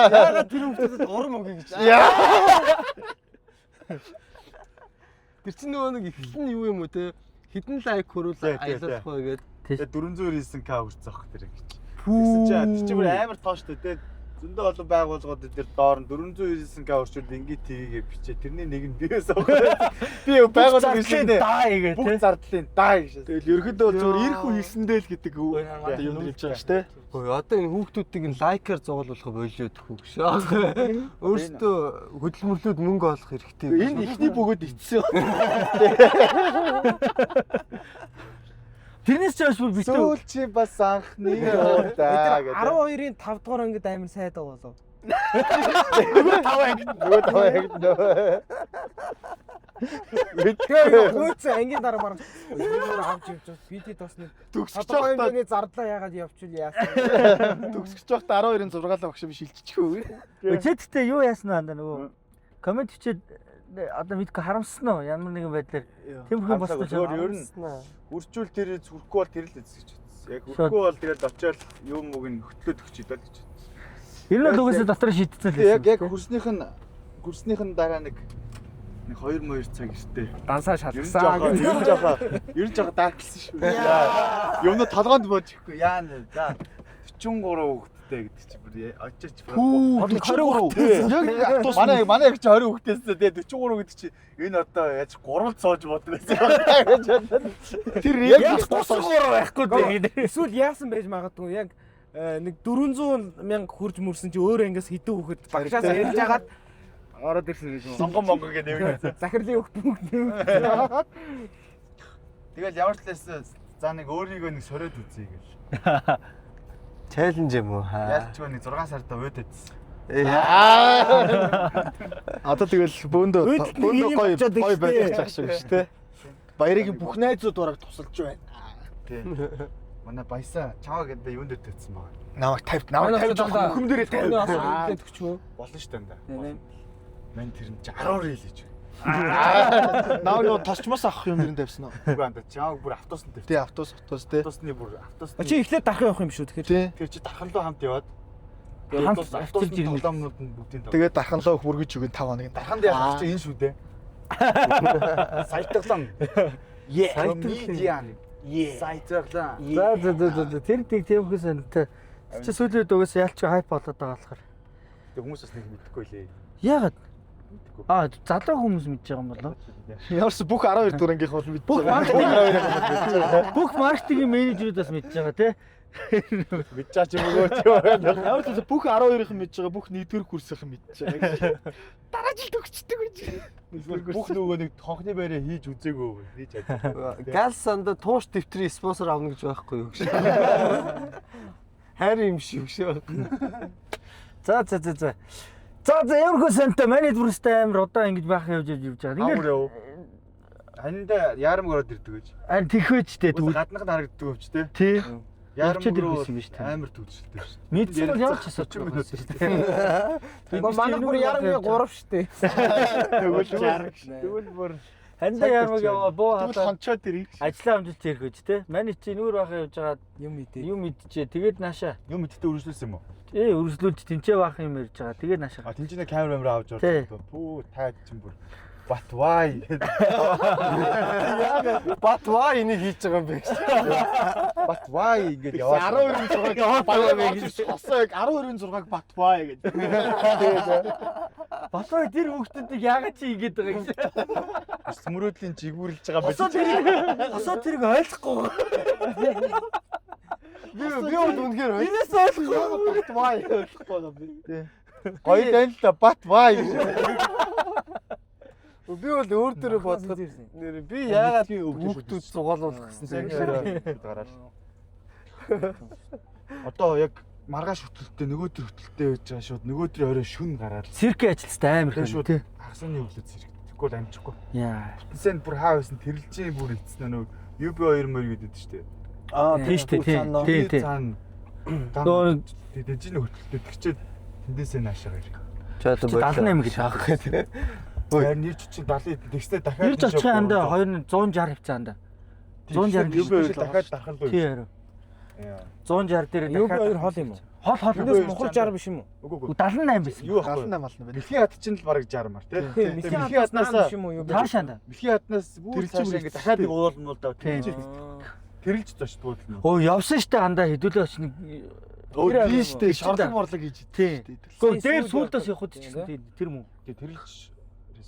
Speaker 5: Яагаад тэр хүүхдүүдэд урам өгье гэж. Тэр чинь нөгөө нэг эхлэн юу юм уу те хідэн лайк хөрүүл аялах бай гэдэг.
Speaker 1: Тэгээ 499k хүрцэх тэр гэж. Тэгсэн чи тэр чинь амар тооштой те. Зөндөө олон байгууллагууд дээр доор нь 499k орчуулд ингээд тгийгээ бичээ. Тэрний нэг нь биээс авах. Би байгууллага хэлсэн
Speaker 3: даа гээ
Speaker 1: бүх зардлын даа гэж. Тэгэл ерөөдөө зөвхөн ирэх үү хэлсэндээ л гэдэг юм хэлж байгаа шүү дээ.
Speaker 5: Ой одоо энэ хүүхдүүдийг нь лайкаар зугаалуулах болиод хөө гэж. Өөртөө хөдөлмөрлүүд мөнгө олох хэрэгтэй.
Speaker 1: Энэ ихний бөгөөд ицсэн.
Speaker 3: Тэрнээс ч хойш бүр битүү.
Speaker 1: Сүүл чи бас анхны удаа гэдэг.
Speaker 2: 12-ийн 5 дугаар ангид амар сайдаа болов.
Speaker 1: Нөгөө 5 ангид нөө.
Speaker 2: Хөөцөө ангийн дараа бараг өөр авч явж байгаа. PD тосны
Speaker 1: Төгсөж
Speaker 2: байхдаа
Speaker 1: байхдаа
Speaker 2: зардлаа яагаад явуул яасан.
Speaker 1: төгсөж байхдаа 12-ын 6-аар багш биш шилжчихгүй.
Speaker 3: Чэттээ юу яасан аа нөгөө комент бичээд одоо мэдгүй харамссан уу? Ямар нэгэн байдлаар тэмхэн босдож байгаа.
Speaker 1: Ер нь үржүүл тэр зүрхгүй бол тэр л эзэж чадсан. Яг үрхгүй бол тэгэл очиод юм үг нь хөтлөөд өгч идэл гэж.
Speaker 3: Ер нь л угаасаа дотор шийдсэн л
Speaker 1: Яг хөрснийхэн дараа нэг 2-2 цаг иртээ.
Speaker 2: Дансаа шалгасан.
Speaker 1: Ер нь жоохон дарклсан шүү. Юмнууд толгоонд бууж ихгүй. Яа нэ. За 43 хүүхэдтэй гэдэг чи бүр очиж 23. Манай яг чи 20 хүүхэдтэйсэн. Тэгээ 43 гэдэг чи энэ одоо яаж 3-д сууж боддог байсан. Тэр яг 33 байхгүй дээ.
Speaker 2: Эсвэл яасан байж магадгүй яг нэг 400 мянга хүрж мөрсөн чи өөрөө ингээс хэдэн хүүхэд багшаас ярьж хагаад ороод ирсэн гэж юм.
Speaker 1: Сонгон монгон гэдэг нэмээ.
Speaker 2: Захирлын хүүхд бүгд нэм.
Speaker 1: Тэгэл ямар ч талаас за нэг өөрийгөө нэг сориод үзье гэл.
Speaker 5: Чаленж юм уу?
Speaker 1: Ялчгүй нэг 6 сартаа өөд өгсөн.
Speaker 5: Одоо тэгэл бөөндөө гоё байлгаж ах шиг шүү дээ.
Speaker 1: Баярын бүх найзууд бараг тусалж байна. Тий. Манай баясаа чаваа гэдэг юунд дэвтсэн байгаа. Намайг тавьт хөхөм дээрээ тавьт.
Speaker 2: Төгчмөө.
Speaker 1: Болно шүү дээ. Мэн тэр нь 10 рил гэж.
Speaker 5: Наа нөгөө тосчмоос авах юм дэрэн тавьсан уу?
Speaker 1: Үгүй анда чаваг бүр автобусанд тавьт.
Speaker 5: Тий, автобус тий.
Speaker 1: Автобусны бүр автобусны.
Speaker 2: Чи эхлээд дарах явах юм шүү тэгэхээр.
Speaker 1: Тэр чи дархан руу хамт яваад
Speaker 3: хамт
Speaker 1: автобусны
Speaker 3: ирнэ.
Speaker 1: тоглоомнууд нь бүгдийн тоглоом.
Speaker 5: Тэгээд дархан лоо хүргэж өгөн 5 хоног.
Speaker 1: дарханд яах чи энэ шүү дээ. Сайтглан. Медиан. Сайтглан.
Speaker 3: За тэр тийг тэмхээс антай. Чи сүүлийн үед угаасаа ялч хайп болоод байгаа болохоор.
Speaker 1: Тэг хүмүүс бас нэг мэдэхгүй лээ.
Speaker 3: Яагаад? Залуу хүмүүс мэдж байгаа юм болоо.
Speaker 5: Ямарс бүх 12 дуурайнгийнх бол мэдж
Speaker 3: Бүх маркетинг бүх маркетингийн менежерүүд бас мэдж байгаа тий.
Speaker 1: Мэдж чаач юм өгөөч юу.
Speaker 5: Ямар ч бүх 12-ын мэдж байгаа, бүх 1-р курсын мэдж байгаа. Дараа жил төгсдөг гэж.
Speaker 1: Бүх нөгөө нэг хонхны байраа хийж үзээгүй хийж ажиллаа.
Speaker 5: Галсанд тууш дэвтрийн спонсор авна гэж байхгүй юу? Хайр юм шиг шүү.
Speaker 3: За ямар хүсэнтэй манайд бүрстэй амар удаан ингэж байх явж байгаа.
Speaker 1: Ингээд ханьда яарам ороод ирдэг гэж.
Speaker 3: Харин тэрхвэж дээ
Speaker 1: Тэгвэл гаднах нь харагддаг өвч те.
Speaker 3: Тий.
Speaker 1: Яарам
Speaker 3: Явчаад
Speaker 1: руу
Speaker 3: ирсэн биз дээ.
Speaker 1: амар төвчөлтэй шүү.
Speaker 3: Мэдсэн бол явж асууж байгаа шүү дээ.
Speaker 2: Манай бүр ярамгийн 3 штэ.
Speaker 1: Тэгвэл чараг. Тэгвэл бүр
Speaker 3: Ханда ярмаг яваа буу
Speaker 1: тэгвэл
Speaker 3: хатаа
Speaker 1: хончоод ирэх.
Speaker 3: ажлаа амжилт ирэх гэж те. Маний чи нүүр байхаа явж байгаа
Speaker 2: Юм мэдээ.
Speaker 3: юм мэдчихэ. Тэгээд наашаа.
Speaker 1: Юм мэдтээ үргэлжлүүлсэн юм уу?
Speaker 3: Өргөжлүүлж тэнцээ байх юм ярьж байгаа. Тэгээд наашаа.
Speaker 1: А тэнцэнэ камер авч
Speaker 3: Тий.
Speaker 1: орсон. Пүү таад чинь бүр But why?
Speaker 5: But why энийг хийж байгаа юм бэ?
Speaker 1: But why ингэж яваад
Speaker 5: 12-ын 6-ыг
Speaker 1: баяа гэж хосоо яг 12-ын 6-ыг but why гэж.
Speaker 3: Босоо тэр хүүхдүүдийг яагаад чи ингэж байгаа юм.
Speaker 1: Сүмрөөдлийн жигүүрлж байгаа
Speaker 3: Босоо тэрийг ойлгохгүй.
Speaker 5: Би бол үнэхээр
Speaker 3: Бинээс ойлгохгүй.
Speaker 5: but why ойлгохгүй юм би.
Speaker 1: гоё тань л but why гэж.
Speaker 5: Би бол өөр төрөө бодлоо. Нэр би яагаад хүүхдүүд сугаалуулах гэсэн чинь
Speaker 1: гараад. Одоо яг маргааш хөтөлтөй нөгөөдөр хөтөлтөй байж байгаа шууд нөгөөдрийн орой шүн гараад.
Speaker 3: Циркийн ажилттай амар
Speaker 1: Тэгээ
Speaker 3: их
Speaker 1: шууд
Speaker 3: тий.
Speaker 1: хагасны хөвлөд зэрэг. Тэгвэл амжихгүй.
Speaker 3: Яа.
Speaker 1: Тэсэн бүр хаа байсан тэрэлжээ бүр эцсэн нөө UB2 мөр гэдэг шүү дээ.
Speaker 3: Тийм шүү дээ. Тий.
Speaker 1: Нөө тэжин хөтөлтөй тэгчээд тэндээсээ наашаа гэр.
Speaker 3: 78 гэж аах гэдэг.
Speaker 1: Харин нэр чинь 70 тэгснэ дахиад
Speaker 3: Ирж очих андаа 260 хвцаанда. 160
Speaker 1: дахиад дархан л
Speaker 3: тий харин. 160 дээр
Speaker 2: Юу 2 хол юм уу?
Speaker 3: хол
Speaker 2: Эндээс мухар 60 биш юм уу?
Speaker 1: Үгүй
Speaker 3: 78 байсан.
Speaker 1: юу ахгүй.
Speaker 5: 78 болно байна.
Speaker 1: Дэлхийн хад чинь л бараг 60 мар тий.
Speaker 2: Дэлхийн хаднаас биш юм уу юу?
Speaker 3: Таашаанда.
Speaker 1: Дэлхийн хаднаас бүр цаашаа ингэ дахиад нэг уулнуулдаа тэрэлж зочдгоо л.
Speaker 3: Өө явсан штэ андаа хэдүүлээ оч нэг
Speaker 5: Тийш дээ шорлог морлог гэж
Speaker 3: тий. Гэхдээ дээр сүүлдээс явахд ч гэсэн тэр мөн.
Speaker 1: Тэрэлж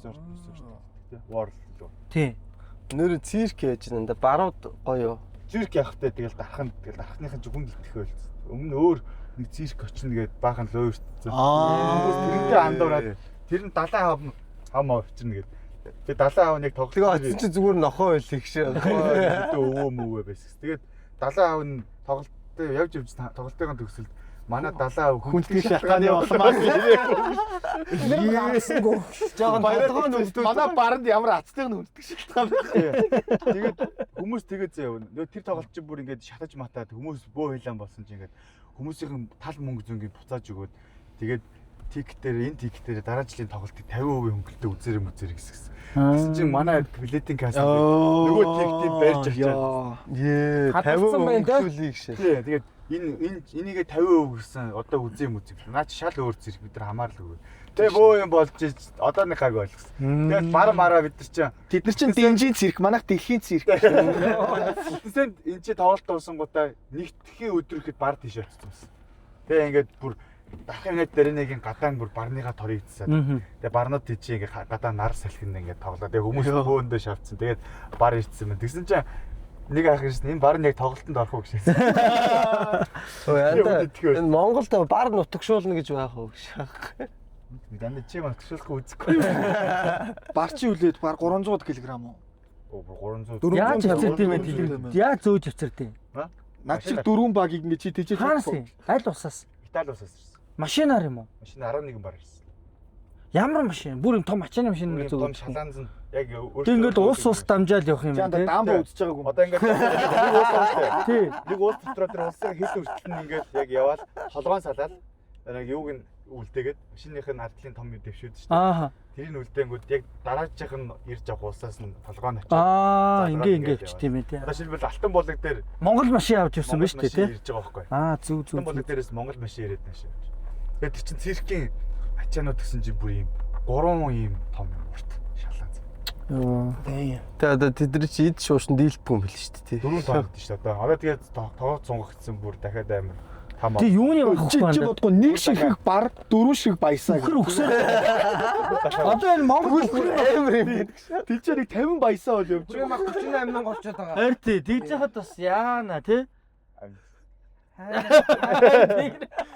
Speaker 1: resort гэсэн шүү дээ. World лөө.
Speaker 3: Тий.
Speaker 5: нөр цирк яаж нэ барууд гоё.
Speaker 1: Цирк явахтай тэгэл дарахныхын зүгүн итгэх байл. Өмнө өөр нэг цирк очно гээд баахан л өөртөө. Тэрнтэй андуураад тэр нь 70 хам авчирна гээд. Тэгээ 70 хав нэг тоглох.
Speaker 5: Тэгээ очсон чи зүгээр нохоо байл ихшээ.
Speaker 1: Өвөө мөвөө байсан. Тэгээд 70 хав нь тоглолттой явж тоглолтын төгсөлд манай 70
Speaker 5: хүндлэх шалтгааны болмаас
Speaker 1: жоохон толгойн өвдөж манай баранд ямар ацтайг нүндэг шалтгаан байх. Тэгээд хүмүүс тэгээд заяа. Тэр тоглолт чинь бүр ингээд шатаж матаад хүмүүс бөө хэлэн болсон чинь ингээд хүмүүсийн тал мөнгө зөнгийн буцааж өгөөд тэгээд тик дээр дараа жилийн тоглолтыг 50% хөнгөлөлтөд үзээрэй гэсэн. Тэгсэн чинь манай билетийн касс нөгөө тиктийг барьж авчаад.
Speaker 5: 50% хөнгөлүүлээ гэж.
Speaker 1: Тэгээд энийгээ 50% гэсэн одоо үзээ. Наа чи шал өөр зэрэг бид нар хамаарлаг өгөө. Тэгээ бөө юм болж одоо нэг хаг ойлгосон. Тэгээд бар мараа бид нар чинь дэнжийн цирк, манайх дэлхийн цирк. Тэсэнд энэ чи тоглолт дуусангуудаа нэгтгэхийн өдөр ихэд бар тийш очсон. Тэгээ ингээд бүр дахин ингээд дэрэнэгийн гадаан бүр барныгаа торигдсан. Тэгээ барнууд тийч ингээд гадаа нар салхинд ингээд тоглоо. Тэгээ хүмүүс бөөндөө шавцсан. Тэгээд бар ирсэн юм. Тэгсэн чинь нэг ах ирсэн. Энэ бар нь яг тоглолтод орох уу гэж.
Speaker 5: Энэ Монголд бар нутагшуулна гэж байх уу гэж.
Speaker 1: Дандаа чи нутагшуулахгүй үзэхгүй.
Speaker 2: Бар чи үлээд бар 300 кг уу?
Speaker 1: Оо 300.
Speaker 3: Яаж авчирд юм бэ тийм? Яаж зөөж авчирд юм?
Speaker 2: Над шиг 4 багийг ингэ чи тийж
Speaker 3: хаанаас юм? Аль усаас?
Speaker 1: Итали усаас ирсэн.
Speaker 3: Машинаар юм уу?
Speaker 1: Машин 11 бар ирсэн.
Speaker 3: Ямар машин? Бүр юм том машины машин
Speaker 1: Том
Speaker 3: зөөж.
Speaker 1: шалаанз нь яг
Speaker 3: Тэг ингээд ус дамжаал явах юм
Speaker 2: байна. Даамбо үзэж байгаагүй.
Speaker 1: Одоо ингээд нэг уус уустай.
Speaker 3: Тий.
Speaker 1: Нэг уус дотроо тэр уусаа хил үртэл нь ингээд яг яваал холгоон салаад яг юуг нь үлдээгээд машиныхын ардлын том юм дэвшүүд шүү дээ.
Speaker 3: Ааха.
Speaker 1: Тэрийг үлдээнгүүд яг дараагийнх нь ирж авах уусаас нь толгоо нь очиж.
Speaker 3: Ингээд явчих тийм ээ тий.
Speaker 1: Одоо шилбэл Алтан болог дээр
Speaker 3: Монгол машин авч явсан биз дээ тий.
Speaker 1: ирж байгаа байхгүй.
Speaker 3: Зүг.
Speaker 1: Алтан болог дээрээс Монгол машин ирээд нааш. Тэгээд тэр чин циркийн ачаанууд гэсэн чи бүр юм 3 юм том юм урт шалаан.
Speaker 5: Тэгээ одоо тэдний чи эд шуушин дийлдэхгүй юм биш шүү дээ.
Speaker 1: 4 тоо гэдэг шүү дээ. Одоо тэгээд тоогоо цунгагдсан бүр дахиад амар там.
Speaker 3: Тэг юуны байхгүй
Speaker 2: чи бодгоо нэг шиг бар 4 шиг баясаа.
Speaker 3: Хөр өгсөөр. Одоо энэ Монгол
Speaker 2: амар юм гэдэг шүү. Тэг чи нэг 50 баясаа бол явж.
Speaker 5: 38 мянга болчиход байгаа.
Speaker 3: Харин тий тэгж яхад бас яана тий.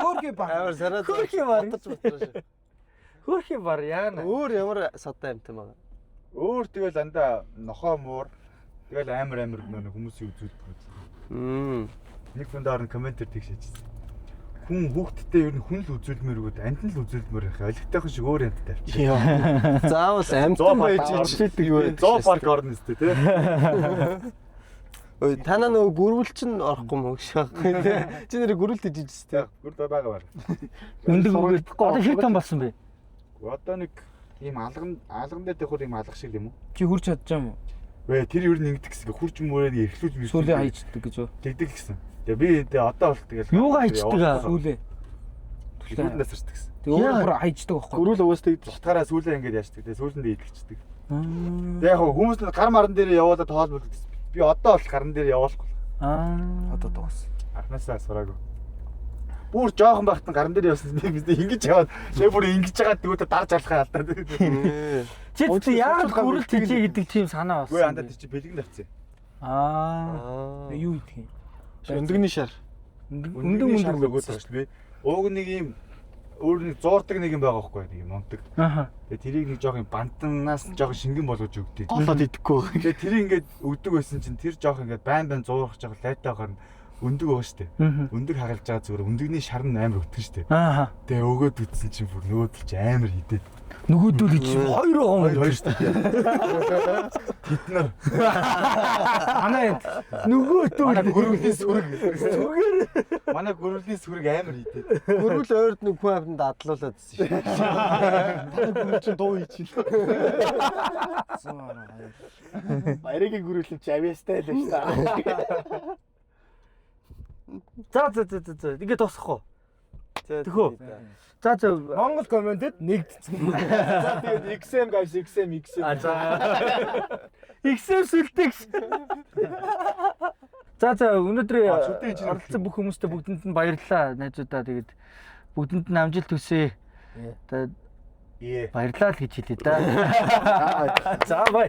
Speaker 3: Хөрхи бар.
Speaker 5: Амар санаад.
Speaker 3: Хөрхи бар.
Speaker 5: Бодож бодлоо.
Speaker 3: Хөрхи бар яана.
Speaker 5: Өөр ямар содоо амт юм байгаа.
Speaker 1: Өөр тэгэл андаа нохоо муур тэгэл амар хүмүүсийн үзүүлдэг. Нэг хүн дээр комментэр тэгшээжсэн. Хүн хүүхдтэй ер нь хүн л үзүүлмээр өгöd амт л үзүүлмээр байх. Олигтойхон шиг өөр амттай авчих.
Speaker 5: Заавал амтан байж
Speaker 2: оршилдэг юу вэ?
Speaker 1: Зоо парк орно өстэй тий.
Speaker 5: Ой танаа нөгөө гөрвөлчин орохгүй мөн гэж. Чи нэр гөрвөлт ижижс тий.
Speaker 1: Гүр байгаа бар.
Speaker 3: Өндөг одоо хит том болсон бэ?
Speaker 1: Одоо нэг ийм алган дээр төхөр ийм алга шиг юм уу?
Speaker 3: Чи хурж чадчих юм уу?
Speaker 1: Вэ тэр ер нь ингэдэг гэсэн хурж мөрөөд эрхлүүлж биш.
Speaker 3: Сүүлийн хайчдаг гэж юу?
Speaker 1: Тэгдэг гэсэн. Тэгээ би одоо бол тэгэл
Speaker 3: Юугаа хайчдаг аа сүүлийн?
Speaker 1: Түлхүүр насарчдаг гэсэн.
Speaker 3: Тэгээ өөрөө бүр хайчдаг байхгүй.
Speaker 2: Гөрүүл угаастай
Speaker 1: Утгаараа сүүлээ ингэж яачдаг. Тэгээ сүүлэндээ идэгчдэг. Тэгээ яг хүмүүс нь гар маран дээр явуулаад тоолбол би одоо бол гаран дээр явуулахгүй.
Speaker 2: Одоо дуус.
Speaker 1: Анхнаасаа сураагүй. Бүр жоохон байхад нь гаран дээр явсан бид ингэж яваад яг бүр ингэж байгаа дүүтэ дарж алхаа алдаа.
Speaker 3: Чи яагаад гөрөл тийчээ гэдэг тийм санаа
Speaker 1: Үгүй андаа тийч бэлгэн тавьсан.
Speaker 3: Юу идэх юм?
Speaker 2: Өндөгний шар.
Speaker 1: Өндөг өгөөд байгаа шүү дээ. Ууг нэг юм өөр нэг зуурдаг нэг юм байгаа байхгүй нэг юм унтдаг. Тэгээ тэрийг нэг жоохон бантанаас жоохон шингэн болгож өгдөө.
Speaker 2: Голоод идэхгүй.
Speaker 1: Тэгээ тэрийг ингээд өгдөг байсан чинь тэр жоохон ингээд байн зуурах жоохон лайтаагаар өндөг байгаа шүү дээ. Өндөг хагалж байгаа зүгээр өндөгний шар нь амар өтгөн шүү дээ. Тэгээ өгөөд үтсэн чинь бүр нөгөөдөл чи амар хидэд.
Speaker 3: Нөгөөдөл чи 2
Speaker 1: хоёр шүү дээ. Тэд нар
Speaker 3: манай нөгөөдөл
Speaker 1: манай гөрвлийн сүрэг манай гөрвлийн сүрэг амар хидэд.
Speaker 5: Гөрвөл ойрд нэг хүн амтанд дадлуулаад ирсэн шүү дээ.
Speaker 2: Гөрвөл чи дуу хийчихин. Баяргийн гөрвөл чи авьяастай л шүү дээ.
Speaker 3: За ингээд тосхгүй. Тэхөө. За
Speaker 2: Монгол комментэд нэгдсэн. За тэгээд XM guys XM.
Speaker 3: XM сүлдэг. За өнөөдөр оролцсон бүх хүмүүстээ бүгдэнд нь баярлалаа найзуудаа. Тэгээд бүгдэнд нь амжилт хүсье. Тэгээд баярлалаа л гэж хэлээ да. За бай.